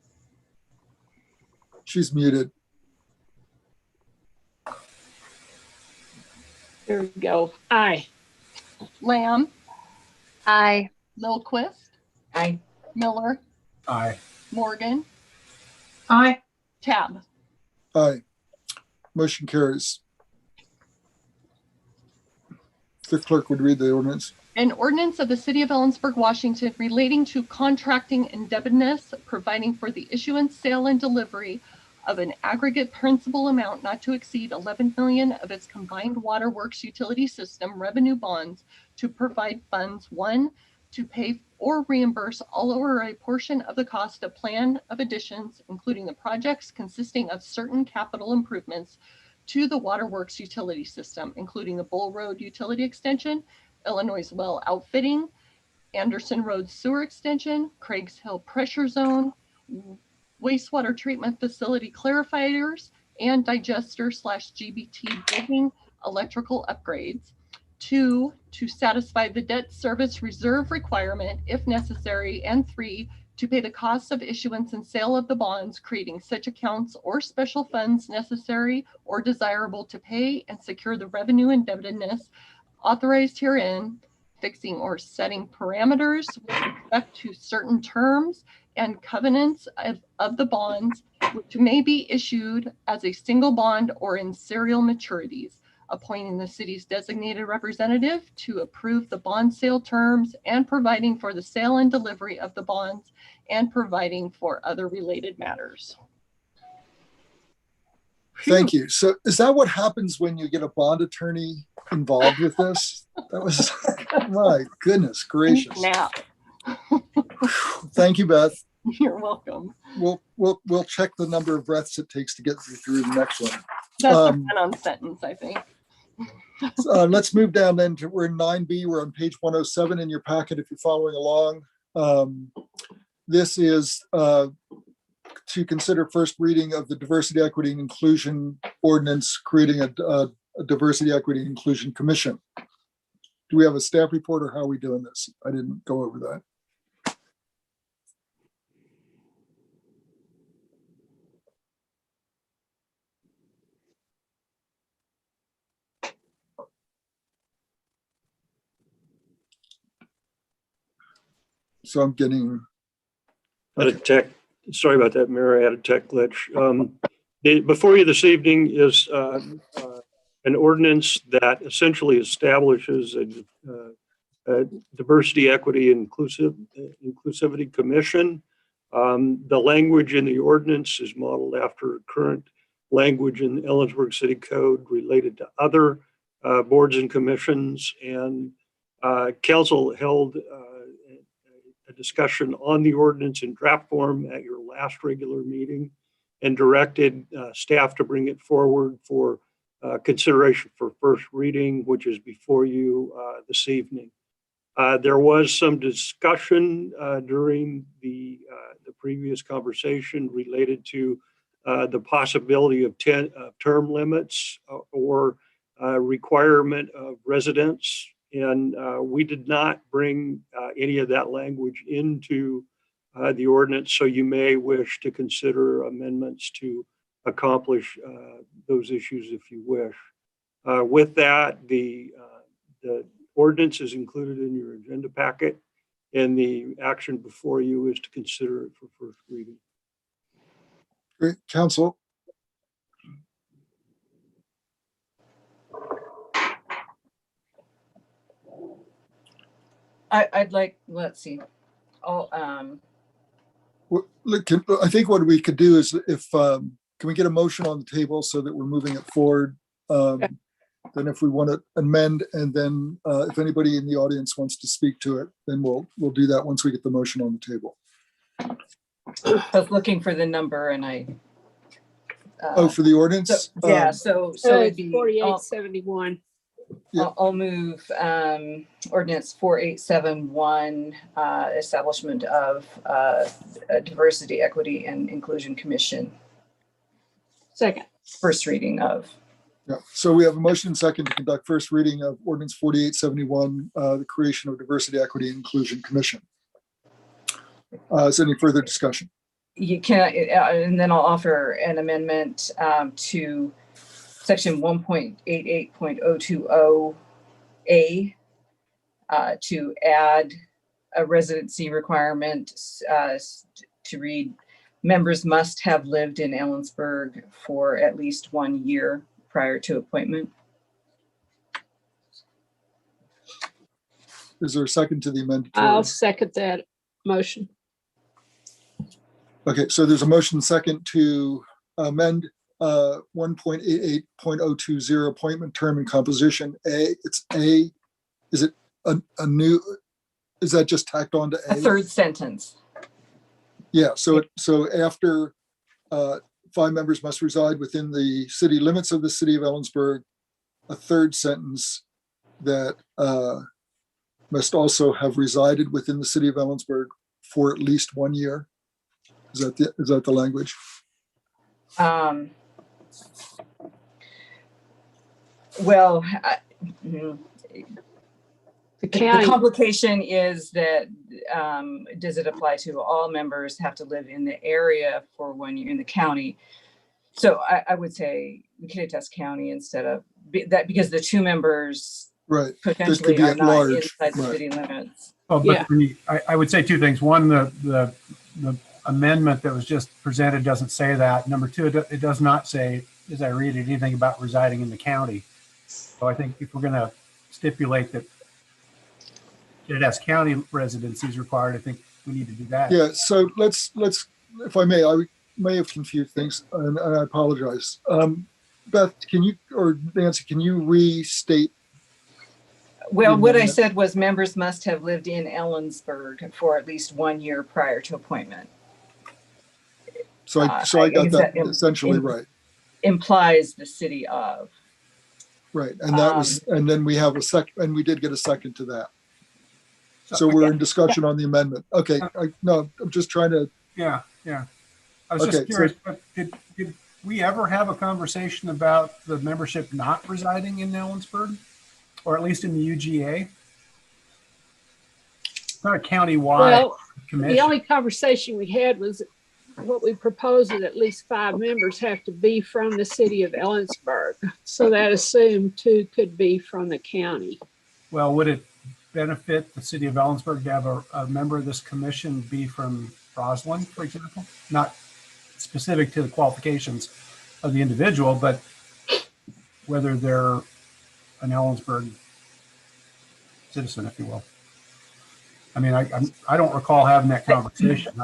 She's muted. There we go. Aye. Lamb, Aye. Lilquist, Aye. Miller, Aye. Morgan, Aye. Tab. Aye. Motion carries. The clerk would read the ordinance. An ordinance of the City of Ellensburg, Washington relating to contracting indebtedness, providing for the issuance, sale, and delivery of an aggregate principal amount not to exceed 11 million of its combined waterworks utility system revenue bonds to provide funds, one, to pay or reimburse all or a portion of the cost of plan of additions, including the projects consisting of certain capital improvements to the waterworks utility system, including the Bull Road Utility Extension, Illinois Well Outfitting, Anderson Road Sewer Extension, Craigs Hill Pressure Zone, wastewater treatment facility clarifiers, and digester/GBT building electrical upgrades. Two, to satisfy the debt service reserve requirement if necessary. And three, to pay the costs of issuance and sale of the bonds, creating such accounts or special funds necessary or desirable to pay and secure the revenue indebtedness authorized herein, fixing or setting parameters with respect to certain terms and covenants of the bonds, which may be issued as a single bond or in serial maturities, appointing the city's designated representative to approve the bond sale terms and providing for the sale and delivery of the bonds and providing for other related matters. Thank you. So is that what happens when you get a bond attorney involved with this? That was, my goodness gracious. Now, Thank you, Beth. you're welcome. We'll check the number of breaths it takes to get through the next one. That's a run-on sentence, I think. Let's move down then to, we're in 9B. We're on page 107 in your packet if you're following along. This is to consider first reading of the diversity, equity, and inclusion ordinance, creating a diversity, equity, and inclusion commission. Do we have a staff report or how are we doing this? I didn't go over that. So I'm getting. Had a tech, sorry about that, Mayor, I had a tech glitch. Before you this evening is an ordinance that essentially establishes a diversity, equity, inclusivity commission. The language in the ordinance is modeled after current language in the Ellensburg City Code related to other boards and commissions, and council held a discussion on the ordinance in draft form at your last regular meeting and directed staff to bring it forward for consideration for first reading, which is before you this evening. There was some discussion during the previous conversation related to the possibility of term limits or requirement of residence. And we did not bring any of that language into the ordinance, so you may wish to consider amendments to accomplish those issues if you wish. With that, the ordinance is included in your agenda packet, and the action before you is to consider it for first reading. Great, council. I'd like, let's see. I'll, Look, I think what we could do is if, can we get a motion on the table so that we're moving it forward? Then if we want to amend, and then if anybody in the audience wants to speak to it, then we'll do that once we get the motion on the table. I was looking for the number and I. Oh, for the ordinance? Yeah, so it'd be 4871. Yeah. I'll move ordinance 4871, establishment of a diversity, equity, and inclusion commission. Second. First reading of. Yeah, so we have a motion and second to conduct first reading of ordinance 4871, the creation of Diversity, Equity, and Inclusion Commission. Is there any further discussion? You can, and then I'll offer an amendment to section 1.88.020A to add a residency requirement to read, members must have lived in Ellensburg for at least 1 year prior to appointment. Is there a second to the amendment? I'll second that motion. Okay, so there's a motion second to amend 1.88.020 appointment term and composition. It's A. Is it a new? Is that just tacked on to A? A third sentence. Yeah. So after 5 members must reside within the city limits of the city of Ellensburg, a third sentence that must also have resided within the city of Ellensburg for at least 1 year. Is that the language? Well, the complication is that does it apply to all members have to live in the area for 1 year in the county? So I would say Kittitas County instead of that, because the 2 members right potentially are not inside the city limits. Oh, but I would say 2 things. One, the amendment that was just presented doesn't say that. Number 2, it does not say, as I read it, anything about residing in the county. So I think if we're going to stipulate that it has county residency is required, I think we need to do that. Yeah. So let's, if I may have confused things, and I apologize. Beth, can you, or Nancy, can you restate? Well, what I said was members must have lived in Ellensburg for at least 1 year prior to appointment. So I got that essentially right. Implies the city of. Right, and that was, and then we have a second, and we did get a second to that. So we're in discussion on the amendment. Okay, no, I'm just trying to. Yeah. I was just curious, but did we ever have a conversation about the membership not residing in Ellensburg, or at least in the UGA? It's not a county-wide commission. The only conversation we had was what we proposed that at least 5 members have to be from the city of Ellensburg. So that assumed 2 could be from the county. Well, would it benefit the city of Ellensburg to have a member of this commission be from Roslyn, for example? Not specific to the qualifications of the individual, but whether they're an Ellensburg citizen, if you will. I mean, I don't recall having that conversation.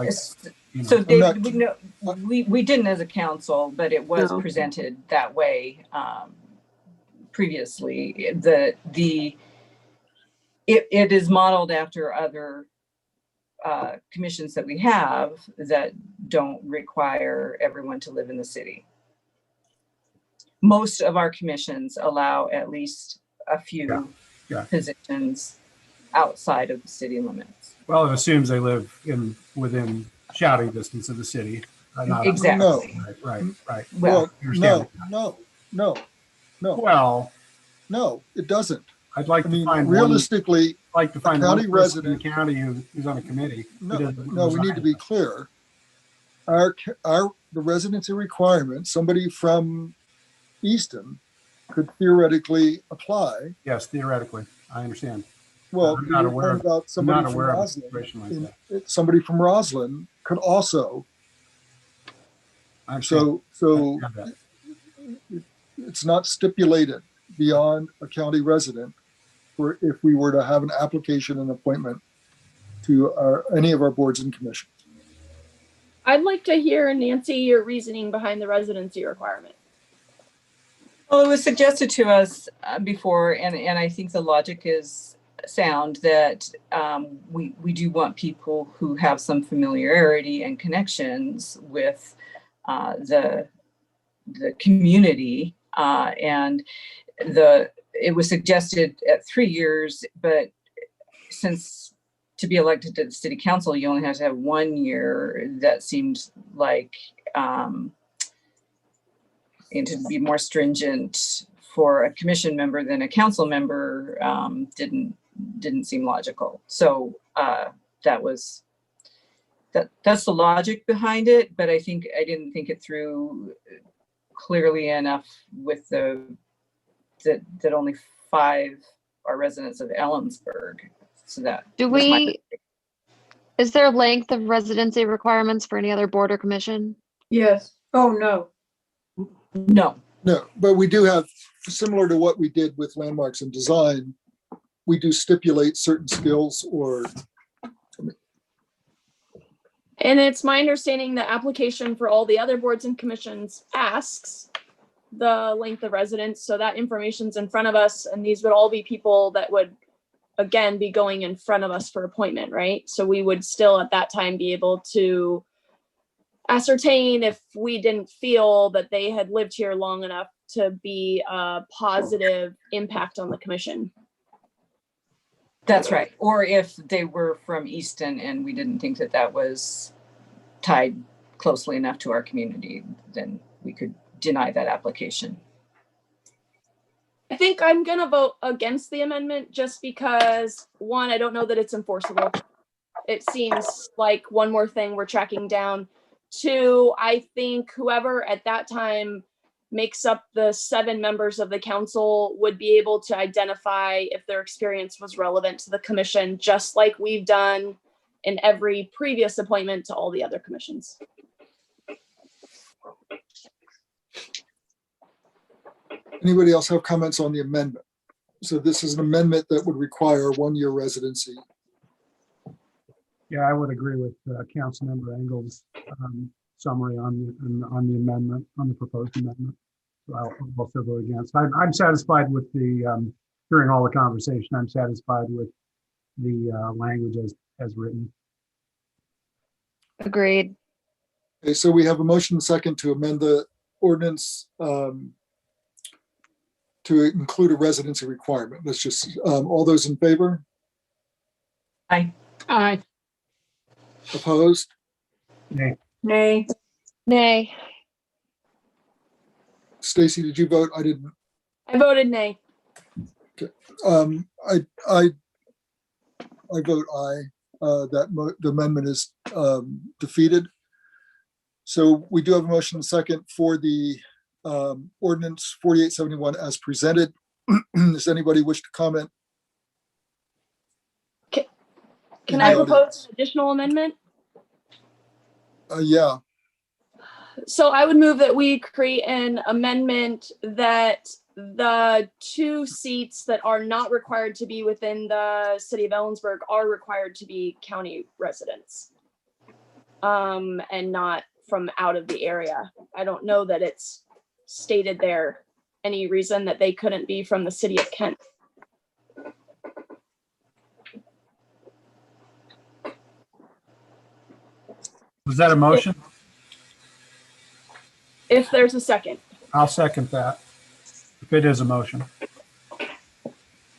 So David, we didn't as a council, but it was presented that way previously. It is modeled after other commissions that we have that don't require everyone to live in the city. Most of our commissions allow at least a few positions outside of the city limits. Well, it assumes they live within shouting distance of the city. Exactly. Right. Well, no. Well, no, it doesn't. I'd like to find realistically, like to find county one person in resident the county who's on a committee. No, we need to be clear. The residency requirement, somebody from Easton could theoretically apply. Yes, theoretically, I understand. Well, I'm not aware about somebody from Roslyn. Somebody from Roslyn could also. So it's not stipulated beyond a county resident for if we were to have an application and appointment to any of our boards and commissions. I'd like to hear, Nancy, your reasoning behind the residency requirement. Well, it was suggested to us before, and I think the logic is sound that we do want people who have some familiarity and connections with the community, and it was suggested at 3 years, but since to be elected to the city council, you only have to have 1 year. That seems like, and to be more stringent for a commission member than a council member didn't seem logical. So that's the logic behind it, but I didn't think it through clearly enough with that only 5 are residents of Ellensburg. So that is there length of residency requirements for any other board or commission? Yes. Oh, no. No. No, but we do have, similar to what we did with landmarks and design, we do stipulate certain skills or. And it's my understanding the application for all the other boards and commissions asks the length of residence. So that information's in front of us, and these would all be people that would, again, be going in front of us for appointment, right? So we would still at that time be able to ascertain if we didn't feel that they had lived here long enough to be a positive impact on the commission. That's right. Or if they were from Easton and we didn't think that was tied closely enough to our community, then we could deny that application. I think I'm gonna vote against the amendment just because, one, I don't know that it's enforceable. It seems like one more thing we're tracking down. 2, I think whoever at that time makes up the 7 members of the council would be able to identify if their experience was relevant to the commission, just like we've done in every previous appointment to all the other commissions. Anybody else have comments on the amendment? So this is an amendment that would require 1-year residency. Yeah, I would agree with Councilmember Engel's summary on the amendment, on the proposed amendment. So I'll also vote against. I'm satisfied with the, during all the conversation, I'm satisfied with the language as written. Agreed. Okay, so we have a motion second to amend the ordinance to include a residency requirement. Let's just, all those in favor? Aye. Aye. Opposed? Nay. Nay. Nay. Stacy, did you vote? I didn't. I voted nay. Okay. I vote aye. The amendment is defeated. So we do have a motion second for the ordinance 4871 as presented. Does anybody wish to comment? Can I propose an additional amendment? Yeah. So I would move that we create an amendment that the 2 seats that are not required to be within the city of Ellensburg are required to be county residents, and not from out of the area. I don't know that it's stated there any reason that they couldn't be from the city of Kent. Was that a motion? If there's a second. I'll second that, if it is a motion.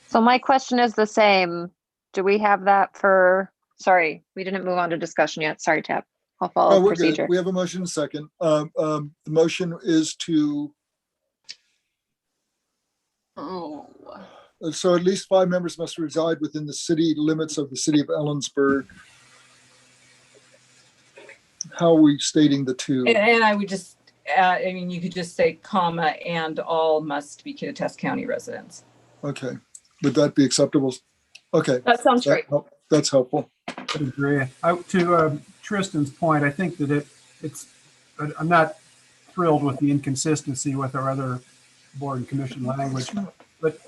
So my question is the same. Do we have that for, sorry, we didn't move on to discussion yet. Sorry, Tab. I'll follow we're good. procedure. We have a motion second. The motion is to, so at least 5 members must reside within the city limits of the city of Ellensburg. How are we stating the 2? And I would just, I mean, you could just say comma, and all must be Kittitas County residents. Okay, would that be acceptable? Okay. That sounds great. That's helpful. I agree. To Tristan's point, I think that I'm not thrilled with the inconsistency with our other board and commission language, but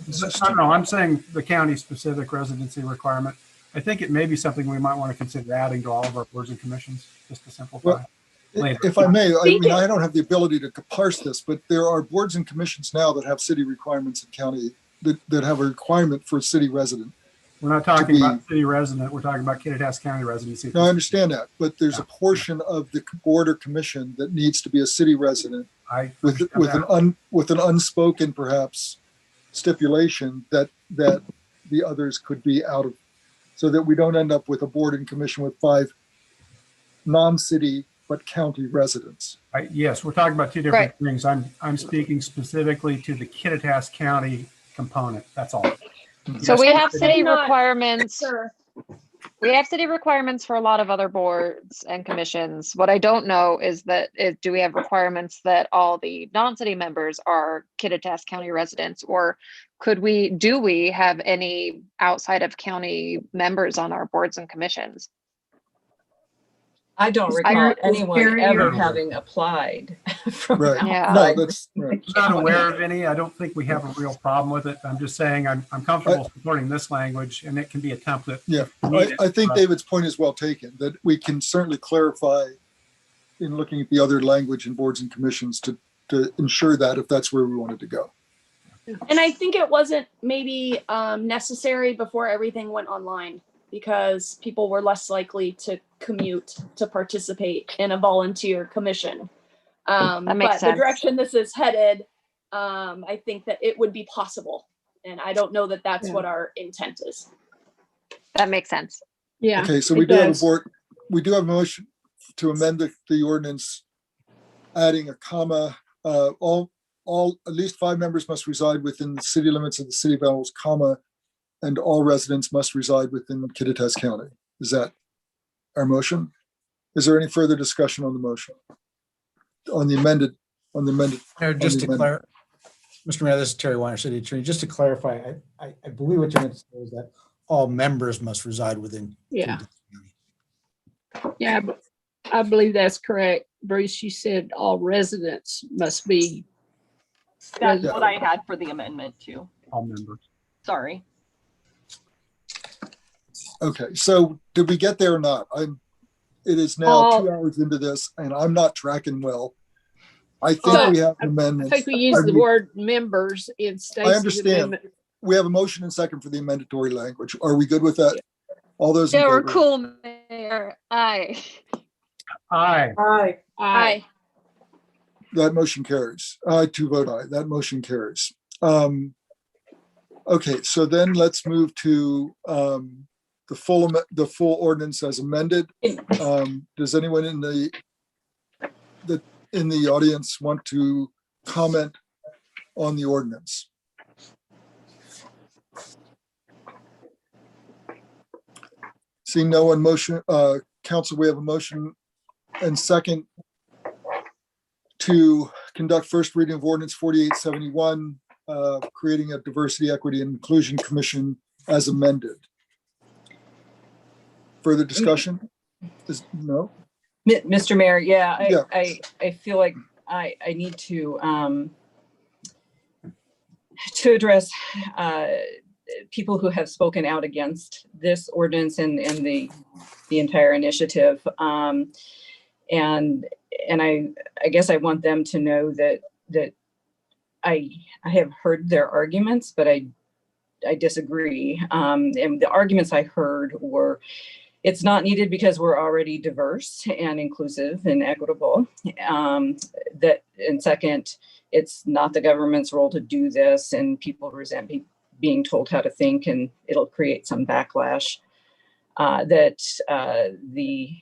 I don't know, I'm saying the county specific residency requirement. I think it may be something we might want to consider adding to all of our boards and commissions, just to simplify. Well, if I may, I mean, I don't have the ability to parse this, but there are boards and commissions now that have city requirements in county that have a requirement for city resident. We're not talking about city resident. We're talking about Kittitas County residency. No, I understand that, but there's a portion of the board or commission that needs to be a city resident with an unspoken, perhaps, stipulation that the others could be out of, so that we don't end up with a board and commission with 5 non-city but county residents. Yes, we're talking about two different things. I'm speaking specifically to the Kittitas County component. That's all. So we have city not- requirements. Sure. We have city requirements for a lot of other boards and commissions. What I don't know is that do we have requirements that all the non-city members are Kittitas County residents, or do we have any outside of county members on our boards and commissions? I don't Is recall there- anyone there- ever Yeah. having applied from Right. outside. No, that's right. I'm not aware of any. I don't think we have a real problem with it. I'm just saying I'm comfortable supporting this language, and it can be a template. Yeah, if needed. I think David's point is well taken, that we can certainly clarify in looking at the other language in boards and commissions to ensure that if that's where we wanted to go. And I think it wasn't maybe necessary before everything went online, because people were less likely to commute to participate in a volunteer commission. That makes But the sense. direction this is headed, I think that it would be possible. And I don't know that that's what our intent is. That makes sense. Yeah. Okay, so we do have a motion to amend the ordinance, adding a comma, all at least 5 members must reside within the city limits of the city of Ellen's, comma, and all residents must reside within Kittitas County. Is that our motion? Is there any further discussion on the motion? On the amended? Just to clarify, Mr. Mayor, this is Terry Weiner, City Attorney. Just to clarify, I believe what you meant to say is that all members must reside within. Yeah. Yeah, but I believe that's correct. Bruce, you said all residents must be. That's what I had for the amendment too. All members. Sorry. Okay, so did we get there or not? It is now 2 hours into this and I'm not tracking well. I think we have an amendment. I think we use the word members in Stacy's I understand. amendment. We have a motion and second for the amendatory language. Are we good with that? All those in Yeah, we're favor? cool, Mayor. Aye. Aye. Aye. Aye. That motion carries. I too vote aye. That motion carries. Okay, so then let's move to the full ordinance as amended. Does anyone in the audience want to comment on the ordinance? Seeing no one, motion, council, we have a motion and second to conduct first reading of ordinance 4871, creating a diversity, equity, and inclusion commission as amended. Further discussion? No? Mr. Mayor, yeah, Yeah. I feel like I need to address people who have spoken out against this ordinance and the entire initiative. And I guess I want them to know that I have heard their arguments, but I disagree. And the arguments I heard were, it's not needed because we're already diverse and inclusive and equitable. And second, it's not the government's role to do this, and people resent being told how to think, and it'll create some backlash. That the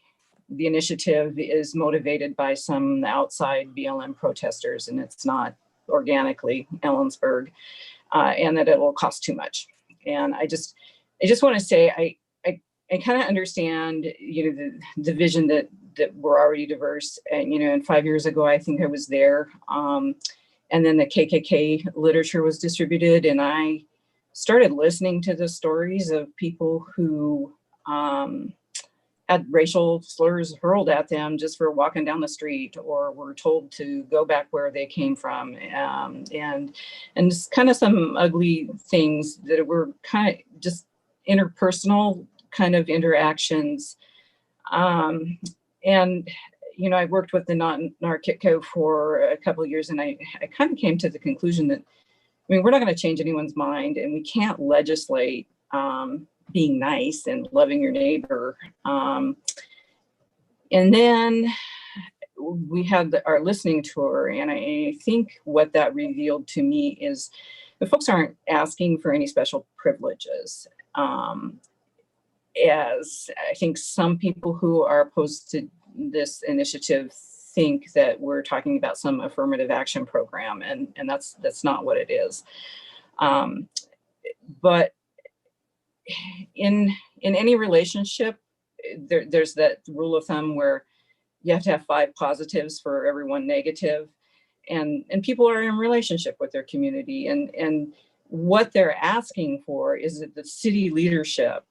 initiative is motivated by some outside BLM protesters, and it's not organically Ellensburg, and that it will cost too much. And I just want to say, I kind of understand, the vision that we're already diverse. And, and 5 years ago, I think I was there. And then the KKK literature was distributed, and I started listening to the stories of people who had racial slurs hurled at them just for walking down the street, or were told to go back where they came from, and just kind of some ugly things that were kind of just interpersonal kind of interactions. And I worked with the NARCITCO for a couple of years, and I kind of came to the conclusion that, we're not going to change anyone's mind, and we can't legislate being nice and loving your neighbor. And then we had our listening tour, and I think what that revealed to me is the folks aren't asking for any special privileges. As I think some people who are opposed to this initiative think that we're talking about some affirmative action program, and that's not what it is. But in any relationship, there's that rule of thumb where you have to have 5 positives for every 1 negative, and people are in relationship with their community, and what they're asking for is that the city leadership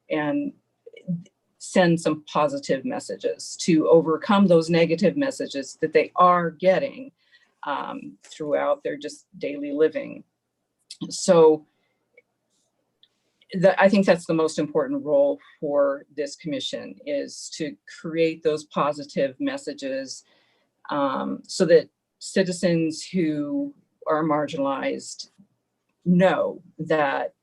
and send some positive messages to overcome those negative messages that they are getting throughout their just daily living. So I think that's the most important role for this commission, is to create those positive messages so that citizens who are marginalized know that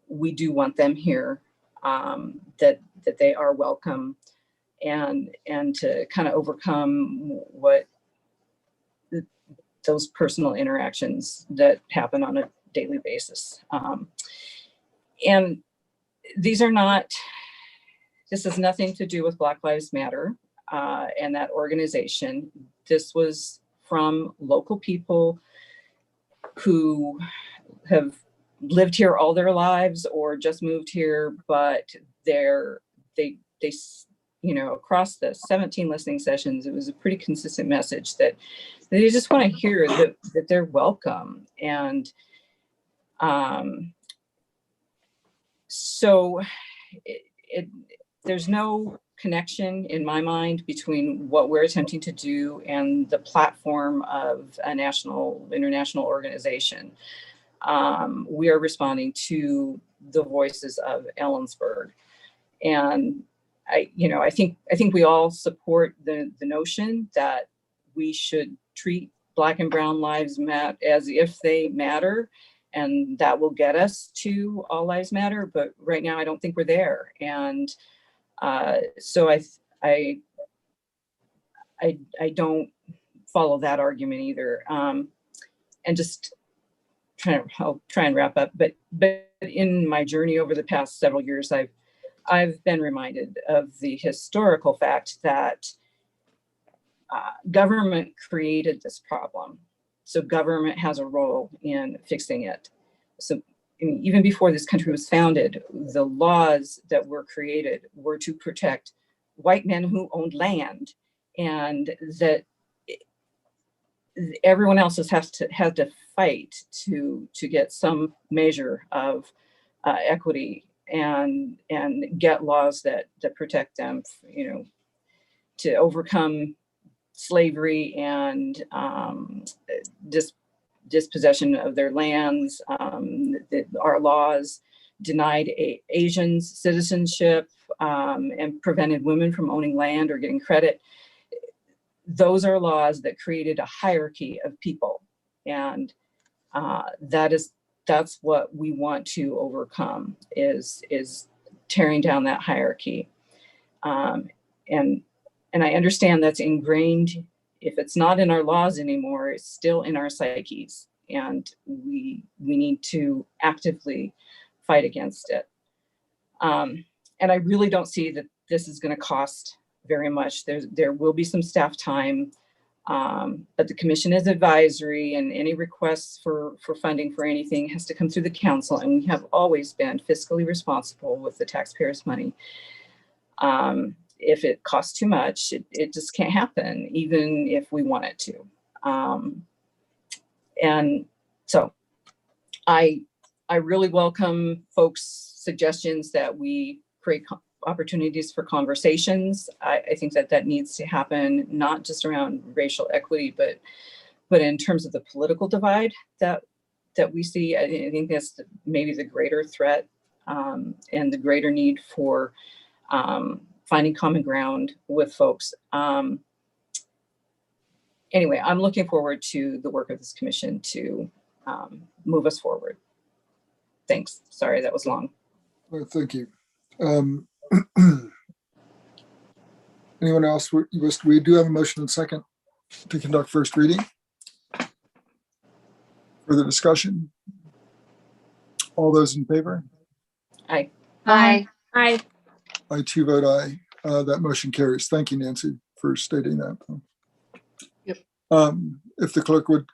we do want them here, that they are welcome, and to kind of overcome what those personal interactions that happen on a daily basis. And these are not, this has nothing to do with Black Lives Matter and that organization. This was from local people who have lived here all their lives or just moved here, but they you know, across the 17 listening sessions, it was a pretty consistent message that they just want to hear that they're welcome. And so there's no connection in my mind between what we're attempting to do and the platform of a international organization. We are responding to the voices of Ellensburg. And I think we all support the notion that we should treat Black and Brown lives as if they matter, and that will get us to All Lives Matter. But right now, I don't think we're there. And so I don't follow that argument either. And just I'll try and wrap up. But in my journey over the past several years, I've been reminded of the historical fact that government created this problem. So government has a role in fixing it. So even before this country was founded, the laws that were created were to protect white men who owned land, and that everyone else has to fight to get some measure of equity and get laws that protect them, to overcome slavery and dispossession of their lands. Our laws denied Asians citizenship and prevented women from owning land or getting credit. Those are laws that created a hierarchy of people, and that's what we want to overcome, is tearing down that hierarchy. And I understand that's ingrained. If it's not in our laws anymore, it's still in our psyches, and we need to actively fight against it. And I really don't see that this is going to cost very much. There will be some staff time, but the commission is advisory, and any requests for funding for anything has to come through the council, and we have always been fiscally responsible with the taxpayers' money. If it costs too much, it just can't happen, even if we want it to. And so I really welcome folks' suggestions that we create opportunities for conversations. I think that needs to happen, not just around racial equity, but in terms of the political divide that we see. I think that's maybe the greater threat and the greater need for finding common ground with folks. Anyway, I'm looking forward to the work of this commission to move us forward. Thanks. Sorry, that was long. Well, thank you. Anyone else? We do have a motion and second to conduct first reading. Further discussion? All those in favor? Aye. Aye. Aye. I too vote aye. That motion carries. Thank you, Nancy, for stating that. Yep. If the clerk would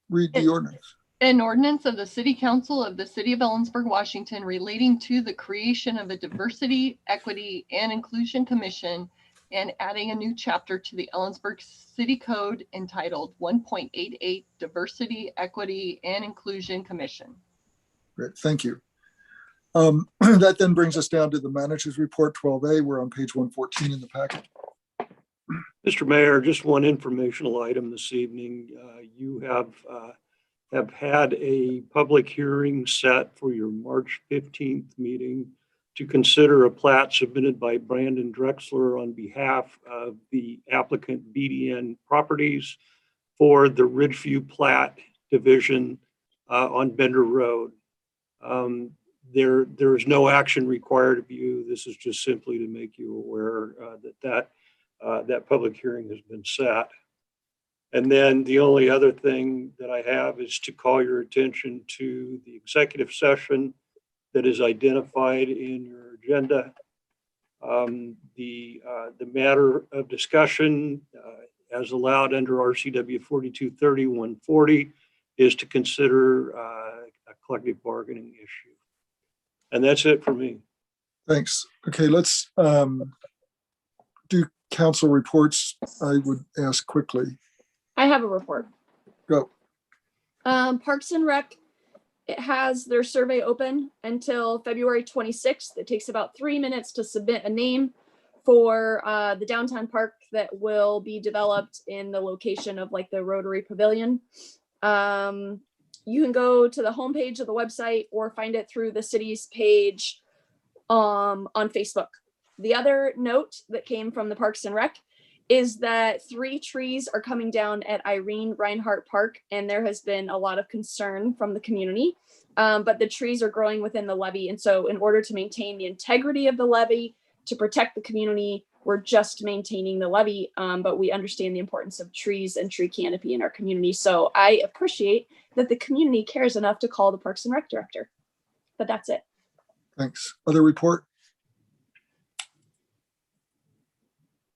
read the ordinance. An ordinance of the City Council of the City of Ellensburg, Washington, relating to the creation of a Diversity, Equity, and Inclusion Commission and adding a new chapter to the Ellensburg City Code entitled 1.88 Diversity, Equity, and Inclusion Commission. Great, thank you. That then brings us down to the manager's report 12A. We're on page 114 in the packet. Mr. Mayor, just one informational item this evening. You have had a public hearing set for your March 15th meeting to consider a plat submitted by Brandon Drexler on behalf of the applicant BDN Properties for the Ridgeview Plat Division on Bender Road. There is no action required of you. This is just simply to make you aware that public hearing has been set. And then the only other thing that I have is to call your attention to the executive session that is identified in your agenda. The matter of discussion as allowed under RCW 4230-140 is to consider a collective bargaining issue. And that's it for me. Thanks. Okay, let's do council reports. I would ask quickly. I have a report. Go. Parks and Rec, it has their survey open until February 26th. It takes about 3 minutes to submit a name for the downtown park that will be developed in the location of like the Rotary Pavilion. You can go to the homepage of the website or find it through the city's page on Facebook. The other note that came from the Parks and Rec is that 3 trees are coming down at Irene Reinhardt Park, and there has been a lot of concern from the community, but the trees are growing within the levee. And so in order to maintain the integrity of the levee, to protect the community, we're just maintaining the levee, but we understand the importance of trees and tree canopy in our community. So I appreciate that the community cares enough to call the Parks and Rec director, but that's it. Thanks. Other report?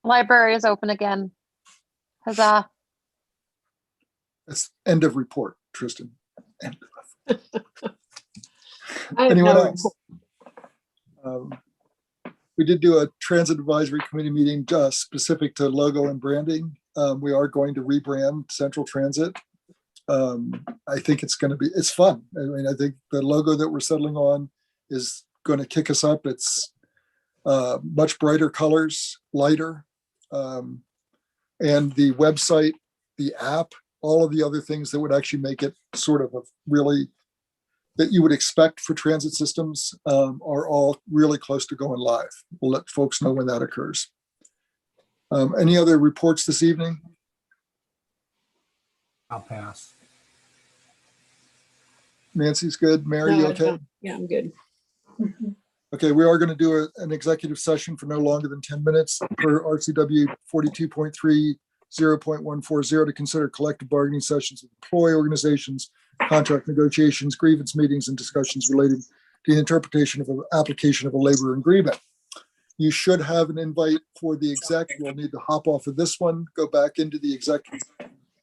Library is open again. Huzzah. That's end of report, Tristan. End of. I have Anyone no else? We did do a transit advisory committee meeting just specific to logo and branding. We are going to rebrand Central Transit. I think it's going to be, it's fun. I mean, I think the logo that we're settling on is going to kick us up. It's much brighter colors, lighter. And the website, the app, all of the other things that would actually make it sort of a really, that you would expect for transit systems are all really close to going live. We'll let folks know when that occurs. Any other reports this evening? I'll pass. Nancy's good. Mary, No, you I okay? don't. Yeah, I'm good. Okay, we are going to do an executive session for no longer than 10 minutes per RCW 42.30.140 to consider collective bargaining sessions with employee organizations, contract negotiations, grievance meetings, and discussions relating to the interpretation of an application of a labor agreement. You should have an invite for the exec. We'll need to hop off of this one, go back into the exec,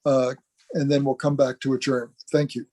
and then we'll come back to adjourn. Thank you.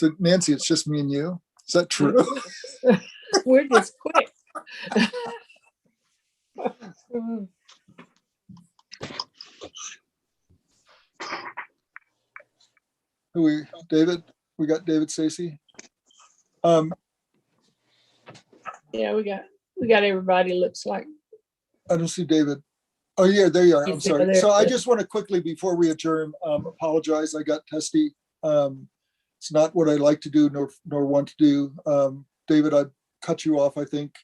So Nancy, it's just me and you. Is that true? We're just quick. David? We got David Stacy. Yeah, we got everybody, looks like. I don't see David. Oh, yeah, there you are. I'm He's there, sorry. there, So I there. just want to quickly, before we adjourn, apologize. I got testy. It's not what I like to do nor want to do. David, I cut you off, I think.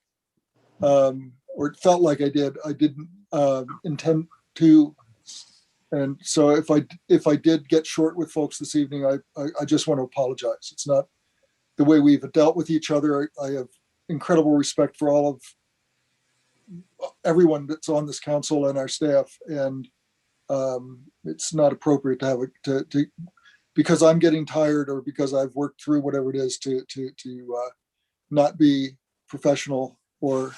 Or it felt like I did. I didn't intend to. And so if I did get short with folks this evening, I just want to apologize. It's not the way we've dealt with each other. I have incredible respect for all of everyone that's on this council and our staff, and it's not appropriate to have to because I'm getting tired or because I've worked through whatever it is to not be professional or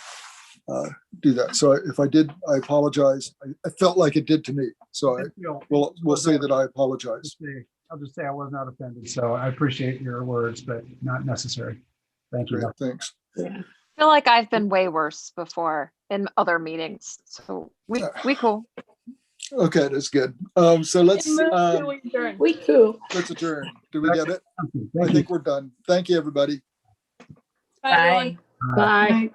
do that. So if I did, I apologize. I felt like it did to me. So we'll say that I apologize. I'll just say I was not offended. So I appreciate your words, but not necessary. Thank you. Great, thanks. Yeah. I feel like I've been way worse before in other meetings. So we cool. Okay, that's good. So let's We cool. let's adjourn. Do we get it? I think we're done. Thank you, everybody. Bye, everyone. Bye.